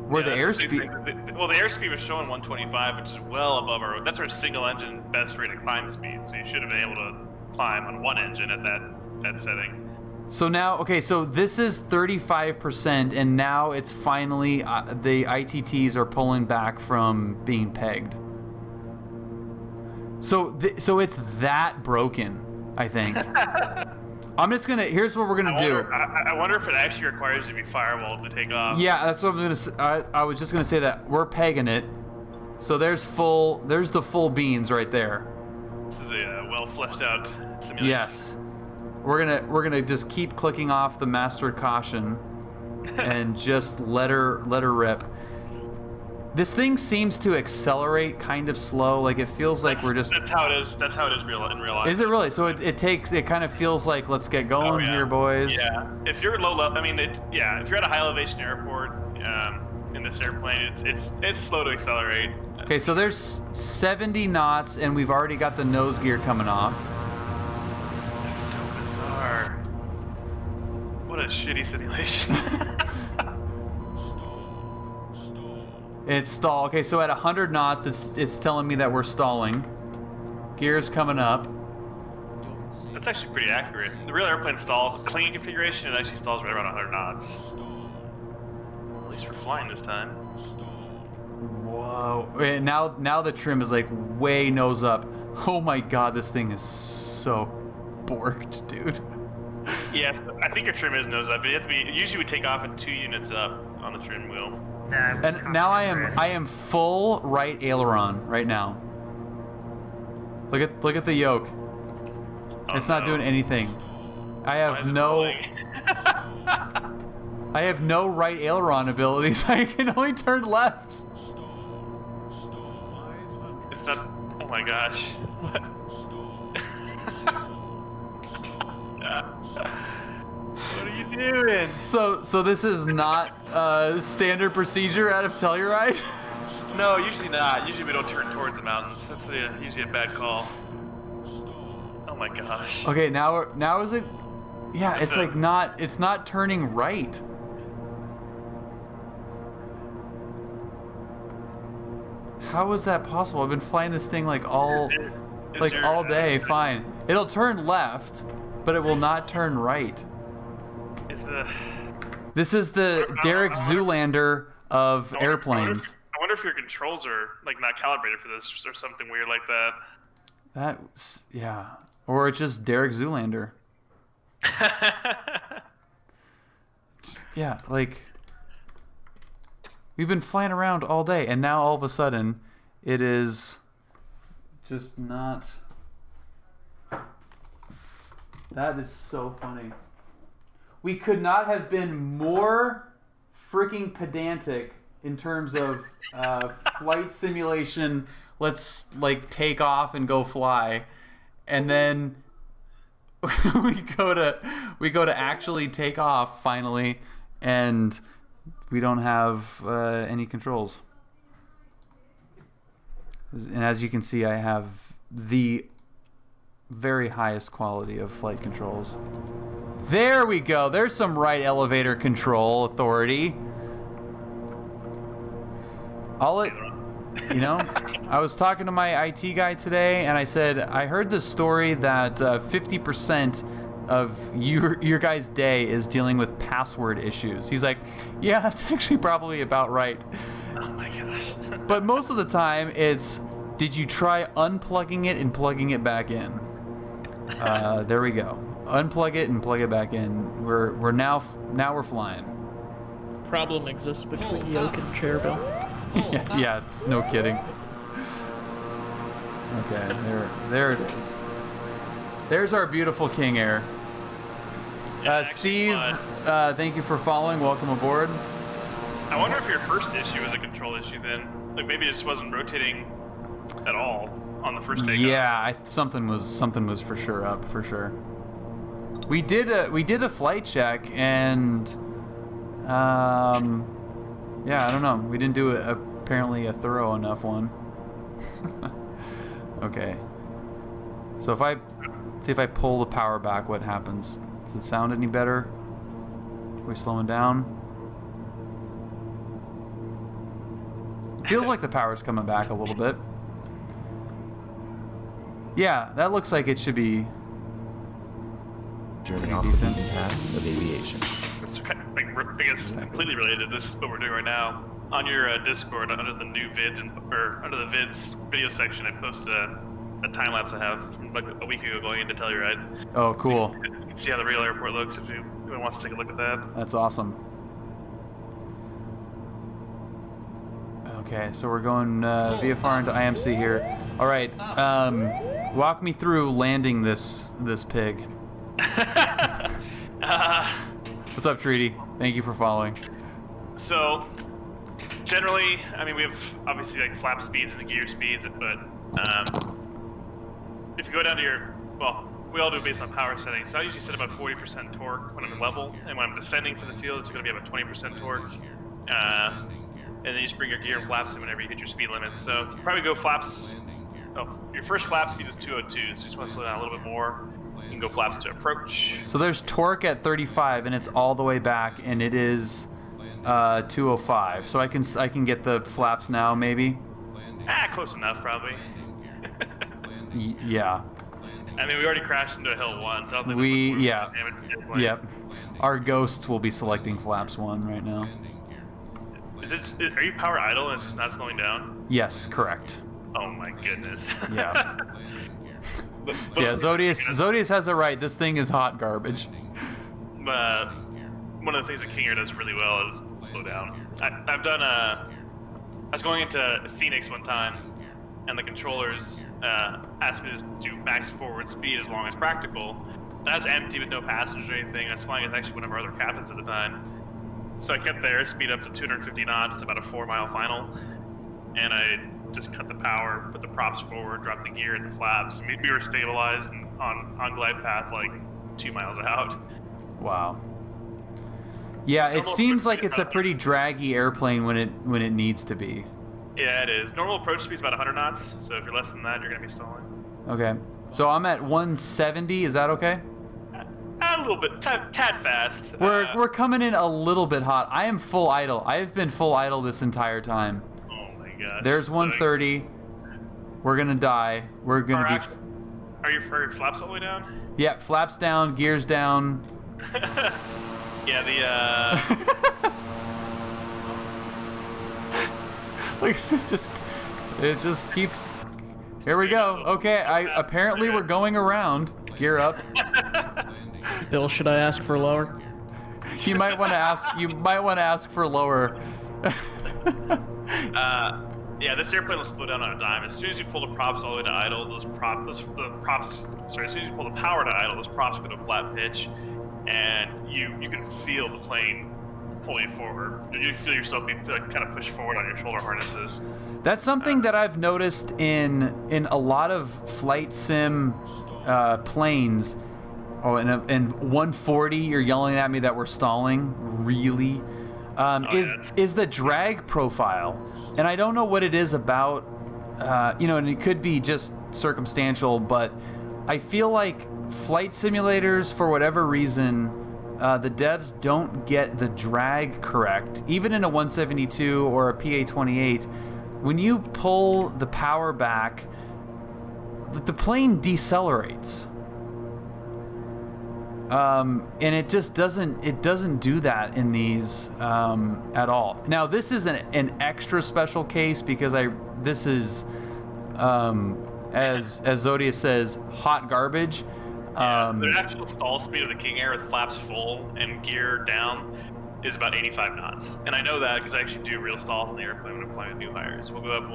where the airspeed. Well, the airspeed was showing 125, which is well above that's our single engine best rated climb speed. So you should have been able to climb on one engine at that setting. So now, okay, so this is 35%, and now it's finally the ITTs are pulling back from being pegged. So it's that broken, I think. I'm just gonna. Here's what we're gonna do. I wonder if it actually requires you to be firewalled to take off. Yeah, that's what I'm gonna. I was just gonna say that we're pegging it. So there's the full beans right there. This is a well fleshed out simulation. Yes. We're gonna just keep clicking off the mastered caution and just let her rip. This thing seems to accelerate kind of slow. Like it feels like we're just. That's how it is. That's how it is in real life. Is it really? So it kind of feels like let's get going here, boys. Yeah. If you're low level, I mean, if you're at a high elevation airport in this airplane, it's slow to accelerate. Okay, so there's 70 knots, and we've already got the nose gear coming off. It's so bizarre. What a shitty simulation. It's stall. Okay, so at 100 knots, it's telling me that we're stalling. Gears coming up. That's actually pretty accurate. The real airplane stalls, clean configuration, it actually stalls right around 100 knots. At least we're flying this time. Whoa. And now the trim is like way nose up. Oh my god, this thing is so borked, dude. Yes, I think your trim is nose up. But you have to be. Usually we take off at 2 units up on the trim wheel. And now I am full right aileron right now. Look at the yoke. It's not doing anything. I have no right aileron abilities. I can only turn left. It's not. Oh my gosh. What are you doing? So this is not standard procedure out of Telluride? No, usually not. Usually we don't turn towards the mountains. That's usually a bad call. Oh my gosh. Okay, now is it? Yeah, it's like not. It's not turning right. How is that possible? I've been flying this thing like all day. Fine. It'll turn left, but it will not turn right. This is the Derek Zoolander of airplanes. I wonder if your controls are like not calibrated for this or something weird like that. That's yeah. Or it's just Derek Zoolander. Yeah, like we've been flying around all day, and now all of a sudden, it is just not. That is so funny. We could not have been more freaking pedantic in terms of flight simulation. Let's like take off and go fly, and then we go to actually take off finally, and we don't have any controls. And as you can see, I have the very highest quality of flight controls. There we go. There's some right elevator control authority. I was talking to my IT guy today, and I said, I heard the story that 50% of your guys' day is dealing with password issues. He's like, yeah, that's actually probably about right. Oh my gosh. But most of the time, it's, did you try unplugging it and plugging it back in? There we go. Unplug it and plug it back in. We're now we're flying. Problem exists between yoke and chair, Bill. Yeah, it's no kidding. Okay, there it is. There's our beautiful King Air. Steve, thank you for following. Welcome aboard. I wonder if your first issue was a control issue then. Like maybe it just wasn't rotating at all on the first takeoff. Yeah, something was for sure up, for sure. We did a flight check, and yeah, I don't know. We didn't do apparently a thorough enough one. Okay. So if I pull the power back, what happens? Does it sound any better? Are we slowing down? It feels like the power's coming back a little bit. Yeah, that looks like it should be journey off the beaten path of aviation. It's kind of like, I guess completely related to this, what we're doing right now. On your Discord, under the new vids or under the vids video section, I posted a time lapse I have from like a week ago going into Telluride. Oh, cool. So you can see how the real airport looks if anyone wants to take a look at that. That's awesome. Okay, so we're going VFR into IMC here. All right, walk me through landing this pig. What's up, Treaty? Thank you for following. So, generally, I mean, we have obviously like flap speeds and gear speeds, but if you go down to we all do it based on power settings. So I usually set about 40% torque when I'm in level, and when I'm descending from the field, it's going to be about 20% torque. And then you just bring your gear and flaps in whenever you hit your speed limits. So you probably go flaps. Your first flap speed is 202, so you just want to slow down a little bit more. You can go flaps to approach. So there's torque at 35, and it's all the way back, and it is 205. So I can get the flaps now, maybe. Close enough, probably. Yeah. I mean, we already crashed into a hill once. So I don't think Yep. Our ghosts will be selecting flaps 1 right now. Are you power idle and it's just not slowing down? Yes, correct. Oh my goodness. Yeah. Yeah, Zodius has it right. This thing is hot garbage. One of the things that King Air does really well is slow down. I was going into Phoenix one time, and the controllers asked me to do max forward speed as long as practical. And I was empty with no passengers or anything. I was flying with actually one of our other captains at the time. So I kept the airspeed up to 250 knots to about a 4-mile final, and I just cut the power, put the props forward, dropped the gear and the flaps. And we were stabilized and on glide path like 2 miles out. Wow. Yeah, it seems like it's a pretty draggy airplane when it needs to be. Yeah, it is. Normal approach speed is about 100 knots, so if you're less than that, you're going to be stalling. Okay. So I'm at 170. Is that okay? A little bit, tad fast. We're coming in a little bit hot. I am full idle. I have been full idle this entire time. Oh my god. There's 130. We're gonna die. We're gonna be. Are your flaps all the way down? Yeah, flaps down, gears down. Yeah, Look, it just keeps. Here we go. Okay, apparently we're going around. Gear up. Bill, should I ask for lower? You might want to ask. You might want to ask for lower. Yeah, this airplane will slow down on a dime. As soon as you pull the props all the way to idle, as soon as you pull the power to idle, those props go to flat pitch, and you can feel the plane pull you forward. You feel yourself being kind of pushed forward on your shoulder harnesses. That's something that I've noticed in a lot of flight sim planes. Oh, and 140, you're yelling at me that we're stalling. Really? Is the drag profile, and I don't know what it is about, and it could be just circumstantial, but I feel like flight simulators, for whatever reason, the devs don't get the drag correct. Even in a 172 or a PA-28, when you pull the power back, the plane decelerates. And it just doesn't do that in these at all. Now this is an extra special case because this is as Zodia says, hot garbage. The actual stall speed of the King Air with flaps full and gear down is about 85 knots, and I know that because I actually do real stalls in the airplane when I'm flying with new hires. We'll go up,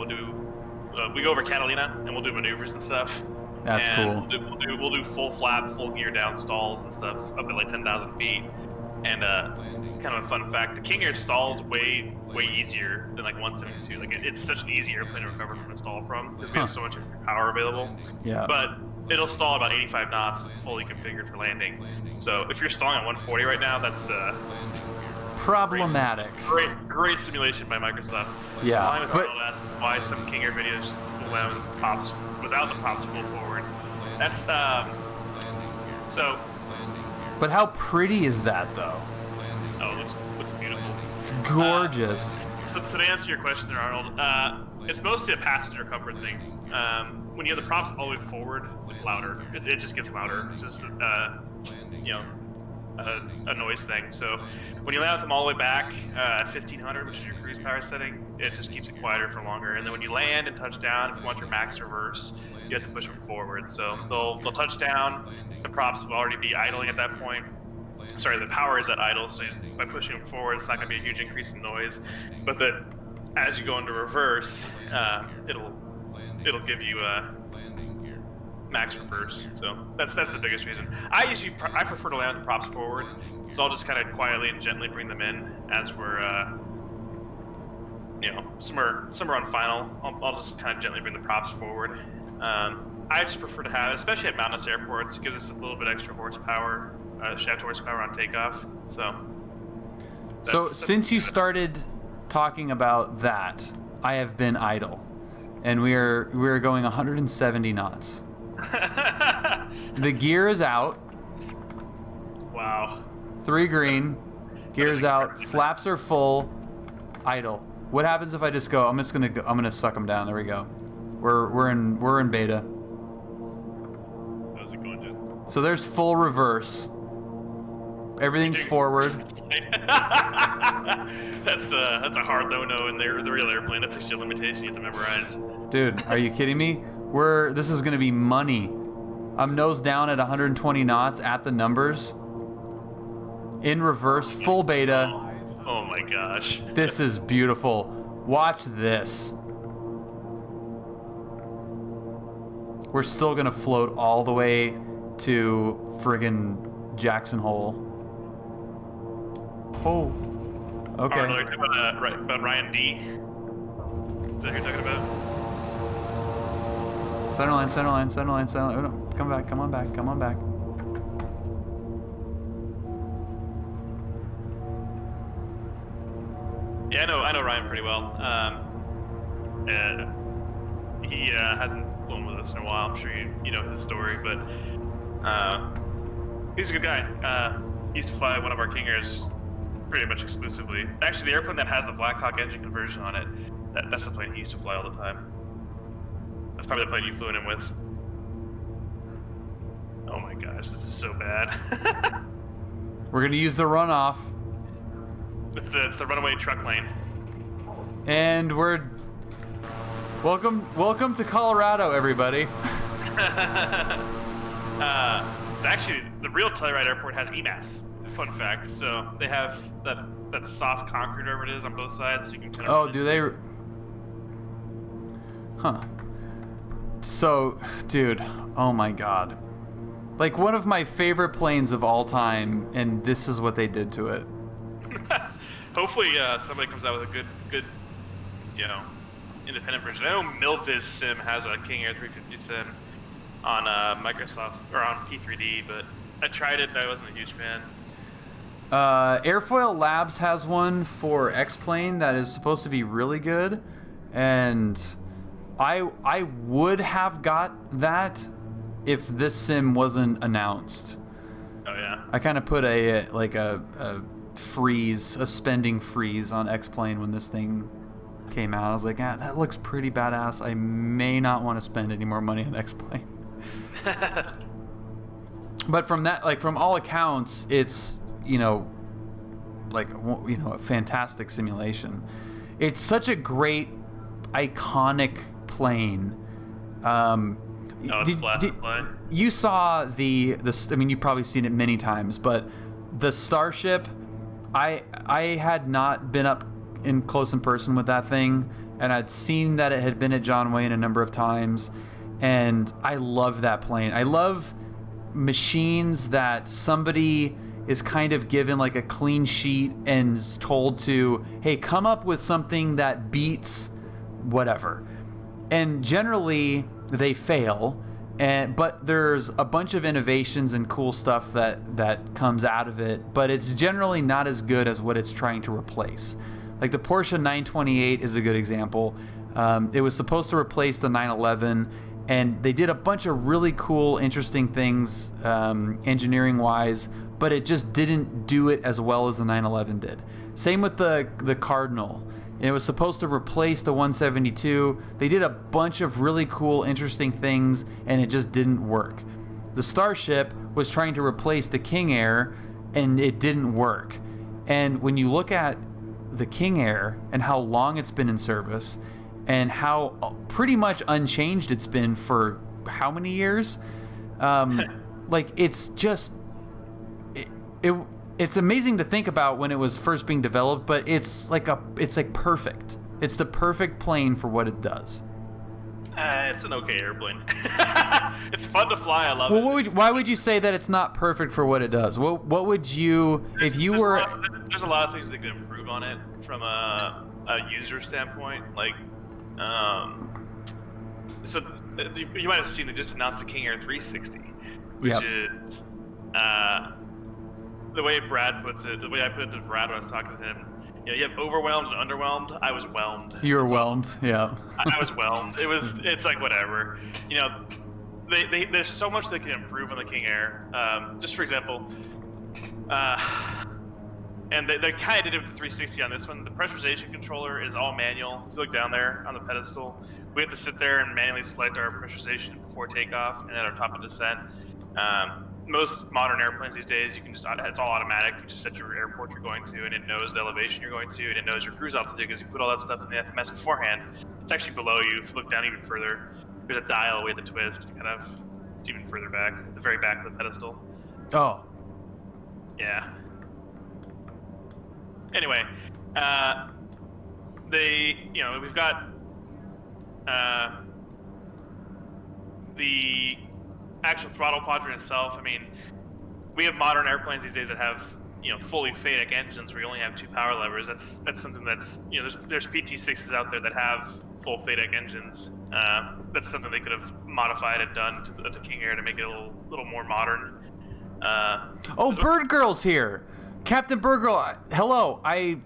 we go over Catalina and we'll do maneuvers and stuff. That's cool. We'll do full flap, full gear down stalls and stuff up at like 10,000 feet. And kind of a fun fact: the King Air stalls way easier than like 172. Like it's such an easy airplane to recover from a stall from because we have so much power available. Yeah. But it'll stall about 85 knots, fully configured for landing. So if you're stalling at 140 right now, that's problematic. Great simulation by Microsoft. Yeah. But that's why some King Air videos land with the props without the props pulled forward. That's so. But how pretty is that, though? Oh, it looks beautiful. It's gorgeous. So to answer your question there, Arnold, it's mostly a passenger comfort thing. When you have the props all the way forward, it's louder. It just gets louder. It's just, a noise thing. So when you land them all the way back at 1500, which is your cruise power setting, it just keeps it quieter for longer. And then when you land and touch down, if you want your max reverse, you have to push them forward. So they'll touch down. The props will already be idling at that point. Sorry, the power is at idle, so by pushing them forward, it's not going to be a huge increase in noise. But as you go into reverse, it'll give you max reverse. So that's the biggest reason. I prefer to land the props forward, so I'll just kind of quietly and gently bring them in as we're some are on final. I'll just kind of gently bring the props forward. I just prefer to have, especially at mountainous airports, it gives us a little bit extra horsepower, shaft horsepower on takeoff. So since you started talking about that, I have been idle, and we're going 170 knots. The gear is out. Wow. 3 green, gears out, flaps are full, idle. What happens if I just go? I'm gonna suck them down. There we go. We're in beta. How's it going, Jen? So there's full reverse. Everything's forward. That's a hard no-no in the real airplane. That's actually a limitation you have to memorize. Dude, are you kidding me? This is gonna be money. I'm nose down at 120 knots at the numbers. In reverse, full beta. Oh my gosh. This is beautiful. Watch this. We're still gonna float all the way to friggin' Jackson Hole. Oh. Okay. Are you talking about Ryan D? Is that who you're talking about? Centerline. Oh, no. Come on back. Yeah, I know Ryan pretty well. He hasn't flown with us in a while. I'm sure you know his story, but he's a good guy. He used to fly one of our King Airs pretty much exclusively. Actually, the airplane that has the Black Hawk engine conversion on it, that's the plane he used to fly all the time. That's probably the plane you flew in him with. Oh my gosh, this is so bad. We're gonna use the runoff. It's the runaway truck lane. And we're welcome to Colorado, everybody. Actually, the real Telluride Airport has EMAS. Fun fact. So they have that soft concrete, whatever it is, on both sides. So you can kind of. Oh, do they? Huh. So, dude, oh my God. Like one of my favorite planes of all time, and this is what they did to it. Hopefully, somebody comes out with a good, independent version. I know Milviz Sim has a King Air 350 sim on Microsoft or on P3D, but I tried it. I wasn't a huge fan. Airfoil Labs has one for X-Plane that is supposed to be really good, and I would have got that if this sim wasn't announced. Oh yeah. I kind of put a freeze, a spending freeze on X-Plane when this thing came out. I was like, that looks pretty badass. I may not want to spend any more money on X-Plane. But from that, like from all accounts, it's a fantastic simulation. It's such a great, iconic plane. You saw the I mean, you've probably seen it many times, but the Starship, I had not been up in close in person with that thing, and I'd seen that it had been at John Wayne a number of times, and I love that plane. I love machines that somebody is kind of given like a clean sheet and is told to, hey, come up with something that beats whatever. And generally they fail, but there's a bunch of innovations and cool stuff that comes out of it, but it's generally not as good as what it's trying to replace. Like the Porsche 928 is a good example. It was supposed to replace the 911, and they did a bunch of really cool, interesting things engineering-wise, but it just didn't do it as well as the 911 did. Same with the Cardinal. And it was supposed to replace the 172. They did a bunch of really cool, interesting things, and it just didn't work. The Starship was trying to replace the King Air, and it didn't work. And when you look at the King Air and how long it's been in service, and how pretty much unchanged it's been for how many years, like it's just it's amazing to think about when it was first being developed, but it's like perfect. It's the perfect plane for what it does. It's an okay airplane. It's fun to fly. I love it. Why would you say that it's not perfect for what it does? What would you, if you were? There's a lot of things they could improve on it from a user standpoint. Like, so you might have seen they just announced a King Air 360, which is the way Brad puts it. The way I put it to Brad when I was talking to him. You have overwhelmed and underwhelmed. I was whelmed. You were whelmed, yeah. I was whelmed. It's like whatever. There's so much they can improve on the King Air. Just for example, and they kind of did it with the 360 on this one. The pressurization controller is all manual. If you look down there on the pedestal, we have to sit there and manually select our pressurization before takeoff and at our top of descent. Most modern airplanes these days, you can just, it's all automatic. You just set your airport you're going to, and it knows the elevation you're going to, and it knows your cruise altitude because you put all that stuff in the FMS beforehand. It's actually below you. If you look down even further, there's a dial we have to twist, kind of even further back, at the very back of the pedestal. Oh. Yeah. Anyway, we've got the actual throttle quadrant itself. I mean, we have modern airplanes these days that have fully FADEC engines where you only have 2 power levers. That's something that's there's PT6s out there that have full FADEC engines. That's something they could have modified and done to the King Air to make it a little more modern. Bird Girl's here. Captain Bird Girl, hello. I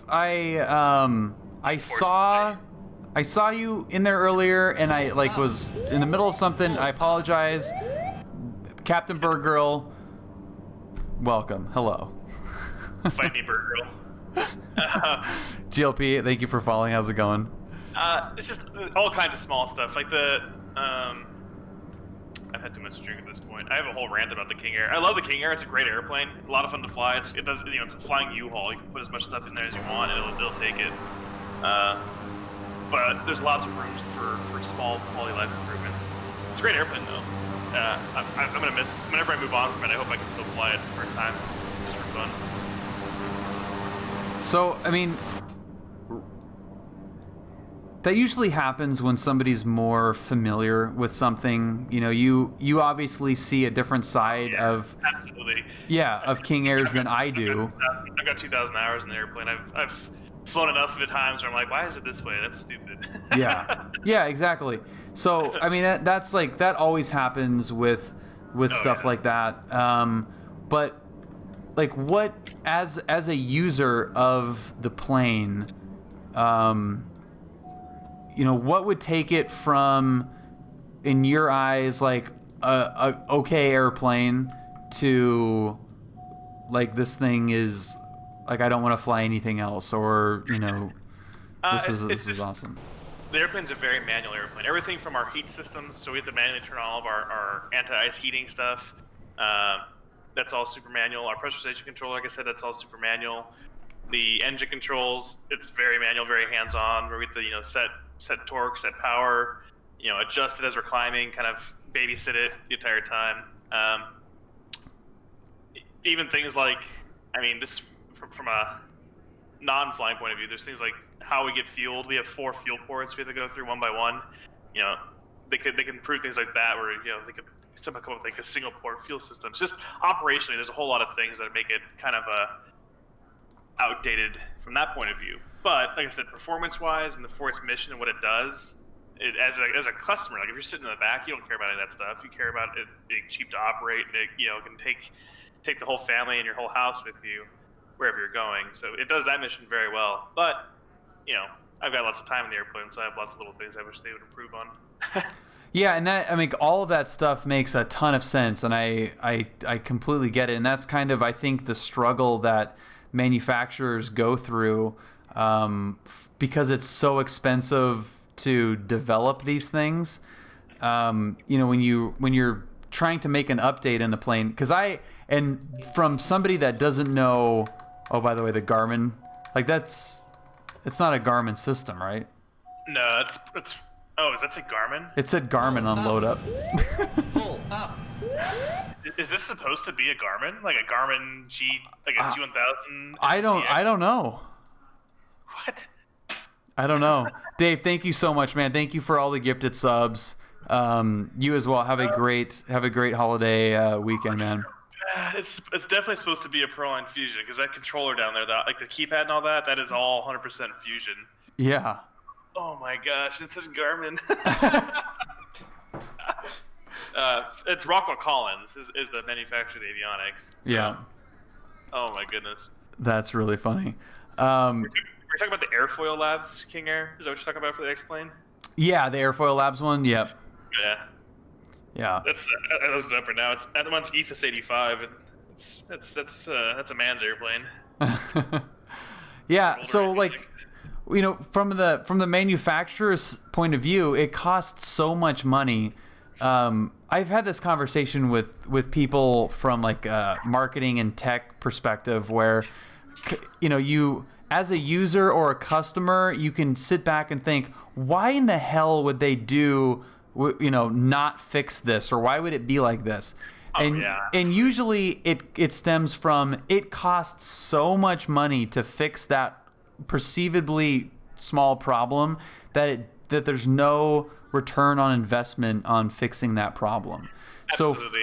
saw I saw you in there earlier, and I was in the middle of something. I apologize. Captain Bird Girl, welcome. Hello. Fight me, Bird Girl. GLP, thank you for following. How's it going? It's just all kinds of small stuff. Like I've had too much to drink at this point. I have a whole rant about the King Air. I love the King Air. It's a great airplane. A lot of fun to fly. It's a flying U-Haul. You can put as much stuff in there as you want, and it'll take it. But there's lots of rooms for small quality of life improvements. It's a great airplane, though. I'm gonna miss. Whenever I move on from it, I hope I can still fly it for a time, just for fun. So, I mean, that usually happens when somebody's more familiar with something. You know, you obviously see a different side of King Airs than I do. I've got 2,000 hours in the airplane. I've flown enough of the times where I'm like, why is it this way? That's stupid. Yeah, exactly. So I mean, that's like, that always happens with stuff like that. But like, what as a user of the plane, you know, what would take it from, in your eyes, like a okay airplane to like, this thing is like, I don't want to fly anything else, or, you know, this is awesome. The airplane's a very manual airplane. Everything from our heat systems, so we have to manually turn on all of our anti-ice heating stuff. That's all super manual. Our pressurization controller, like I said, that's all super manual. The engine controls, it's very manual, very hands-on. Where we have to, you know, set torque, set power, you know, adjust it as we're climbing, kind of babysit it the entire time. Even things like, I mean, this from a non-flying point of view, there's things like how we get fueled. We have 4 fuel ports we have to go through one by one. You know, they can improve things like that, where, you know, they could somehow come up with like a single port fuel system. It's just operationally, there's a whole lot of things that make it kind of outdated from that point of view. But like I said, performance-wise, and for its mission and what it does, as a customer, like if you're sitting in the back, you don't care about any of that stuff. You care about it being cheap to operate, and it, you know, can take the whole family and your whole house with you wherever you're going. So it does that mission very well. But, you know, I've got lots of time in the airplane, so I have lots of little things I wish they would improve on. Yeah, and that, I mean, all of that stuff makes a ton of sense, and I completely get it. And that's kind of, I think, the struggle that manufacturers go through, because it's so expensive to develop these things. You know, when you're trying to make an update in the plane, and from somebody that doesn't know, oh, by the way, the Garmin, like, it's not a Garmin system, right? No, it's oh, does that say Garmin? It said Garmin on load up. Pull up. Is this supposed to be a Garmin? Like a Garmin like a G1000? I don't know. What? I don't know. Dave, thank you so much, man. Thank you for all the gifted subs. You as well. Have a great holiday weekend, man. It's definitely supposed to be a Proline Fusion, because that controller down there, like the keypad and all that, that is all 100% Fusion. Yeah. Oh my gosh, it says Garmin. It's Rockwell Collins is the manufacturer of the avionics. So. Yeah. Oh my goodness. That's really funny. We're talking about the Airfoil Labs King Air. Is that what you're talking about for the X-Plane? Yeah, the Airfoil Labs one. Yep. Yeah. Yeah. That's I looked it up right now. It's that one's EFIS 85, and that's a man's airplane. Yeah. So like, you know, from the manufacturer's point of view, it costs so much money. I've had this conversation with people from like a marketing and tech perspective, where, you know, you as a user or a customer, you can sit back and think, why in the hell would they not fix this, or why would it be like this? And usually it stems from, it costs so much money to fix that perceivably small problem that there's no return on investment on fixing that problem. Absolutely.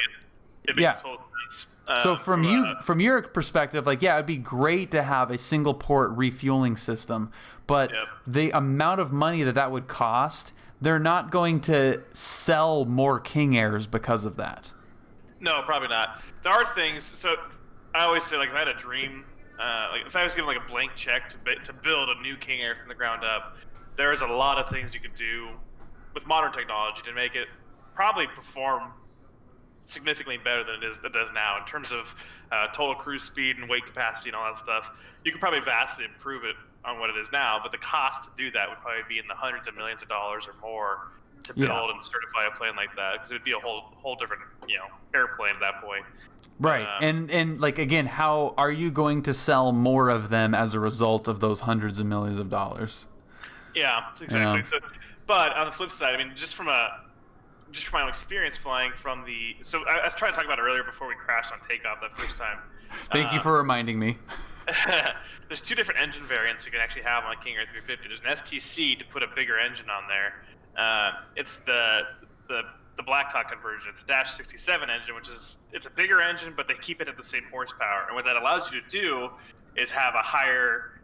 It makes total sense. So from your perspective, like, yeah, it'd be great to have a single port refueling system, but the amount of money that would cost, they're not going to sell more King Airs because of that. No, probably not. There are things. So I always say, like, if I had a dream, like if I was given like a blank check to build a new King Air from the ground up, there's a lot of things you could do with modern technology to make it probably perform significantly better than it does now in terms of total cruise speed and weight capacity and all that stuff. You could probably vastly improve it on what it is now, but the cost to do that would probably be in the hundreds of millions of dollars or more to build and certify a plane like that, because it would be a whole different airplane at that point. Right. And like, again, how are you going to sell more of them as a result of those hundreds of millions of dollars? Yeah, exactly. So, but on the flip side, I mean, just from my own experience flying from I was trying to talk about it earlier before we crashed on takeoff that first time. Thank you for reminding me. There's two different engine variants you can actually have on a King Air 350. There's an STC to put a bigger engine on there. It's the Blackhawk conversion. It's a Dash 67 engine, it's a bigger engine, but they keep it at the same horsepower. And what that allows you to do is have a higher.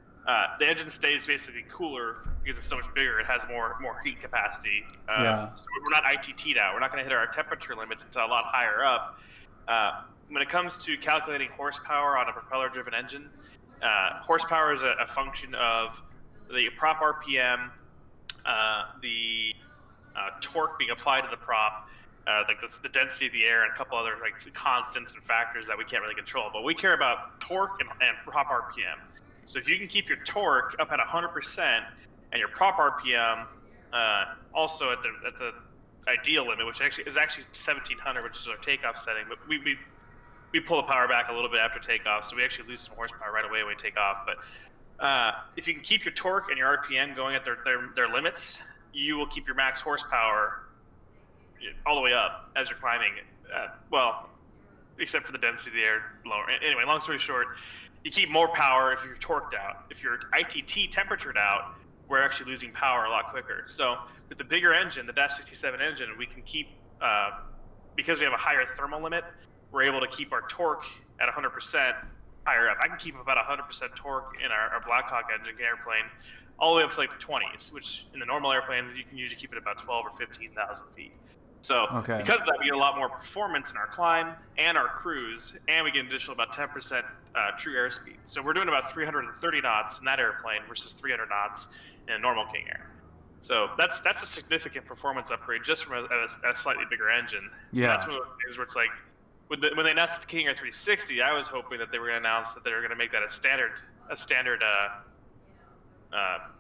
The engine stays basically cooler because it's so much bigger. It has more heat capacity. So we're not ITT'd out. We're not going to hit our temperature limits until a lot higher up. When it comes to calculating horsepower on a propeller-driven engine, horsepower is a function of the prop RPM, the torque being applied to the prop, like the density of the air, and a couple other like constants and factors that we can't really control. But we care about torque and prop RPM. So if you can keep your torque up at 100% and your prop RPM also at the ideal limit, which is actually 1700, which is our takeoff setting, but we pull the power back a little bit after takeoff, so we actually lose some horsepower right away when we take off. But if you can keep your torque and your RPM going at their limits, you will keep your max horsepower all the way up as you're climbing. Well, except for the density of the air lower. Anyway, long story short, you keep more power if you're torqued out. If you're ITT temperatured out, we're actually losing power a lot quicker. So with the bigger engine, the Dash 67 engine, we can keep, because we have a higher thermal limit, we're able to keep our torque at 100% higher up. I can keep about 100% torque in our Blackhawk engine airplane all the way up to like the 20s, which in the normal airplane, you can usually keep it about 12 or 15,000 feet. So because of that, we get a lot more performance in our climb and our cruise, and we get an additional about 10% true airspeed. So we're doing about 330 knots in that airplane versus 300 knots in a normal King Air. So that's a significant performance upgrade just from a slightly bigger engine. Yeah. And that's one of the things where it's like, when they announced the King Air 360, I was hoping that they were going to announce that they were going to make that a standard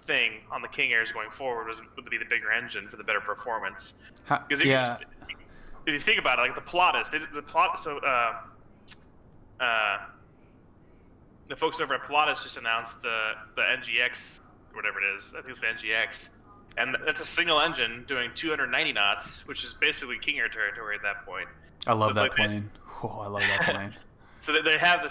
thing on the King Airs going forward would be the bigger engine for the better performance. Because if you think about it, like the Pilatus, the folks over at Pilatus just announced the NGX, or whatever it is. I think it's the NGX, and that's a single engine doing 290 knots, which is basically King Air territory at that point. I love that plane. I love that plane. So that they have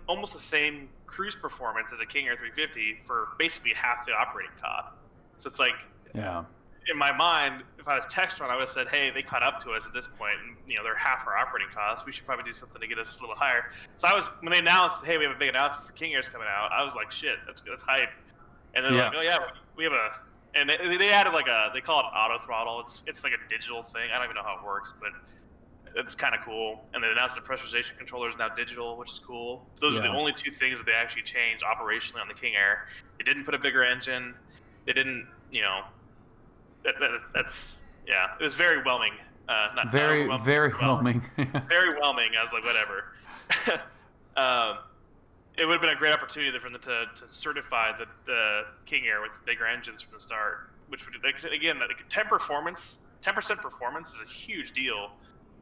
almost the same cruise performance as a King Air 350 for basically half the operating cost. So it's like, in my mind, if I was Textron, I would have said, hey, they caught up to us at this point, and they're half our operating costs. We should probably do something to get us a little higher. So when they announced, hey, we have a big announcement for King Airs coming out, I was like, shit, that's hype. And they're like, oh yeah, we have and they added they call it auto throttle. It's like a digital thing. I don't even know how it works, but it's kind of cool. And they announced the pressurization controller is now digital, which is cool. Those are the only two things that they actually changed operationally on the King Air. They didn't put a bigger engine. They didn't, that's it was very whelming. Very whelming. Very whelming. I was like, whatever. It would have been a great opportunity for them to certify the King Air with bigger engines from the start, which would, again, 10% performance is a huge deal.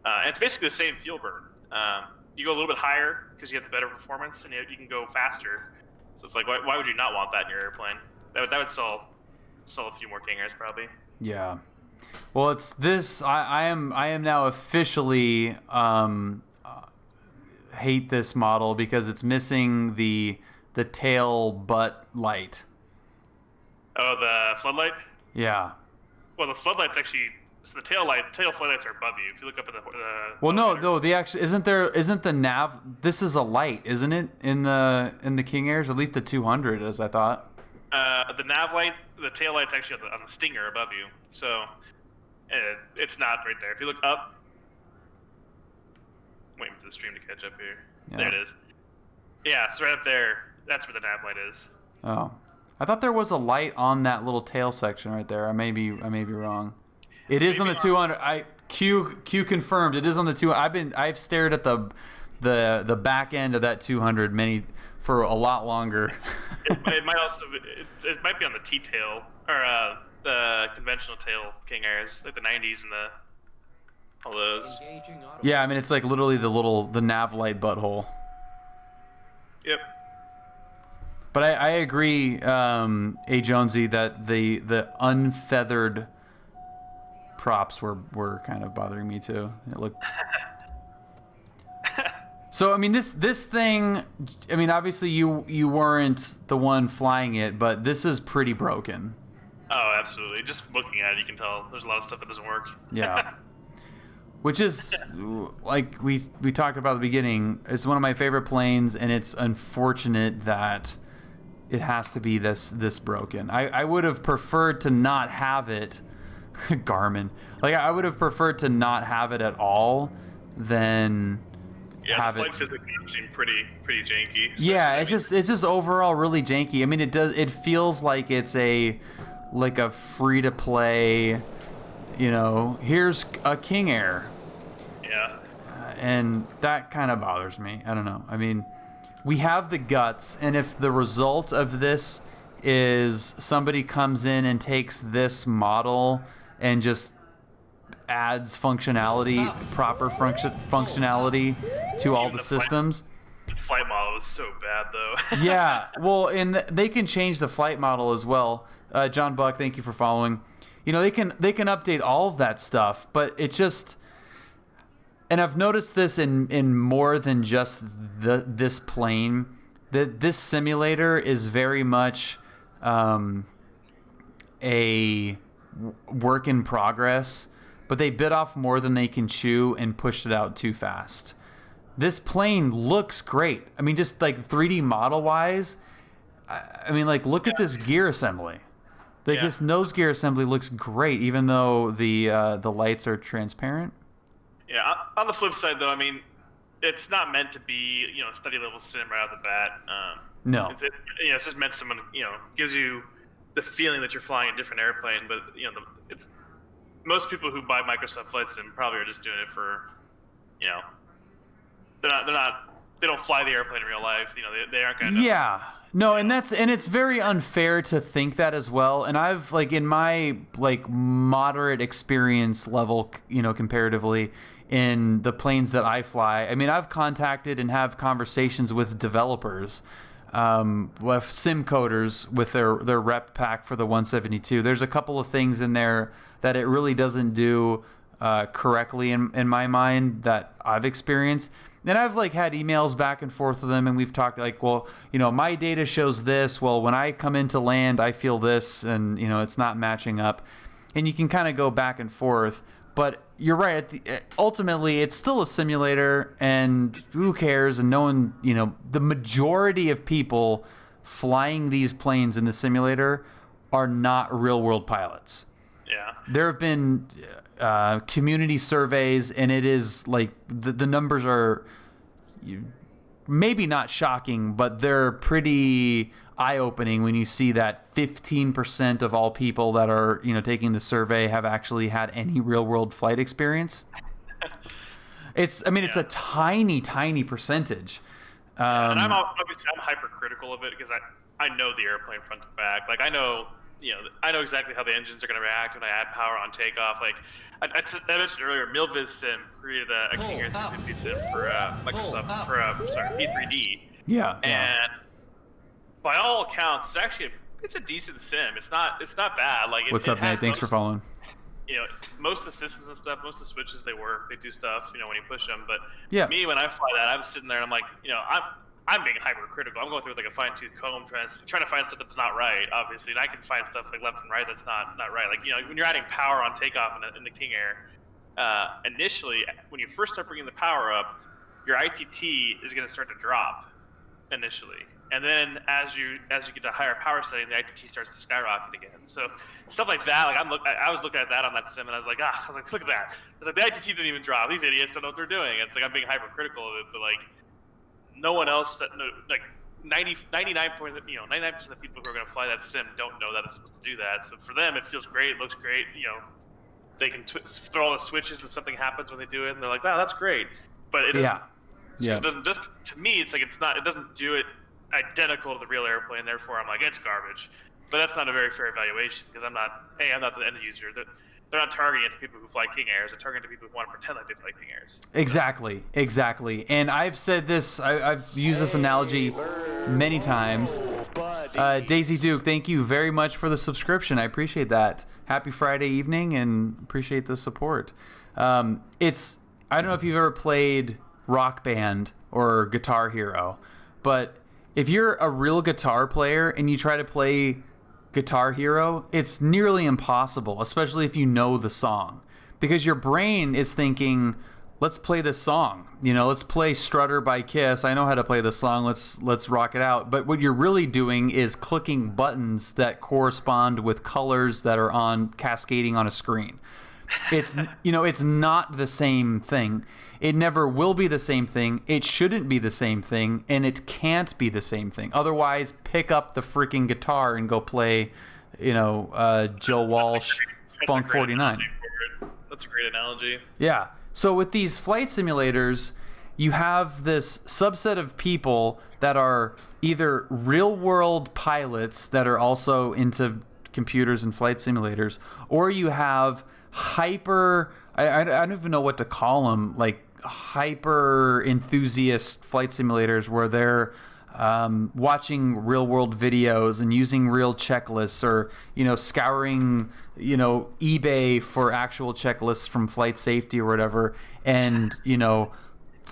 And it's basically the same fuel burn. You go a little bit higher because you have the better performance, and you can go faster. So it's like, why would you not want that in your airplane? That would sell a few more King Airs probably. Yeah. Well, it's this. I am now officially hate this model because it's missing the tail butt light. Oh, the floodlight? Yeah. Well, the floodlight's actually. So the tail floodlights are above you. If you look up at the well, no, the actual isn't the nav. This is a light, isn't it? In the King Airs, at least the 200, as I thought. The nav light, the tail light's actually on the Stinger above you. So it's not right there. If you look up, waiting for the stream to catch up here. Yeah. There it is. Yeah, so right up there, that's where the nav light is. Oh, I thought there was a light on that little tail section right there. I may be wrong. It is on the 200. Q confirmed. It is on the 200. I've stared at the back end of that 200 for a lot longer. it might also it might be on the T-tail or the conventional tail King Airs, like the 90s and all those. Yeah, I mean it's like literally the nav light butthole. Yep. But I agree, A Jonesy, that the unfeathered props were kind of bothering me too. It looked. So I mean this thing, I mean obviously you weren't the one flying it, but this is pretty broken. Oh, absolutely. Just looking at it, you can tell there's a lot of stuff that doesn't work. Yeah. Which is, like we talked about at the beginning, it's one of my favorite planes, and it's unfortunate that it has to be this broken. I would have preferred to not have it, Garmin. Like I would have preferred to not have it at all than have the it. flight physics seem pretty janky. Yeah, it's just overall really janky. I mean, it feels like it's a free to play. You know, here's a King Air. Yeah. And that kind of bothers me. I don't know. I mean, we have the guts, and if the result of this is somebody comes in and takes this model and just adds functionality, proper functionality to all the systems. The flight model is so bad, though. Yeah, well, and they can change the flight model as well. John Buck, thank you for following. You know, they can update all of that stuff, but it just, and I've noticed this in more than just this plane, that this simulator is very much a work in progress, but they bit off more than they can chew and pushed it out too fast. This plane looks great. I mean, just like 3D model wise, I mean, like look at this gear assembly. Like this nose gear assembly looks great, even though the lights are transparent. Yeah. On the flip side, though, I mean, it's not meant to be study level sim right off the bat. No. It's just meant someone gives you the feeling that you're flying a different airplane. But it's most people who buy Microsoft Flight Sim probably are just doing it for they don't fly the airplane in real life. They aren't gonna know. Yeah. No, and it's very unfair to think that as well. And I've in my moderate experience level, comparatively in the planes that I fly, I mean, I've contacted and have conversations with developers, with sim coders with their rep pack for the 172. There's a couple of things in there that it really doesn't do correctly in my mind that I've experienced. And I've had emails back and forth with them, and we've talked my data shows this. Well, when I come into land, I feel this, and it's not matching up. And you can kind of go back and forth. But you're right. Ultimately, it's still a simulator, and who cares? And no one, the majority of people flying these planes in the simulator are not real-world pilots. Yeah. There have been community surveys, and it is the numbers are maybe not shocking, but they're pretty eye-opening when you see that 15% of all people that are taking the survey have actually had any real-world flight experience. It's a tiny percentage. And I'm hypercritical of it because I know the airplane front to back. I know exactly how the engines are going to react when I add power on takeoff. I mentioned earlier, Milviz Sim created a King Air 350 sim for Microsoft, P3D. Yeah. And by all accounts, it's a decent sim. It's not bad. What's up, Nate? Thanks for following. Most of the systems and stuff, most of the switches, they work. They do stuff, when you push them. But me, when I fly that, I'm sitting there and I'm like, I'm being hypercritical. I'm going through a fine-tooth comb trying to find stuff that's not right, obviously, and I can find stuff left and right that's not right. When you're adding power on takeoff in the King Air, initially when you first start bringing the power up, your ITT is going to start to drop initially, and then as you get to higher power setting, the ITT starts to skyrocket again. So stuff like that, I was looking at that on that sim, and I was like, look at that. The ITT didn't even drop. These idiots don't know what they're doing. It's I'm being hypercritical of it, but no one else 99 99% of the people who are going to fly that sim don't know that it's supposed to do that. So for them, it feels great, it looks great. They can throw all the switches and something happens when they do it, and they're like, "Wow, that's great." But it doesn't. Yeah. It doesn't just to me. It's like it's not. It doesn't do it identical to the real airplane. Therefore, I'm like, it's garbage. But that's not a very fair evaluation because I'm not the end user. They're not targeting it to people who fly King Airs. They're targeting to people who want to pretend like they fly King Airs. Exactly. And I've said this. I've used this analogy many times. Daisy Duke, thank you very much for the subscription. I appreciate that. Happy Friday evening, and appreciate the support. I don't know if you've ever played Rock Band or Guitar Hero, but if you're a real guitar player and you try to play Guitar Hero, it's nearly impossible, especially if you know the song, because your brain is thinking, let's play this song, let's play Strutter by Kiss. I know how to play this song. Let's rock it out. But what you're really doing is clicking buttons that correspond with colors that are cascading on a screen. It's it's not the same thing. It never will be the same thing. It shouldn't be the same thing, and it can't be the same thing. Otherwise, pick up the freaking guitar and go play, Jill Walsh, Funk 49. That's a great analogy. Yeah. So with these flight simulators, you have this subset of people that are either real-world pilots that are also into computers and flight simulators, or you have hyper, I don't even know what to call them, like hyper enthusiast flight simulators where they're watching real world videos and using real checklists, or scouring eBay for actual checklists from flight safety or whatever, and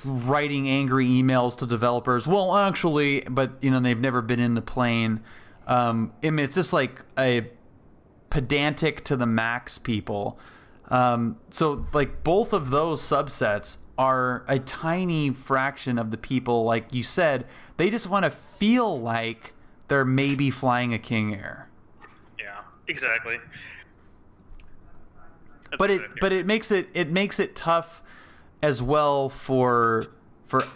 writing angry emails to developers. Well, actually, but they've never been in the plane. It's just like a pedantic to the max people. So like both of those subsets are a tiny fraction of the people. Like you said, they just want to feel like they're maybe flying a King Air. Yeah, exactly. But it makes it tough as well for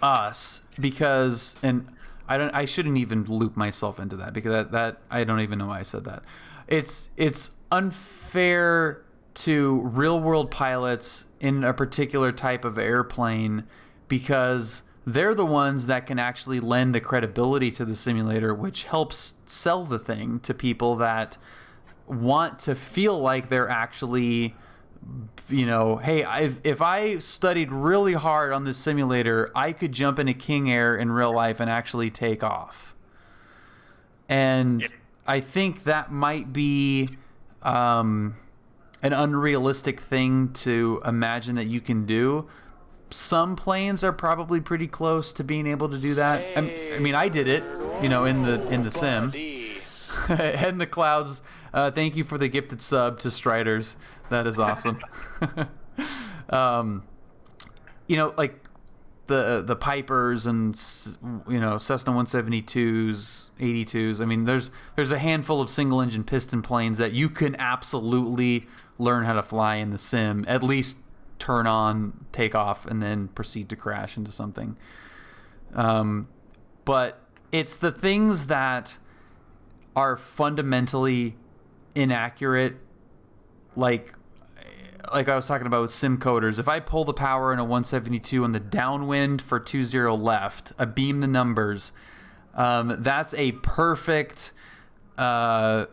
us, because, and I shouldn't even loop myself into that, because that I don't even know why I said that. It's unfair to real world pilots in a particular type of airplane, because they're the ones that can actually lend the credibility to the simulator, which helps sell the thing to people that want to feel like they're actually, hey, if I studied really hard on this simulator, I could jump in a King Air in real life and actually take off. And I think that might be an unrealistic thing to imagine that you can do. Some planes are probably pretty close to being able to do that. I mean, I did it, in the sim. Head in the clouds. Thank you for the gifted sub to Striders. That is awesome. Like the Pipers and Cessna 172s, 82s. I mean, there's a handful of single engine piston planes that you can absolutely learn how to fly in the sim. At least turn on, take off, and then proceed to crash into something. But it's the things that are fundamentally inaccurate, like I was talking about with sim coders. If I pull the power in a 172 on the downwind for 20 left, I beam the numbers, that's a perfect, I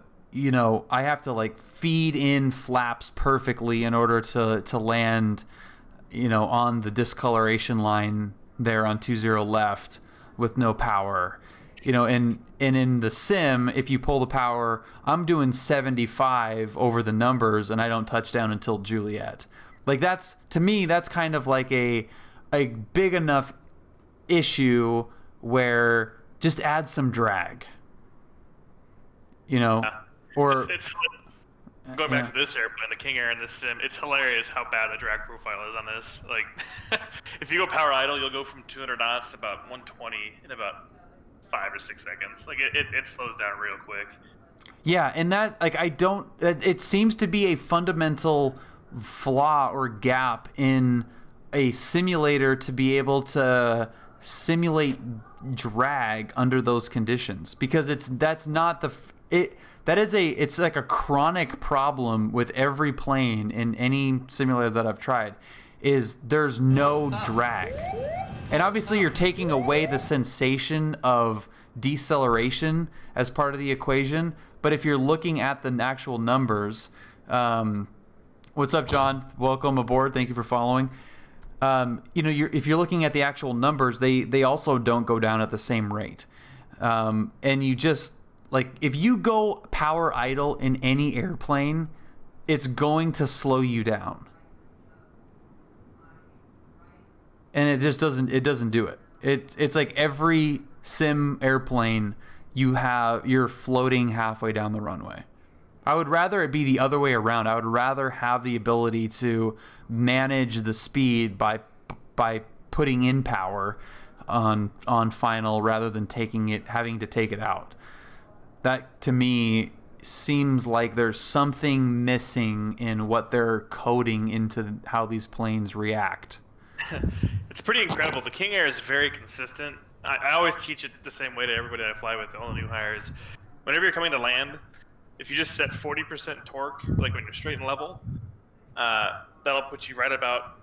have to like feed in flaps perfectly in order to land, on the discoloration line there on 20 left with no power. And in the sim, if you pull the power, I'm doing 75 over the numbers, and I don't touch down until Juliet. Like, that's, to me, that's kind of like a big enough issue where just add some drag. Or it's going back to this airplane, the King Air in this sim, it's hilarious how bad the drag profile is on this. Like, if you go power idle, you'll go from 200 knots to about 120 in about 5 or 6 seconds. Like it slows down real quick. Yeah, and that, like, it seems to be a fundamental flaw or gap in a simulator to be able to simulate drag under those conditions, because it's like a chronic problem with every plane in any simulator that I've tried, is there's no drag. And obviously you're taking away the sensation of deceleration as part of the equation, but if you're looking at the actual numbers, what's up, John? Welcome aboard. Thank you for following. If you're looking at the actual numbers, they also don't go down at the same rate. And you just, like, if you go power idle in any airplane, it's going to slow you down. And it just doesn't do it. It's like every sim airplane you're floating halfway down the runway. I would rather it be the other way around. I would rather have the ability to manage the speed by putting in power on final rather than having to take it out. That to me seems like there's something missing in what they're coding into how these planes react. It's pretty incredible. The King Air is very consistent. I always teach it the same way to everybody I fly with, all the new hires. Whenever you're coming to land, if you just set 40% torque, like when you're straight and level, that'll put you right about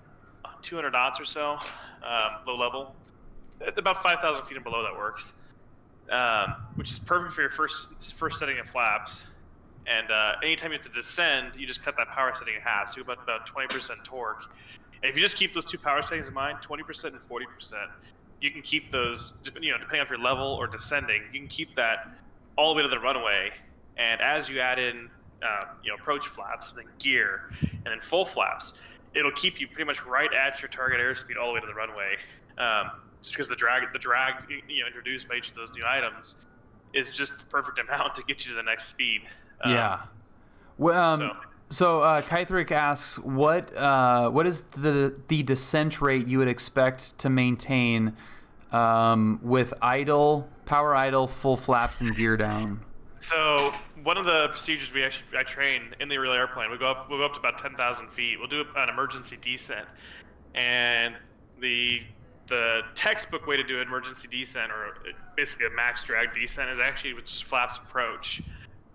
200 knots or so, low level. At about 5,000 feet and below, that works, which is perfect for your first setting of flaps. And anytime you have to descend, you just cut that power setting in half, so you have about 20% torque. And if you just keep those two power settings in mind, 20% and 40%, you can keep those, depending on if you're level or descending, you can keep that all the way to the runway. And as you add in, approach flaps, then gear, and then full flaps, it'll keep you pretty much right at your target airspeed all the way to the runway. Just because the drag introduced by each of those new items is just the perfect amount to get you to the next speed. Yeah. Well, so Kythric asks, what is the descent rate you would expect to maintain with power idle, full flaps, and gear down? So one of the procedures I train in the real airplane, we'll go up to about 10,000 feet. We'll do an emergency descent, and the textbook way to do an emergency descent, or basically a max drag descent, is actually with just flaps approach.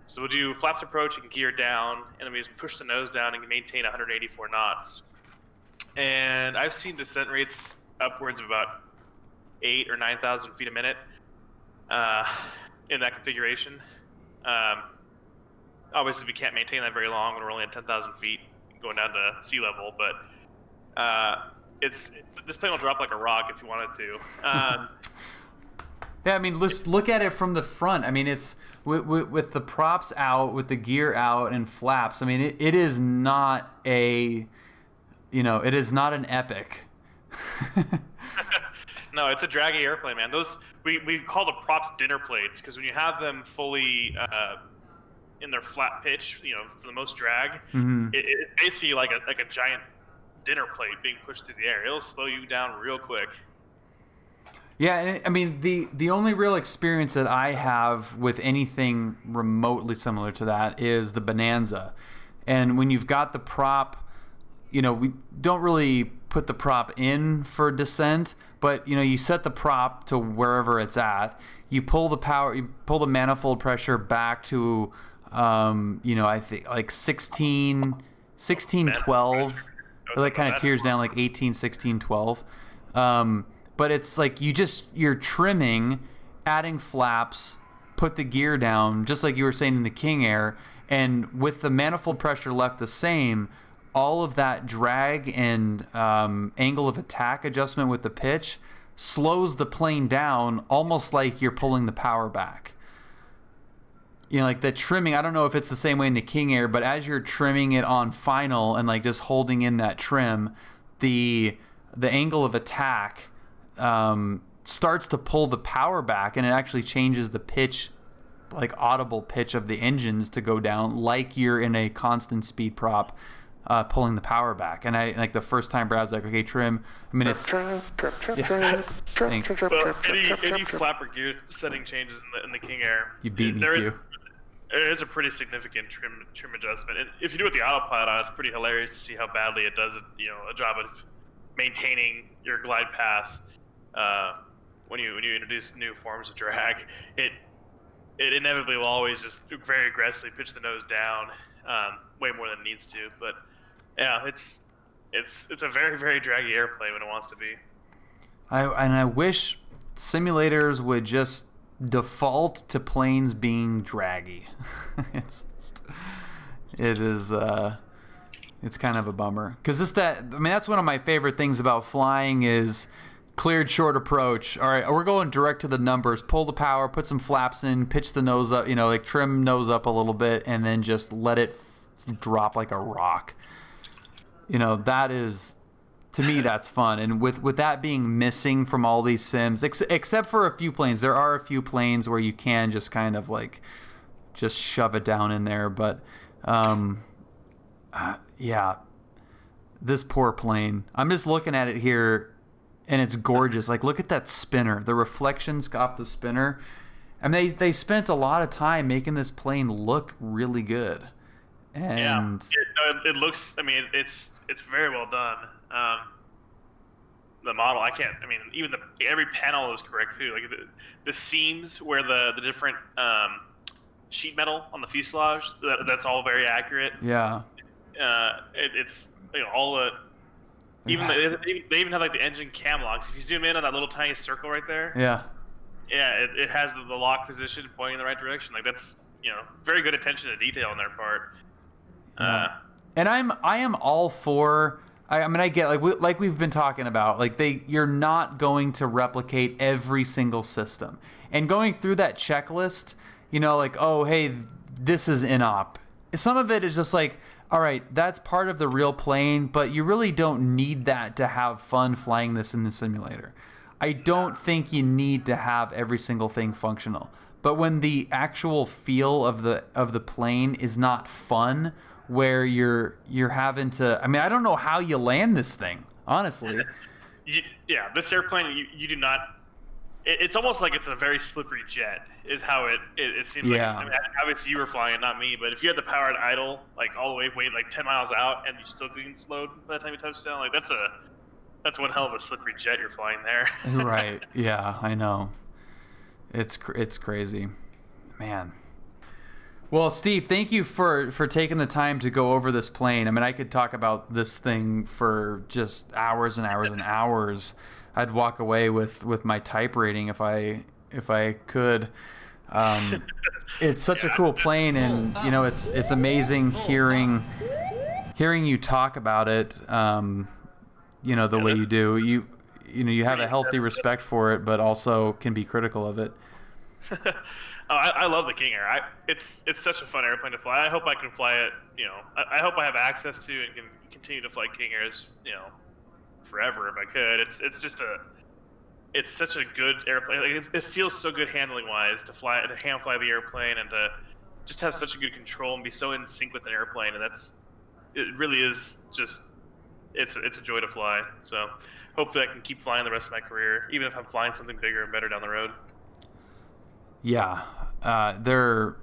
So we'll do flaps approach and gear down, and then we just push the nose down and maintain 184 knots. And I've seen descent rates upwards of about 8,000 or 9,000 feet a minute in that configuration. Obviously, we can't maintain that very long when we're only at 10,000 feet going down to sea level, but this plane will drop like a rock if you wanted to. Yeah, I mean, let's look at it from the front. I mean, it's with the props out, with the gear out, and flaps. I mean, it is not an epic. No, it's a draggy airplane, man. Those we call the props dinner plates, because when you have them fully in their flat pitch, for the most drag, it's basically like a giant dinner plate being pushed through the air. It'll slow you down real quick. Yeah, and I mean, the only real experience that I have with anything remotely similar to that is the Bonanza. And when you've got the prop, we don't really put the prop in for descent, but you set the prop to wherever it's at. You pull the manifold pressure back to I think like 16, 12. It like kind of tears down like 18, 16, 12. But it's like you're trimming, adding flaps, put the gear down, just like you were saying in the King Air, and with the manifold pressure left the same, all of that drag and angle of attack adjustment with the pitch slows the plane down, almost like you're pulling the power back. Like the trimming, I don't know if it's the same way in the King Air, but as you're trimming it on final and like just holding in that trim, the angle of attack starts to pull the power back, and it actually changes the pitch, like audible pitch of the engines to go down, like you're in a constant speed prop pulling the power back. And I like the first time Brad's like, okay, trim. I mean, it's any flap or gear setting changes in the King Air. You beat me, Q. It is a pretty significant trim adjustment. And if you do it with the autopilot on, it's pretty hilarious to see how badly it does a job of maintaining your glide path when you introduce new forms of drag, it inevitably will always just very aggressively pitch the nose down, way more than it needs to. But yeah, it's a very, very draggy airplane when it wants to be. I wish simulators would just default to planes being draggy. It's kind of a bummer, because that's one of my favorite things about flying is cleared short approach. All right, we're going direct to the numbers. Pull the power, put some flaps in, pitch the nose up, like trim nose up a little bit, and then just let it drop like a rock. That is, to me, that's fun. And with that being missing from all these sims, except for a few planes, there are a few planes where you can just kind of like just shove it down in there. But yeah, this poor plane. I'm just looking at it here. And it's gorgeous. Like, look at that spinner. The reflections off the spinner. I mean, they spent a lot of time making this plane look really good. And it looks. I mean, it's very well done. The model, even every panel is correct too. Like the seams where the different sheet metal on the fuselage, that's all very accurate. Yeah. It's all the. They even have like the engine cam locks. If you zoom in on that little tiny circle right there, yeah, it has the lock position pointing in the right direction. Like that's very good attention to detail on their part. And I am all for. I get like we've been talking about, like you're not going to replicate every single system, and going through that checklist, like, oh hey, this is in-op. Some of it is just like, all right, that's part of the real plane, but you really don't need that to have fun flying this in the simulator. I don't think you need to have every single thing functional. But when the actual feel of the plane is not fun, where you're having to, I don't know how you land this thing, honestly. This airplane, you do not. It's almost like it's a very slippery jet, is how it seems like. Obviously you were flying it, not me, but if you had the power at idle, like all the way, like 10 miles out, and you still getting slowed by the time you touch down, like that's one hell of a slippery jet you're flying there. Right. Yeah, I know. It's crazy, man. Well, Steve, thank you for taking the time to go over this plane. I could talk about this thing for just hours and hours and hours. I'd walk away with my type rating if I could. It's such a cool plane, and it's amazing hearing you talk about it. The way you do. You have a healthy respect for it, but also can be critical of it. I love the King Air. It's such a fun airplane to fly. I hope I can fly it. I hope I have access to and can continue to fly King Airs. Forever if I could. It's such a good airplane. Like it feels so good handling wise to hand fly the airplane and to just have such a good control and be so in sync with an airplane. And it really is just it's a joy to fly. So hopefully I can keep flying the rest of my career, even if I'm flying something bigger and better down the road. Yeah, they're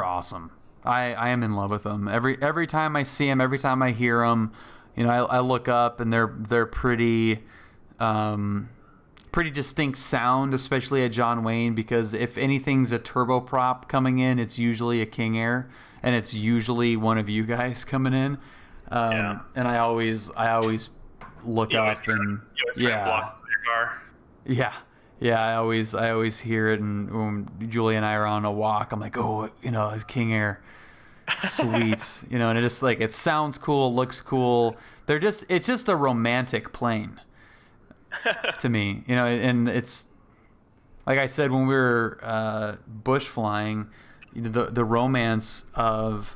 awesome. I am in love with them. Every time I see them, every time I hear them. I look up and they're pretty distinct sound, especially at John Wayne, because if anything's a turboprop coming in, it's usually a King Air, and it's usually one of you guys coming in. And I always look up and block your car. I always hear it, and when Julie and I are on a walk, I'm like, oh, it's King Air. Sweet, and it sounds cool, looks cool. It's just a romantic plane to me, and it's like I said when we were bush flying, the romance of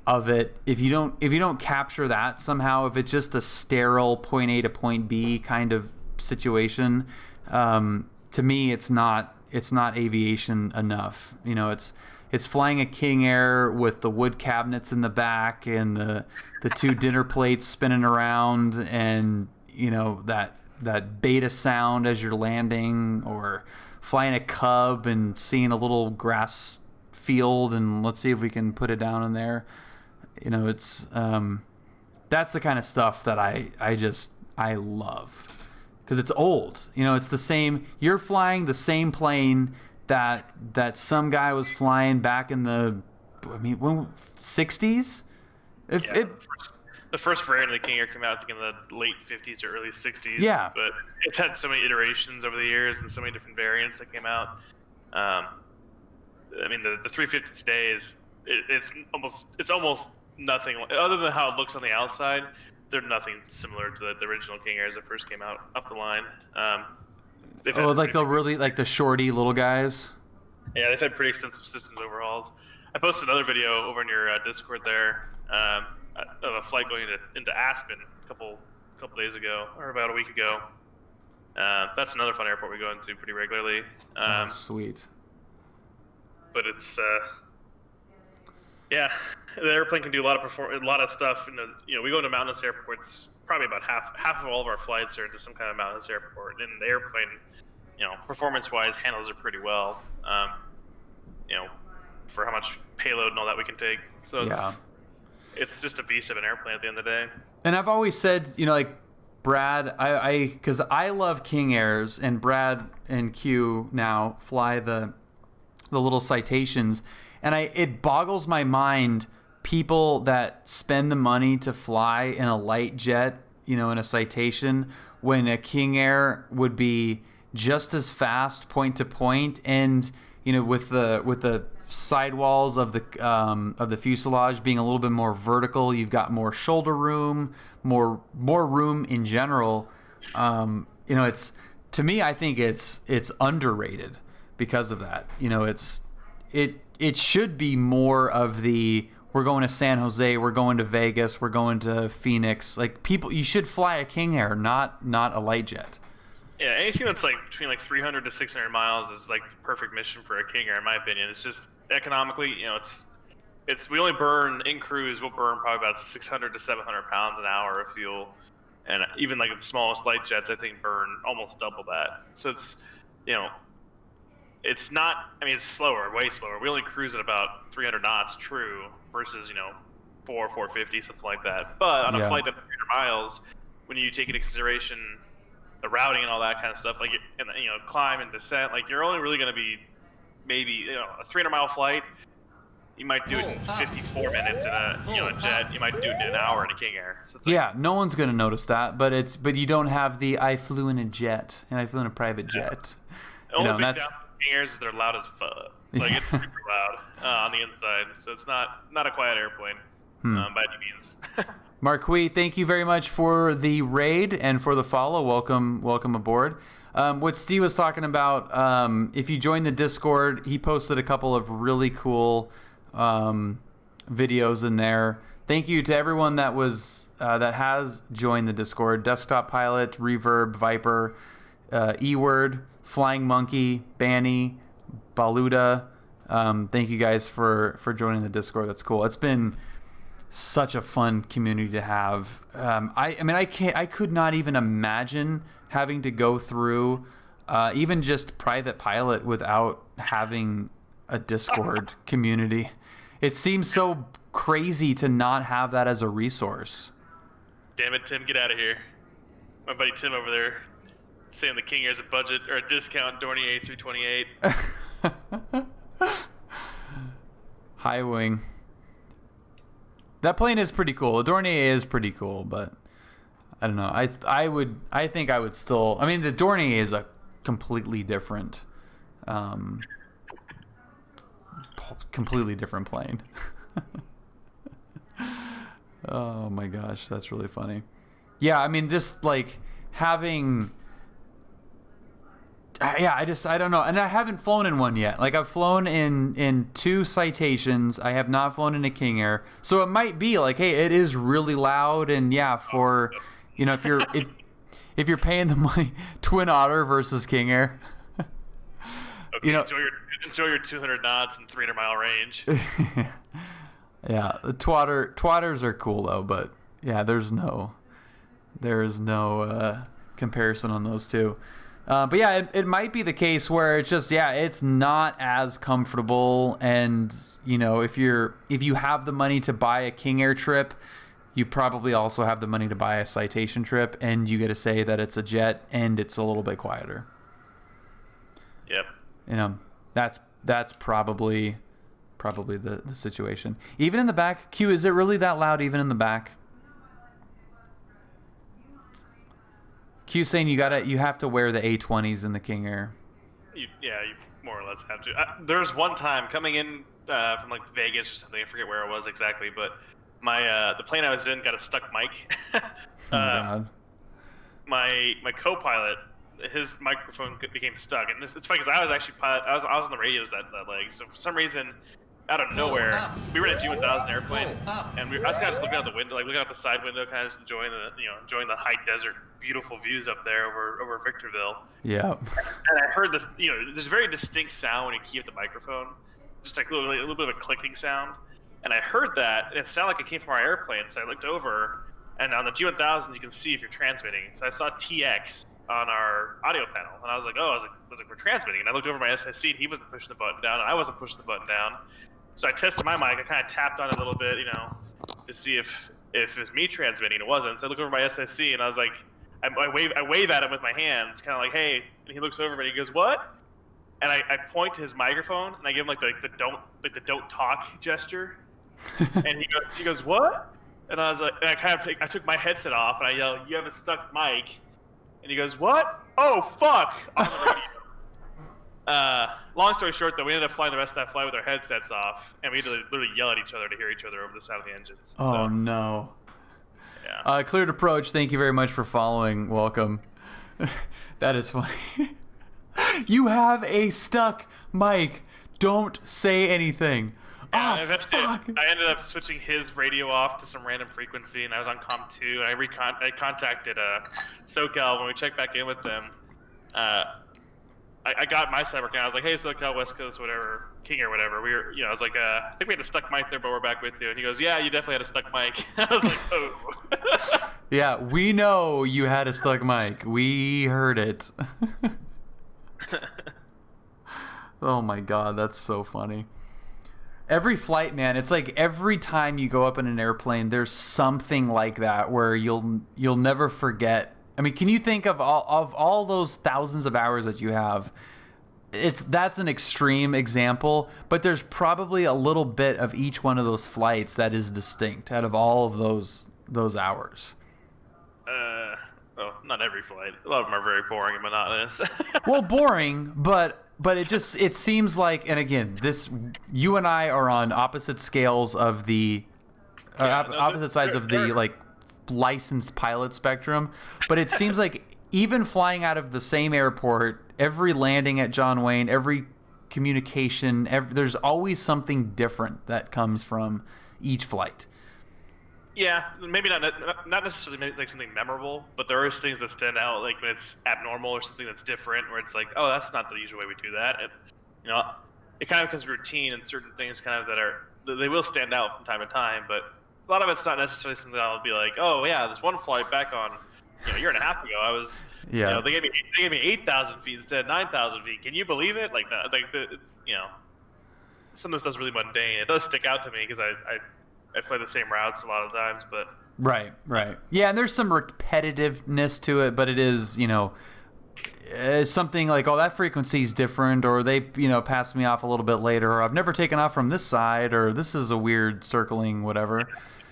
it. If you don't capture that somehow, if it's just a sterile point A to point B kind of situation, to me it's not aviation enough. It's flying a King Air with the wood cabinets in the back and the two dinner plates spinning around, and that beta sound as you're landing, or flying a Cub and seeing a little grass field and let's see if we can put it down in there. It's that's the kind of stuff that I love. because it's old. You know, it's the same. You're flying the same plane that some guy was flying back in the, I mean, when 60s. The first variant of the King Air came out, I think, in the late 50s or early 60s. Yeah. But it's had so many iterations over the years and so many different variants that came out. I mean, the 350 today is it's almost nothing other than how it looks on the outside. They're nothing similar to the original King Airs that first came out up the line. Like the shorty little guys. Yeah, they've had pretty extensive systems overhauls. I posted another video over in your Discord there of a flight going into Aspen a couple days ago, or about a week ago. That's another fun airport we go into pretty regularly. Sweet. But it's yeah, the airplane can do a lot of stuff. We go into mountainous airports. Probably about half of all of our flights are into some kind of mountainous airport, and the airplane, performance-wise, handles it pretty well. For how much payload and all that we can take. So it's just a beast of an airplane at the end of the day. And I've always said, like Brad, because I love King Airs, and Brad and Q now fly the little Citations, and it boggles my mind people that spend the money to fly in a light jet, in a Citation, when a King Air would be just as fast point to point, and with the sidewalls of the fuselage being a little bit more vertical, you've got more shoulder room, more room in general. It's, to me, I think it's underrated because of that. It should be more of the, we're going to San Jose, we're going to Vegas, we're going to Phoenix. Like, people, you should fly a King Air, not a light jet. Yeah, anything that's between 300 to 600 miles is the perfect mission for a King Air, in my opinion. It's just economically, it's we only burn in cruise. We'll burn probably about 600 to 700 pounds an hour of fuel, and even the smallest light jets, I think, burn almost double that. So it's, it's not. I mean, it's slower, way slower. We only cruise at about 300 knots, true, versus 450, something like that. But on a flight of 300 miles, when you take into consideration the routing and all that kind of stuff, and climb and descent, you're only really going to be maybe a 300-mile flight. You might do it in 54 minutes in a jet. You might do it in an hour in a King Air. So it's no one's going to notice that. But you don't have the I flew in a jet and I flew in a private jet. The only big down King Airs is they're loud as fuck. It's super loud on the inside. So it's not a quiet airplane by any means. Marquis, thank you very much for the raid and for the follow. Welcome aboard. What Steve was talking about, if you join the Discord, he posted a couple of really cool videos in there. Thank you to everyone that has joined the Discord: Desktop Pilot, Reverb, Viper, E-Word, Flying Monkey, Banny, Baluda. Thank you guys for joining the Discord. That's cool. It's been such a fun community to have. I could not even imagine having to go through even just Private Pilot without having a Discord community. It seems so crazy to not have that as a resource. Damn it, Tim, get out of here. My buddy Tim over there saying the King Air's a budget or a discount Dornier 328. High wing. That plane is pretty cool. The Dornier is pretty cool, but I don't know. I think I would still. I mean, the Dornier is a completely different plane. Oh my gosh, that's really funny. Yeah, I mean, just having. I don't know, and I haven't flown in one yet. I've flown in 2 Citations. I have not flown in a King Air, so it might be hey, it is really loud, and for if you're paying the money, Twin Otter versus King Air. Okay, enjoy your 200 knots and 300-mile range. Yeah, the twatters are cool though, but yeah, there's no comparison on those two. But yeah, it might be the case where it's just it's not as comfortable, and if you have the money to buy a King Air trip, you probably also have the money to buy a citation trip, and you get to say that it's a jet and it's a little bit quieter. Yep. You know, that's probably the situation. Even in the back, Q, is it really that loud even in the back? Q saying you have to wear the A20s in the King Air. You more or less have to. There was one time coming in from like Vegas or something. I forget where it was exactly, but my the plane I was in got a stuck mic. Oh God. My co-pilot, his microphone became stuck, and it's funny because I was actually I was on the radios that leg. So for some reason, out of nowhere, we were in a G1000 airplane, and I was kind of just looking out the window, like looking out the side window, kind of just enjoying the high desert, beautiful views up there over Victorville. Yeah. And I heard this, there's a very distinct sound when you key up the microphone, just like a little bit of a clicking sound. And I heard that, and it sounded like it came from our airplane. So I looked over, and on the G1000 you can see if you're transmitting. So I saw TX on our audio panel, and I was like, we're transmitting. And I looked over my SSC, and he wasn't pushing the button down, and I wasn't pushing the button down. So I tested my mic. I kind of tapped on it a little bit, to see if it was me transmitting. It wasn't. So I look over my SSC, and I was like, I wave at him with my hands, kind of like, hey. And he looks over and he goes, what? And I point to his microphone, and I give him like the don't talk gesture. And he goes, what? And I was like, I took my headset off, and I yelled, you have a stuck mic. And he goes, what? Oh fuck! On the radio. Long story short, though, we ended up flying the rest of that flight with our headsets off, and we had to literally yell at each other to hear each other over the sound of the engines. Oh, no. Yeah. Cleared Approach, thank you very much for following. Welcome. That is funny. You have a stuck mic. Don't say anything. Yeah, fuck. I ended up switching his radio off to some random frequency, and I was on COM 2, and I contacted SoCal when we checked back in with them. I got my cyber account. I was like, hey, SoCal, West Coast, whatever, King or whatever. We were, I was like, I think we had a stuck mic there, but we're back with you. And he goes, yeah, you definitely had a stuck mic. I was like, oh. Yeah, we know you had a stuck mic. We heard it. Oh my God, that's so funny. Every flight, man, it's like every time you go up in an airplane, there's something like that where you'll never forget. I mean, can you think of all those thousands of hours that you have? That's an extreme example, but there's probably a little bit of each one of those flights that is distinct out of all of those hours. Well, not every flight. A lot of them are very boring and monotonous. Well, boring, but it seems like, and again, you and I are on opposite scales of the opposite sides of the like licensed pilot spectrum, but it seems like even flying out of the same airport, every landing at John Wayne, every communication, there's always something different that comes from each flight. Yeah, maybe not necessarily like something memorable, but there are things that stand out, like when it's abnormal or something that's different, where it's like, oh, that's not the usual way we do that. And, it kind of becomes routine, and certain things kind of they will stand out from time to time, but a lot of it's not necessarily something that I'll be like, oh yeah, this one flight back on a year and a half ago, I was, they gave me 8,000 feet instead of 9,000 feet. Can you believe it? Like that, some of this stuff's really mundane. It does stick out to me because I play the same routes a lot of times, but right. Yeah, and there's some repetitiveness to it, but it is, something like, oh, that frequency's different, or they, passed me off a little bit later, or I've never taken off from this side, or this is a weird circling, whatever.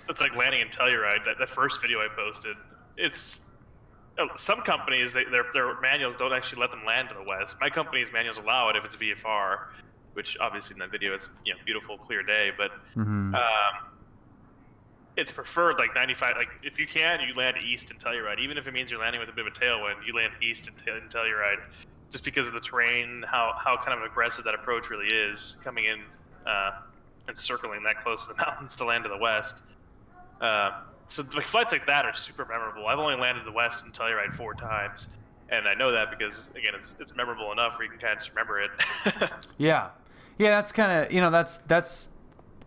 It's like landing in Telluride. That first video I posted, some companies, their manuals don't actually let them land to the west. My company's manuals allow it if it's VFR, which obviously in that video it's beautiful, clear day, but it's preferred like 95. Like if you can, you land east in Telluride, even if it means you're landing with a bit of a tailwind. You land east in Telluride, just because of the terrain, how kind of aggressive that approach really is, coming in and circling that close to the mountains to land to the west. So like flights like that are super memorable. I've only landed to the west in Telluride 4 times, and I know that because again, it's memorable enough where you can kind of just remember it. Yeah, that's kind of that's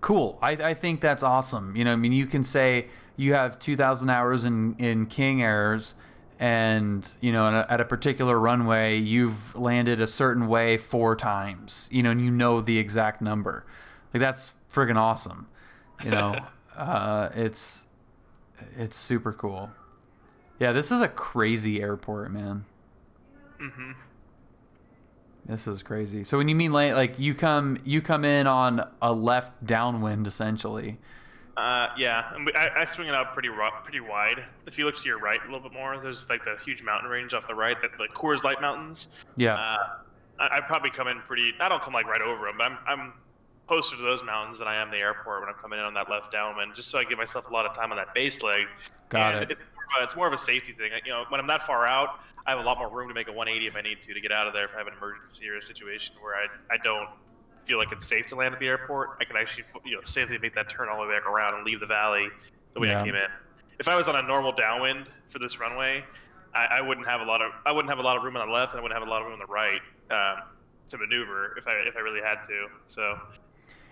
cool. I think that's awesome. I mean, you can say you have 2,000 hours in King Airs, and at a particular runway you've landed a certain way 4 times. And you know the exact number. Like that's friggin' awesome. It's super cool. Yeah, this is a crazy airport, man. Mm-hmm. This is crazy. So when you mean like you come in on a left downwind essentially. Yeah, and I swing it out pretty wide. If you look to your right a little bit more, there's like the huge mountain range off the right, that the Coors Light Mountains. Yeah. I probably come in pretty. I don't come like right over them, but I'm closer to those mountains than I am the airport when I'm coming in on that left downwind, just so I give myself a lot of time on that base leg. Got it. It's more of a safety thing. You know, when I'm that far out, I have a lot more room to make a 180 if I need to get out of there if I have an emergency or a situation where I don't feel like it's safe to land at the airport. I can actually, safely make that turn all the way back around and leave the valley the way I came in. If I was on a normal downwind for this runway, I wouldn't have a lot of room on the left, and I wouldn't have a lot of room on the right to maneuver if I really had to. So,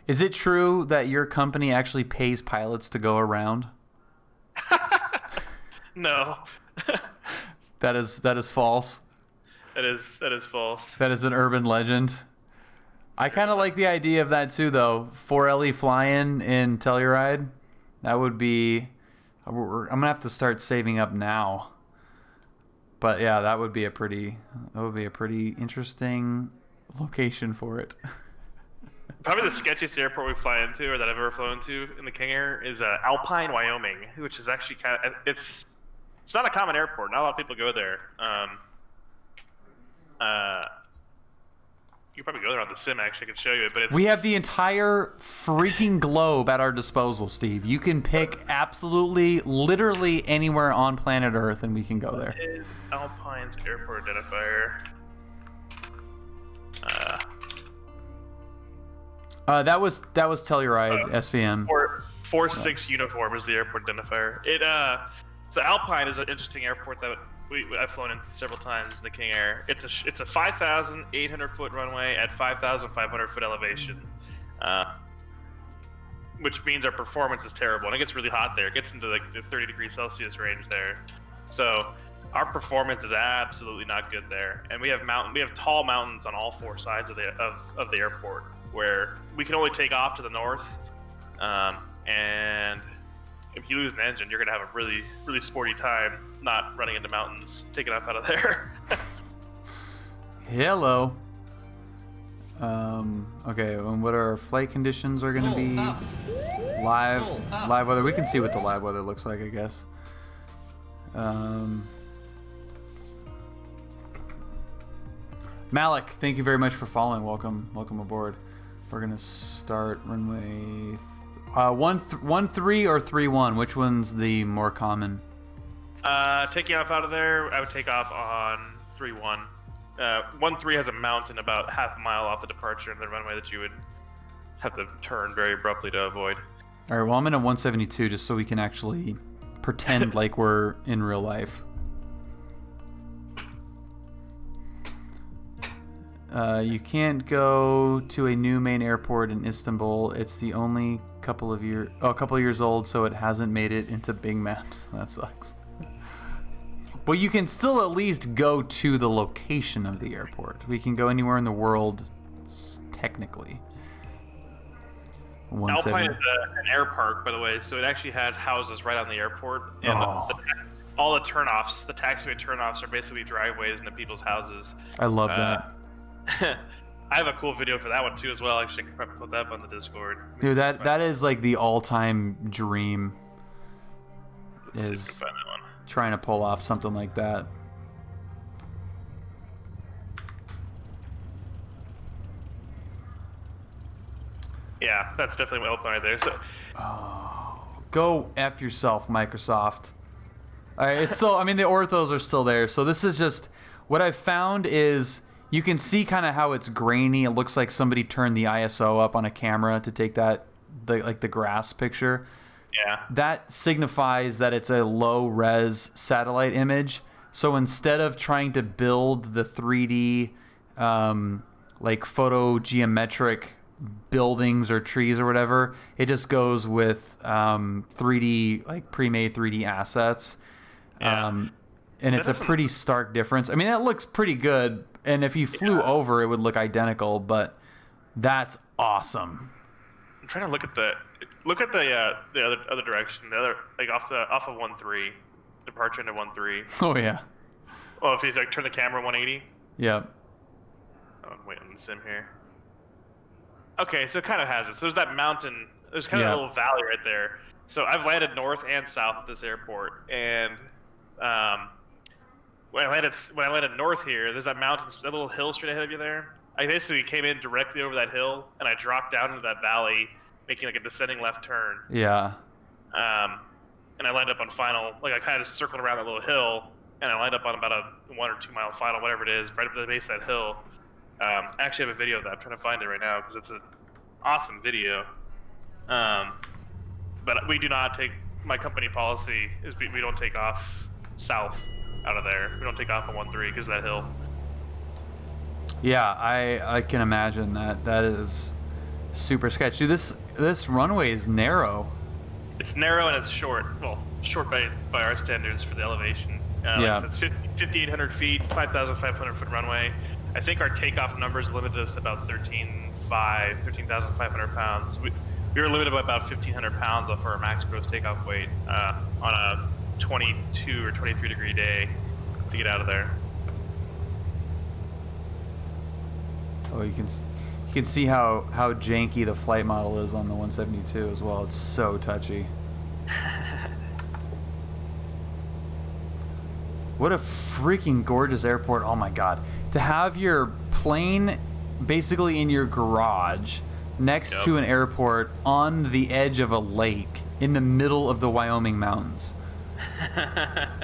is it true that your company actually pays pilots to go around? No. That is false. That is false. That is an urban legend. I kind of like the idea of that too, though. 4LE flying in Telluride, that would be. I'm gonna have to start saving up now. But yeah, that would be a pretty interesting location for it. Probably the sketchiest airport we fly into, or that I've ever flown to in the King Air, is Alpine, Wyoming, which is actually it's not a common airport. Not a lot of people go there. You can probably go there on the sim, actually. I can show you it, but we have the entire freaking globe at our disposal, Steve. You can pick absolutely, literally anywhere on planet Earth, and we can go there. It is Alpine's airport identifier. That was Telluride SVM. 46 uniform is the airport identifier. So Alpine is an interesting airport that I've flown into several times in the King Air. It's a 5,800 foot runway at 5,500 foot elevation, which means our performance is terrible, and it gets really hot there. It gets into like the 30 degrees Celsius range there. So our performance is absolutely not good there, and we have tall mountains on all four sides of the airport, where we can only take off to the north, and if you lose an engine, you're gonna have a really, really sporty time not running into mountains, taking off out of there. Hello. Okay, and what our flight conditions are gonna be? Live weather. We can see what the live weather looks like, I guess. Malik, thank you very much for following. Welcome aboard. We're gonna start runway 1-3 or 3-1. Which one's the more common? Taking off out of there, I would take off on 3-1. 1-3 has a mountain about half a mile off the departure in the runway that you would have to turn very abruptly to avoid. All right, well, I'm in a 172 just so we can actually pretend like we're in real life. You can't go to a new main airport in Istanbul. It's the only a couple of years old, so it hasn't made it into Bing Maps. That sucks. But you can still at least go to the location of the airport. We can go anywhere in the world, technically. Alpine is an air park, by the way, so it actually has houses right on the airport. And all the turnoffs, the taxiway turnoffs, are basically driveways into people's houses. I love that. I have a cool video for that one too as well. Actually, I can probably put that up on the Discord. Dude, that is like the all-time dream. Is trying to pull off something like that. Yeah, that's definitely my open right there. So, go F yourself, Microsoft. All right, it's still. I mean, the orthos are still there. So this is just what I've found is you can see kind of how it's grainy. It looks like somebody turned the ISO up on a camera to take the grass picture. Yeah. That signifies that it's a low-res satellite image. So instead of trying to build the 3D, photogeometric buildings or trees or whatever, it just goes with 3D, pre-made 3D assets. Yeah. And it's a pretty stark difference. I mean, that looks pretty good. And if you flew over, it would look identical. But that's awesome. I'm trying to look at the other direction, the other like off of 1-3, departure into 1-3. Oh yeah. Oh, if you like turn the camera 180. Yep. Oh, I'm waiting on the sim here. Okay, so it kind of has it. So there's that mountain. There's kind of a little valley right there. So I've landed north and south at this airport, and when I landed north here, there's that mountain, that little hill straight ahead of you there. I basically came in directly over that hill, and I dropped down into that valley, making like a descending left turn. Yeah. And I landed up on final, like I kind of just circled around that little hill, and I landed up on about a 1 or 2 mile final, whatever it is, right up to the base of that hill. I actually have a video of that. I'm trying to find it right now because it's an awesome video. But we do not take, my company policy is we don't take off south out of there. We don't take off on 1-3 because of that hill. Yeah, I can imagine that is super sketchy. Dude, this runway is narrow. It's narrow and it's short. Well, short by our standards for the elevation. Yeah. It's 5,800 feet, 5,500 foot runway. I think our takeoff numbers limited us to about 13,500 pounds. We were limited by about 1,500 pounds off our max gross takeoff weight on a 22 or 23 degree day to get out of there. Oh, you can see how janky the flight model is on the 172 as well. It's so touchy. What a freaking gorgeous airport. Oh my god. To have your plane basically in your garage next to an airport on the edge of a lake in the middle of the Wyoming mountains.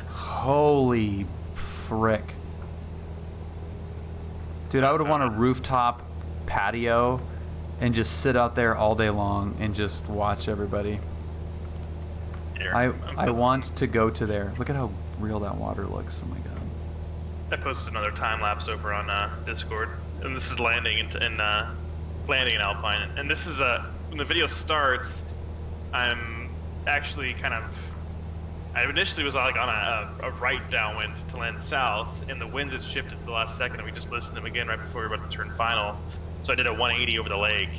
Holy frick. Dude, I would want a rooftop patio and just sit out there all day long and just watch everybody. I want to go to there. Look at how real that water looks. Oh my god. I posted another time lapse over on Discord, and this is landing in Alpine. And this is when the video starts, I'm actually I initially was like on a right downwind to land south, and the wind had shifted at the last second, and we just listened to them again right before we were about to turn final. So I did a 180 over the lake,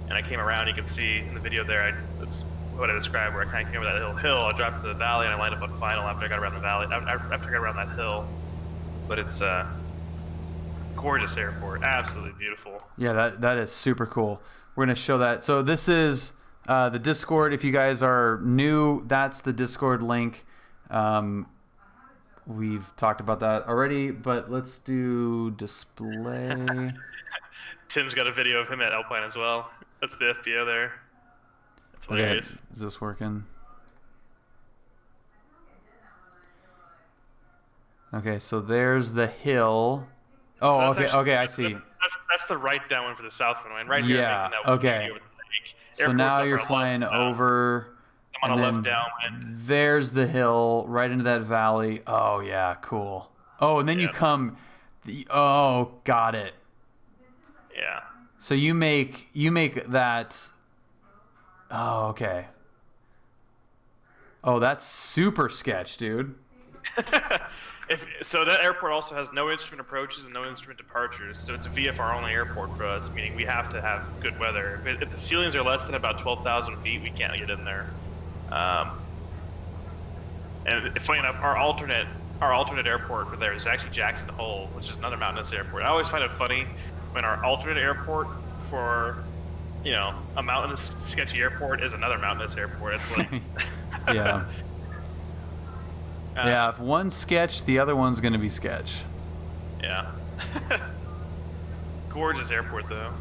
and I came around. You can see in the video there, that's what I described, where I kind of came over that little hill. I dropped to the valley, and I landed up on final after I got around the valley, after I got around that hill. But it's a gorgeous airport, absolutely beautiful. Yeah, that is super cool. We're gonna show that. So this is the Discord. If you guys are new, that's the Discord link. We've talked about that already, but let's do display. Tim's got a video of him at Alpine as well. That's the FBO there. That's hilarious. Okay, is this working? Okay, so there's the hill. Oh, so okay, I see. That's the right downwind for the south one, and right here. Yeah. Okay. So now you're flying over. I'm on a left downwind. There's the hill right into that valley. Oh yeah, cool. Oh, and then you come. Oh, got it. Yeah. So you make that. Oh, okay. Oh, that's super sketch, dude. So that airport also has no instrument approaches and no instrument departures, so it's a VFR only airport for us, meaning we have to have good weather. If the ceilings are less than about 12,000 feet, we can't get in there. And funny enough, our alternate airport for there is actually Jackson Hole, which is another mountainous airport. I always find it funny when our alternate airport for, a mountainous sketchy airport is another mountainous airport. It's like yeah. Yeah, if one's sketch, the other one's gonna be sketch. Yeah. Gorgeous airport though.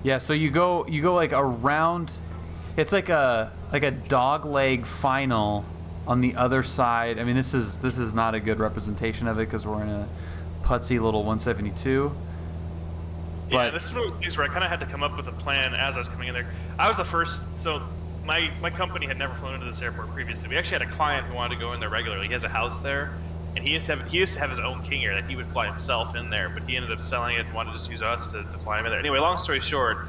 Yeah, so you go like around. It's like a dog leg final on the other side. I mean, this is not a good representation of it because we're in a putsy little 172. Yeah, this is one of the things where I kind of had to come up with a plan as I was coming in there. I was the first, so my company had never flown into this airport previously. We actually had a client who wanted to go in there regularly. He has a house there, and he used to have his own King Air that he would fly himself in there, but he ended up selling it and wanted to just use us to fly him in there. Anyway, long story short,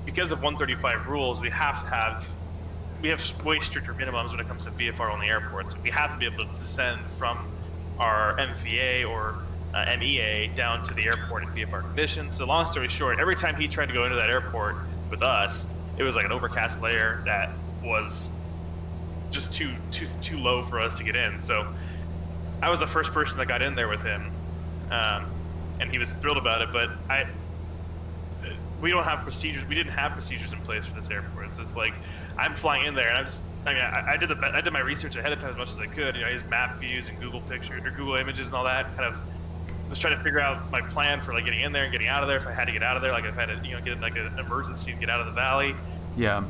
because of 135 rules, we have way stricter minimums when it comes to VFR only airports. We have to be able to descend from our MVA or MEA down to the airport in VFR conditions. So long story short, every time he tried to go into that airport with us, it was like an overcast layer that was just too low for us to get in. So I was the first person that got in there with him, and he was thrilled about it. But we don't have procedures. We didn't have procedures in place for this airport. It's just like I'm flying in there, and I did my research ahead of time as much as I could. I used map views and Google pictures or Google Images and all that. Kind of was trying to figure out my plan for like getting in there and getting out of there. If I had to get out of there, like if I had to get in like an emergency and get out of the valley. Yeah.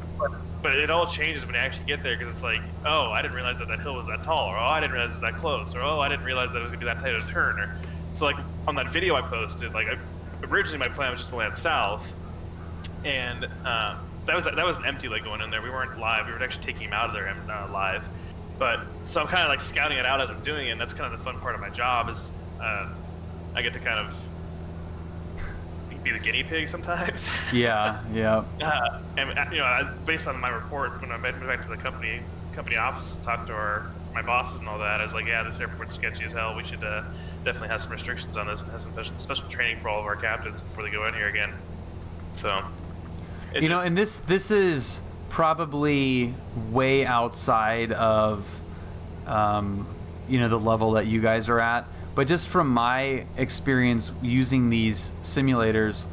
But it all changes when you actually get there, because it's like, oh, I didn't realize that hill was that tall, or oh, I didn't realize it was that close, or oh, I didn't realize that it was gonna be that tight of a turn. Or so like on that video I posted, like originally my plan was just to land south, and that was an empty leg going in there. We weren't live. We were actually taking him out of there live. But so I'm kind of like scouting it out as I'm doing it, and that's kind of the fun part of my job is I get to kind of be the guinea pig sometimes. Yeah, yeah. And based on my report, when I went back to the company office and talked to my bosses and all that, I was like, yeah, this airport's sketchy as hell. We should definitely have some restrictions on this and have some special training for all of our captains before they go in here again. So. And this is probably way outside of, the level that you guys are at. But just from my experience using these simulators,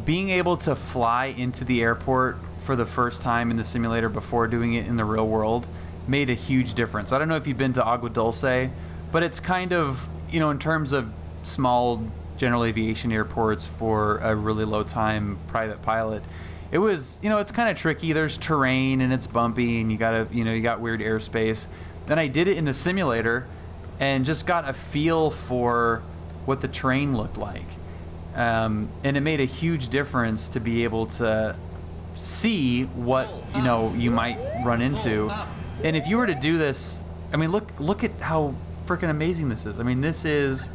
being able to fly into the airport for the first time in the simulator before doing it in the real world made a huge difference. I don't know if you've been to Agua Dulce, but it's kind of, in terms of small general aviation airports for a really low time private pilot, it was, it's kind of tricky. There's terrain and it's bumpy and you got weird airspace. Then I did it in the simulator and just got a feel for what the terrain looked like. And it made a huge difference to be able to see what, you might run into. And if you were to do this, look at how freaking amazing this is. This is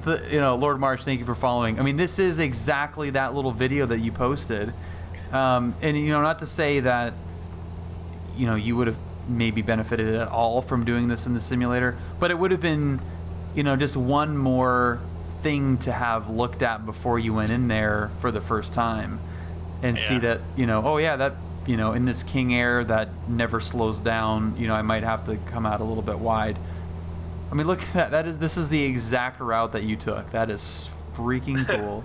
Lord Marsh, thank you for following. This is exactly that little video that you posted. And, not to say that, you would have maybe benefited at all from doing this in the simulator, but it would have been, just one more thing to have looked at before you went in there for the first time and see that, that, in this King Air that never slows down, I might have to come out a little bit wide. Look at that. This is the exact route that you took. That is freaking cool.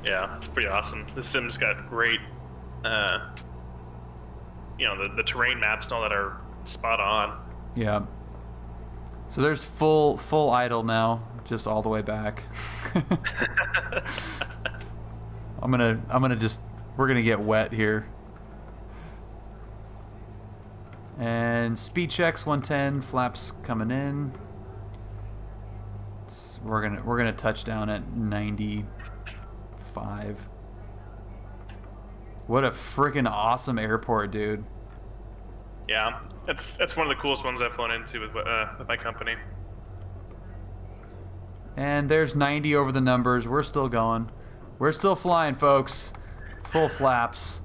Yeah, it's pretty awesome. The sim's got great, the terrain maps and all that are spot on. Yeah. So there's full idle now, just all the way back. We're gonna get wet here. And speed checks 110, flaps coming in. We're gonna touch down at 95. What a freaking awesome airport, dude. Yeah, it's one of the coolest ones I've flown into with my company. And there's 90 over the numbers. We're still going. We're still flying, folks. Full flaps.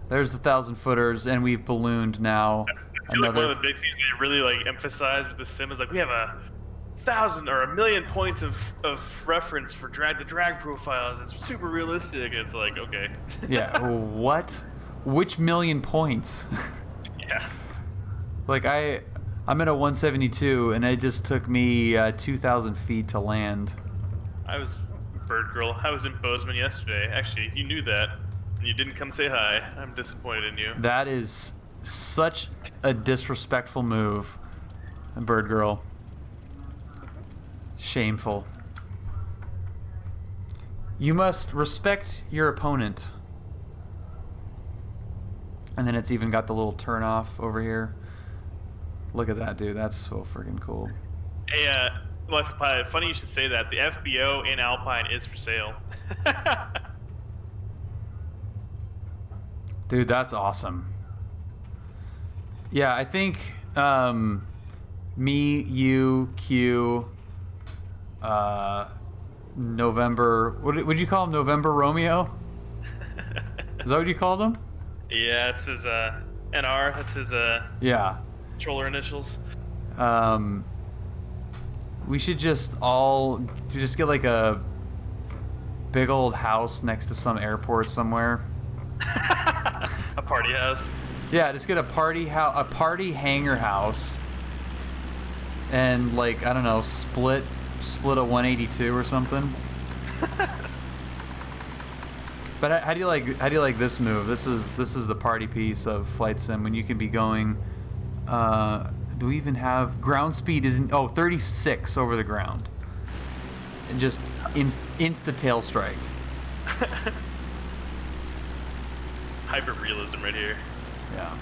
There's the 1,000-footers, and we've ballooned now. I feel like one of the big things they really emphasize with the sim is we have 1,000 or 1,000,000 points of reference for the drag profiles. It's super realistic. It's like, okay. Yeah. What? Which million points? Yeah. I'm at a 172, and it just took me 2,000 feet to land. I was Bird Girl. I was in Bozeman yesterday. Actually, you knew that. You didn't come say hi. I'm disappointed in you. That is such a disrespectful move, Bird Girl. Shameful. You must respect your opponent. And then it's even got the little turn off over here. Look at that, dude. That's so freaking cool. Hey, Life of Pilot, funny you should say that. The FBO in Alpine is for sale. Dude, that's awesome. Yeah, I think me, you, Q, November. What would you call him? November Romeo? Is that what you called him? Yeah, it's his NR. That's his yeah. controller initials. We should just get like a big old house next to some airport somewhere. A party house. Yeah, just get a party hangar house, and like I don't know, split a 182 or something. But how do you like this move? This is the party piece of Flight Sim when you can be going. Do we even have ground speed? 36 over the ground, and just insta tail strike. Hyper realism right here. Yeah.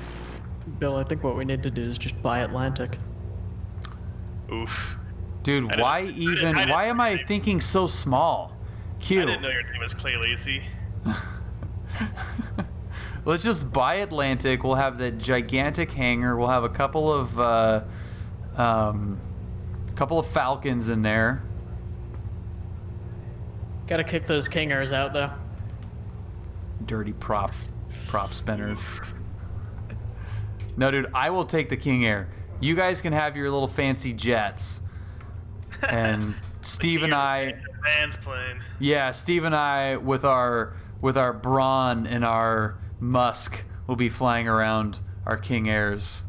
Bill, I think what we need to do is just buy Atlantic. Oof. Dude, why am I thinking so small? Q. I didn't know your name was Clay Lacey. Let's just buy Atlantic. We'll have that gigantic hangar. We'll have a couple of Falcons in there. Gotta kick those Kingers out though. Dirty prop spinners. No, dude, I will take the King Air. You guys can have your little fancy jets. And Steve and I. Man's plane. Yeah, Steve and I with our Brawn and our Musk will be flying around our King Airs.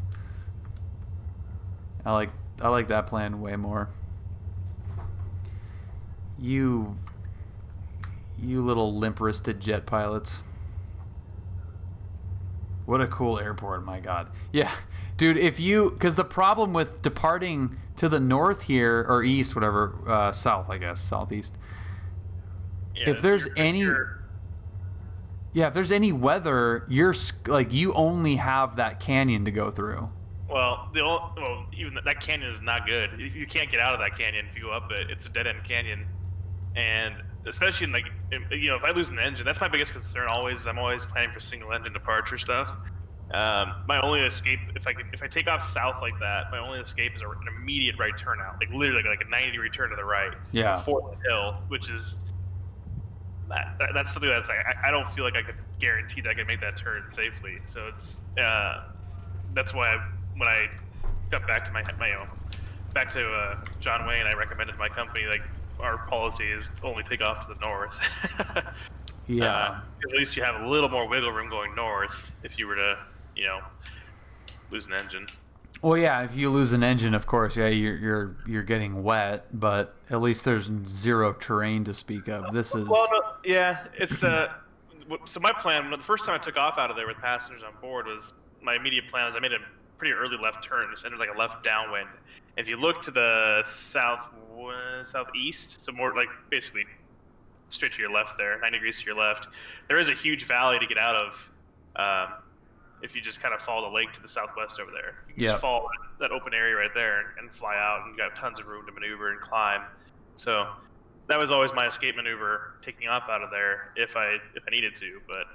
I like that plan way more. You little limp-wristed jet pilots. What a cool airport, my god. Yeah, dude, because the problem with departing to the north here, or east, whatever, south, I guess, southeast. Yeah, if there's any weather, you only have that canyon to go through. Well, even that canyon is not good. You can't get out of that canyon if you go up it. It's a dead-end canyon. And especially if I lose an engine, that's my biggest concern always. I'm always planning for single engine departure stuff. My only escape, if I take off south like that, my only escape is an immediate right turnout, like literally like a 90-degree turn to the right. Yeah. Before the hill, which is that's something that's I don't feel like I could guarantee that I can make that turn safely. So it's that's why when I got back to back to John Wayne, I recommended my company our policy is only take off to the north. Yeah. Because at least you have a little more wiggle room going north if you were to, lose an engine. Well, yeah, if you lose an engine, of course, yeah, you're getting wet, but at least there's zero terrain to speak of. This is it's so my plan the first time I took off out of there with passengers on board was my immediate plan was I made a pretty early left turn, just entered like a left downwind. If you look to the southeast, so more like basically straight to your left there, 90 degrees to your left, there is a huge valley to get out of if you just kind of follow the lake to the southwest over there. You can just follow that open area right there and fly out, and you got tons of room to maneuver and climb. So that was always my escape maneuver, taking off out of there if I needed to. But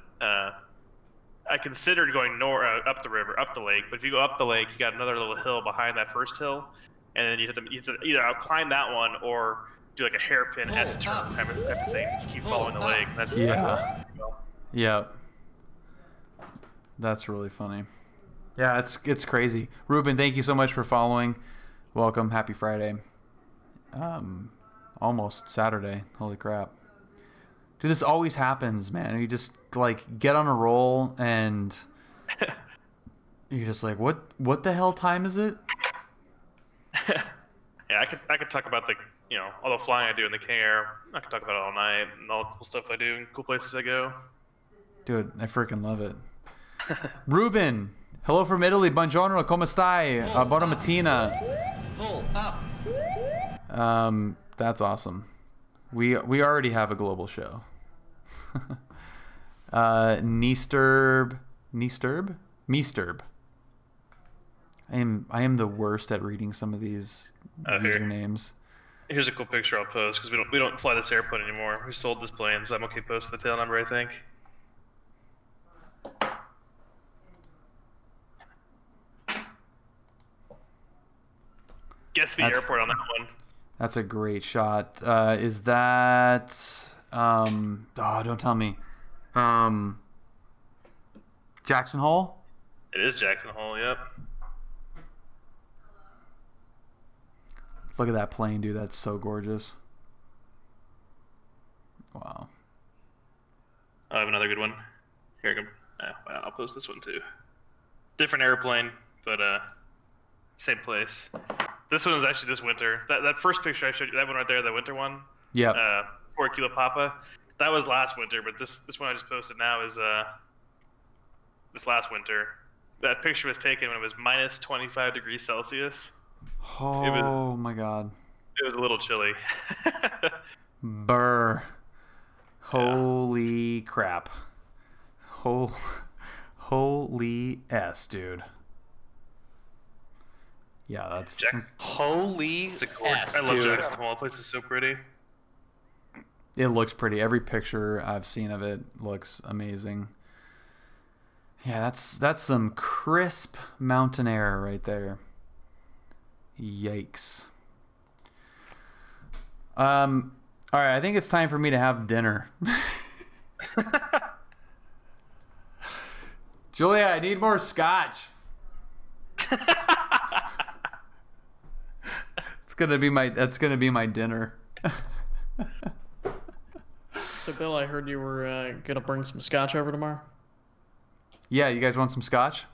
I considered going up the river, up the lake. But if you go up the lake, you got another little hill behind that first hill, and then you have to either climb that one or do like a hairpin S-turn type of thing. Just keep following the lake. That's yeah. That's really funny. Yeah, it's crazy. Ruben, thank you so much for following. Welcome. Happy Friday. Almost Saturday. Holy crap. Dude, this always happens, man. You just get on a roll and you're just like, what the hell time is it? Yeah, I could talk about all the flying I do in the King Air. I could talk about it all night and all the cool stuff I do and cool places I go. Dude, I freaking love it. Ruben, hello from Italy. Buongiorno, come stai? Buona mattina. Pull up. That's awesome. We already have a global show. Meesturb. I am the worst at reading some of these usernames. Here's a cool picture I'll post because we don't fly this airplane anymore. We sold this plane, so I'm okay posting the tail number, I think. Guess the airport on that one. That's a great shot. Is that don't tell me. Jackson Hole? It is Jackson Hole, yep. Look at that plane, dude. That's so gorgeous. Wow. I have another good one. Here, I'll post this one too. Different airplane, but same place. This one was actually this winter. That first picture I showed you, that one right there, the winter one. Yeah. 4 Kilo Papa. That was last winter, but this one I just posted now is this last winter. That picture was taken when it was minus 25 degrees Celsius. Oh my God. It was a little chilly. Brr. Holy crap. Holy S, dude. Yeah, that's Holy S, I love dude. Jackson Hole. The place is so pretty. it looks pretty. Every picture I've seen of it looks amazing. Yeah, that's some crisp mountain air right there. Yikes. All right, I think it's time for me to have dinner. Julia, I need more scotch. That's gonna be my dinner. So, Bill, I heard you were gonna bring some scotch over tomorrow. Yeah, you guys want some scotch?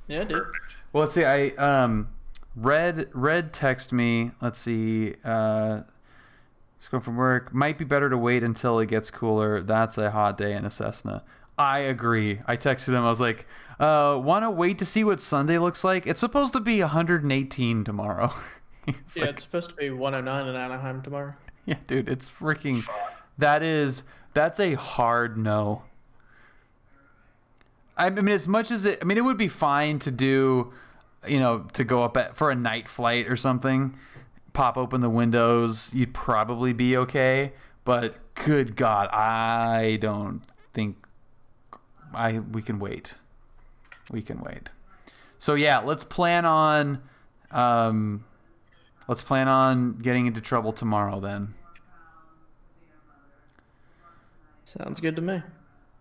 Yeah, dude. Well, let's see. Red text me. Let's see. Just going from work. Might be better to wait until it gets cooler. That's a hot day in a Cessna. I agree. I texted him. I was like, want to wait to see what Sunday looks like? It's supposed to be 118 tomorrow. Yeah, it's supposed to be 109 in Anaheim tomorrow. Yeah, dude, it's freaking. That's a hard no. I mean, as much as it would be fine to do, to go up for a night flight or something, pop open the windows, you'd probably be okay. But good God, I don't think we can wait. We can wait. So yeah, let's plan on getting into trouble tomorrow then. Sounds good to me.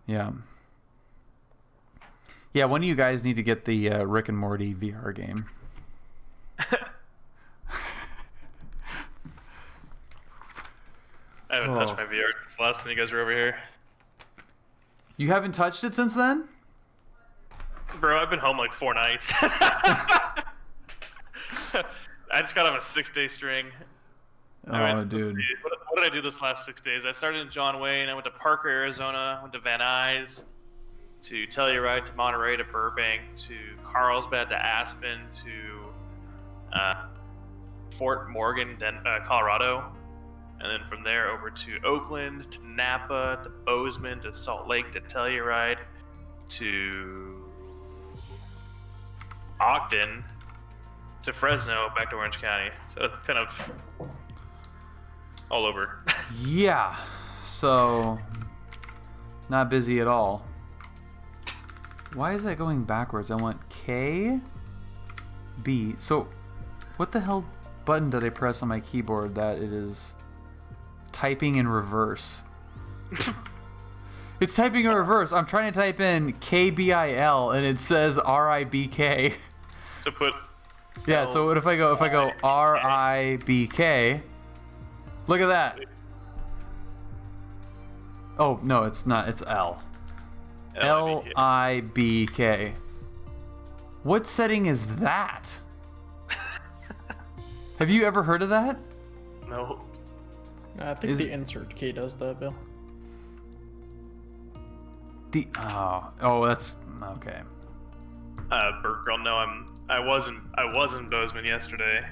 Yeah. Yeah, one of you guys need to get the Rick and Morty VR game. I haven't touched my VR since the last time you guys were over here. You haven't touched it since then? Bro, I've been home like 4 nights. I just got on a 6-day string. Dude. What did I do this last 6 days? I started in John Wayne. I went to Parker, Arizona. Went to Van Nuys, to Telluride, to Monterey, to Burbank, to Carlsbad, to Aspen, to Fort Morgan, Colorado. And then from there over to Oakland, to Napa, to Bozeman, to Salt Lake, to Telluride, to Ogden, to Fresno, back to Orange County. So kind of all over. Yeah. So not busy at all. Why is that going backwards? I want K, B. So what the hell button did I press on my keyboard that it is typing in reverse? It's typing in reverse. I'm trying to type in KBIL and it says RIBK. So put yeah, so what if I go RIBK? Look at that. Oh, no, it's not. It's L. LIBK. What setting is that? Have you ever heard of that? No. I think the insert key does that, Bill. That's okay. Bert Girl, no, I was in Bozeman yesterday.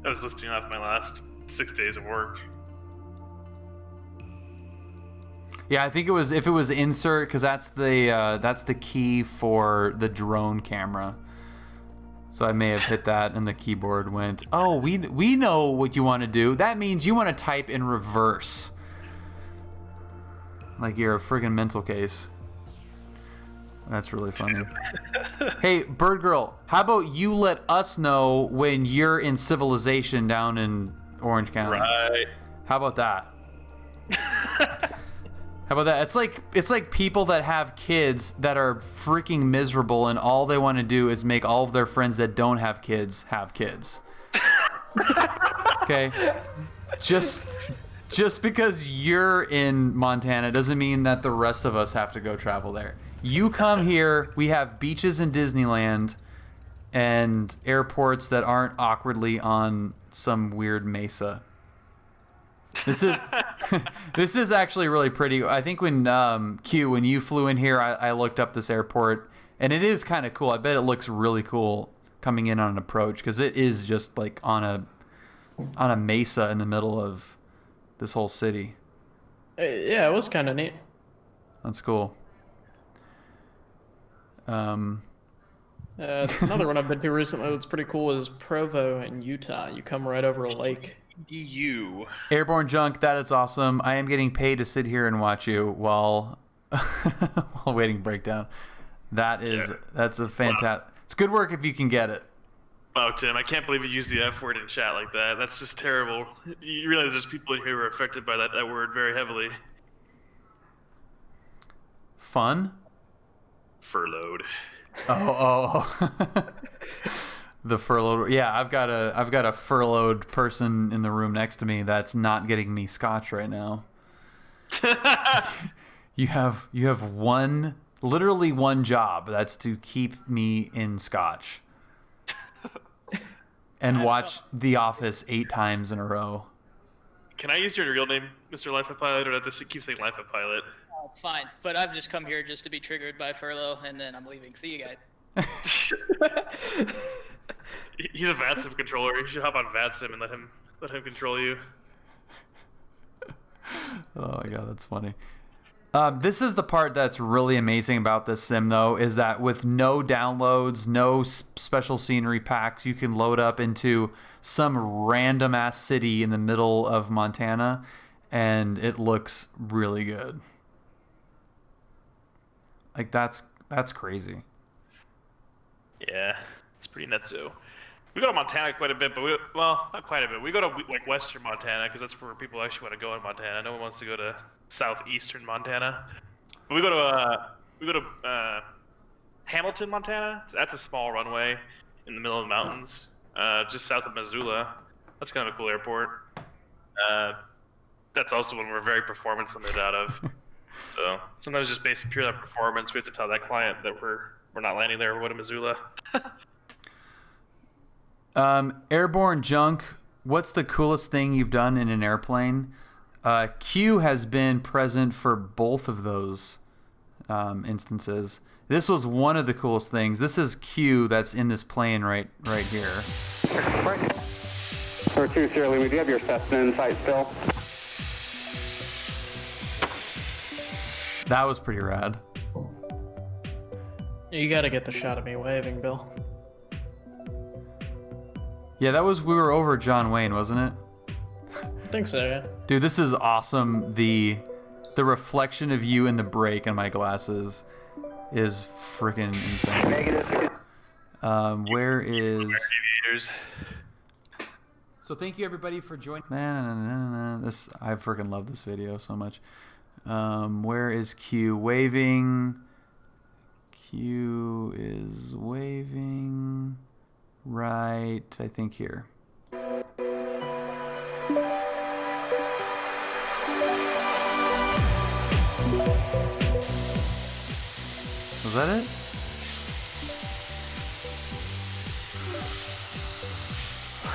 I was listing off my last 6 days of work. Yeah, I think if it was insert, because that's the key for the drone camera. So I may have hit that and the keyboard went, oh, we know what you want to do. That means you want to type in reverse. Like you're a friggin' mental case. That's really funny. Hey, Bird Girl, how about you let us know when you're in civilization down in Orange County? Right. How about that? How about that? It's like people that have kids that are freaking miserable and all they want to do is make all of their friends that don't have kids have kids. Okay, just because you're in Montana doesn't mean that the rest of us have to go travel there. You come here, we have beaches in Disneyland and airports that aren't awkwardly on some weird mesa. This is this is actually really pretty. I think when when you flew in here, I looked up this airport, and it is kind of cool. I bet it looks really cool coming in on an approach, because it is just like on a mesa in the middle of this whole city. Yeah, it was kind of neat. That's cool. Another one I've been to recently that's pretty cool is Provo in Utah. You come right over a lake. EU. Airborne Junk, that is awesome. I am getting paid to sit here and watch you while while waiting breakdown. That's a fantastic. It's good work if you can get it. Wow, Tim, I can't believe you used the F word in chat like that. That's just terrible. You realize there's people in here who are affected by that word very heavily. Fun? Furloughed. Oh. The furloughed. Yeah, I've got a furloughed person in the room next to me that's not getting me scotch right now. You have literally one job. That's to keep me in scotch. And watch The Office 8 times in a row. Can I use your real name, Mr. Life of Pilot, or does it keep saying Life of Pilot? Oh, fine, but I've just come here just to be triggered by furlough, and then I'm leaving. See you guys. He's a VATSIM controller. You should hop on VATSIM and let him control you. Oh my god, that's funny. This is the part that's really amazing about this sim, though, is that with no downloads, no special scenery packs, you can load up into some random ass city in the middle of Montana, and it looks really good. Like that's crazy. Yeah, it's pretty nutso. We go to Montana quite a bit, but not quite a bit. We go to like western Montana because that's where people actually want to go in Montana. No one wants to go to southeastern Montana. But we go to Hamilton, Montana. That's a small runway in the middle of the mountains, just south of Missoula. That's kind of a cool airport. That's also one we're very performance limited out of. So sometimes just based purely on performance, we have to tell that client that we're not landing there. We're going to Missoula. Airborne Junk, what's the coolest thing you've done in an airplane? Q has been present for both of those instances. This was one of the coolest things. This is Q that's in this plane right here. Right. Number 2, Sierra Lima, do you have your Cessna in sight still? That was pretty rad. You gotta get the shot of me waving, Bill. Yeah, we were over John Wayne, wasn't it? I think so, yeah. Dude, this is awesome. The reflection of you in the break in my glasses is freaking insane. Negative. Where is... Aviators. So thank you everybody for joining. This, I freaking love this video so much. Where is Q waving? Q is waving right, I think here. Was that it?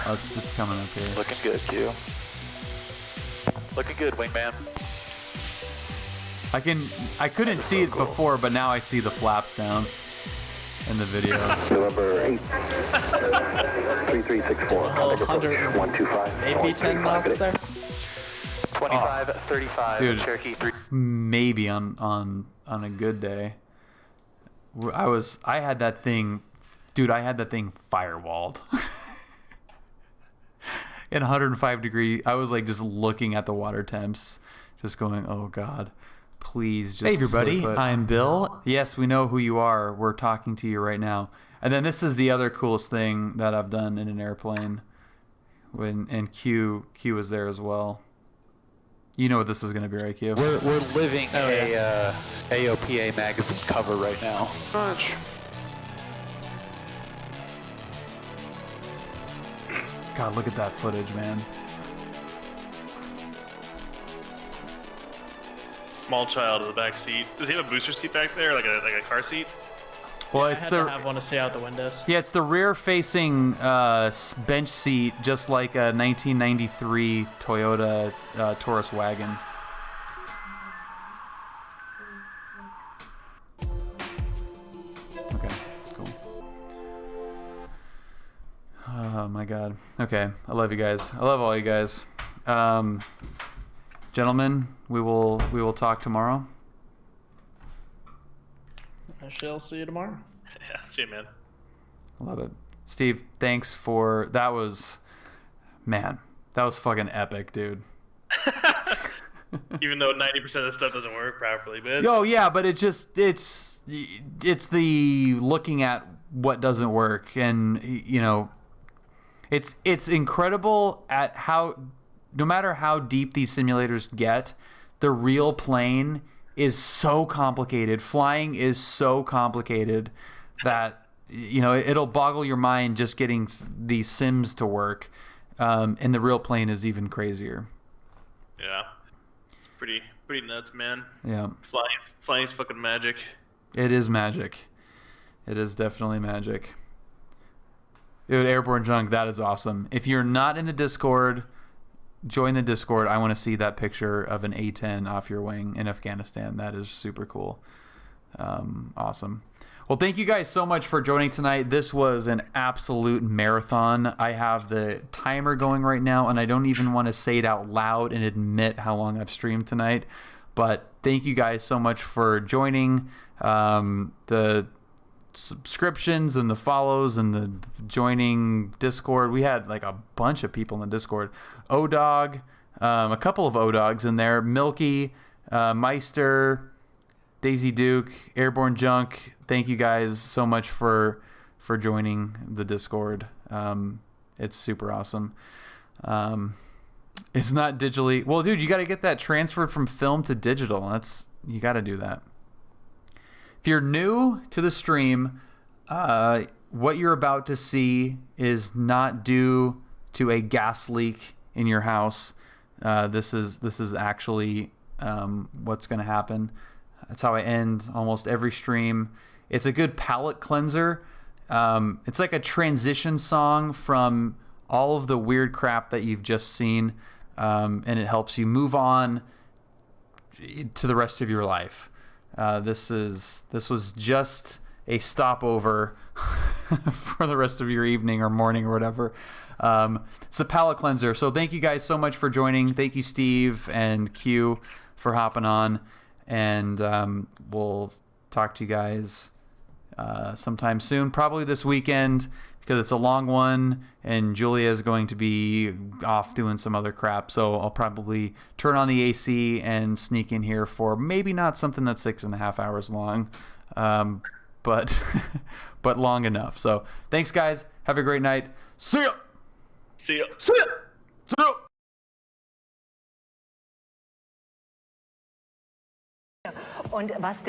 Oh, it's coming up here. Looking good, Q. Looking good, wingman. I couldn't see it before, but now I see the flaps down in the video. Number 8. 3364. 125. Maybe 10 knots there. 25, 35, dude, Cherokee 3. Maybe on a good day. I had that thing, dude. I had that thing firewalled. In 105 degree, I was like just looking at the water temps, just going, "Oh God, please just." Hey everybody, I'm Bill. Yes, we know who you are. We're talking to you right now. And then this is the other coolest thing that I've done in an airplane. And Q was there as well. You know what this is going to be, right, Q? We're living a AOPA magazine cover right now. God, look at that footage, man. Small child in the back seat. Does he have a booster seat back there, like a car seat? Well, I it's had the to have one to see out the windows. yeah, it's the rear-facing bench seat, just like a 1993 Toyota Taurus wagon. Okay, cool. Oh my God. Okay, I love you guys. I love all you guys. Gentlemen, we will talk tomorrow. I shall see you tomorrow. Yeah, see you, man. I love it. Steve, thanks for that was fucking epic, dude. Even though 90% of the stuff doesn't work properly, but Oh yeah, but it's the looking at what doesn't work, and you know, it's incredible at how no matter how deep these simulators get, the real plane is so complicated. Flying is so complicated that you know it'll boggle your mind just getting these sims to work, and the real plane is even crazier. yeah, it's pretty nuts, man. Yeah, Flying's fucking magic. it is magic. It is definitely magic. Dude, Airborne Junk, that is awesome. If you're not in the Discord, join the Discord. I want to see that picture of an A-10 off your wing in Afghanistan. That is super cool. Awesome. Well, thank you guys so much for joining tonight. This was an absolute marathon. I have the timer going right now, and I don't even want to say it out loud and admit how long I've streamed tonight. But thank you guys so much for joining. The subscriptions and the follows and the joining Discord. We had like a bunch of people in the Discord. O-Dog, a couple of O-Dogs in there. Milky, Meister, Daisy Duke, Airborne Junk. Thank you guys so much for joining the Discord. It's super awesome. It's not digitally. Well, dude, you got to get that transferred from film to digital. You got to do that. If you're new to the stream, what you're about to see is not due to a gas leak in your house. This is actually what's going to happen. That's how I end almost every stream. It's a good palate cleanser. It's like a transition song from all of the weird crap that you've just seen, and it helps you move on to the rest of your life. This was just a stopover for the rest of your evening or morning or whatever. It's a palate cleanser. So thank you guys so much for joining. Thank you, Steve and Q, for hopping on. And we'll talk to you guys sometime soon, probably this weekend, because it's a long one and Julia is going to be off doing some other crap. So I'll probably turn on the AC and sneak in here for maybe not something that's 6.5 hours long, but but long enough. So thanks, guys. Have a great night. See ya. See ya. See ya. See ya. Und was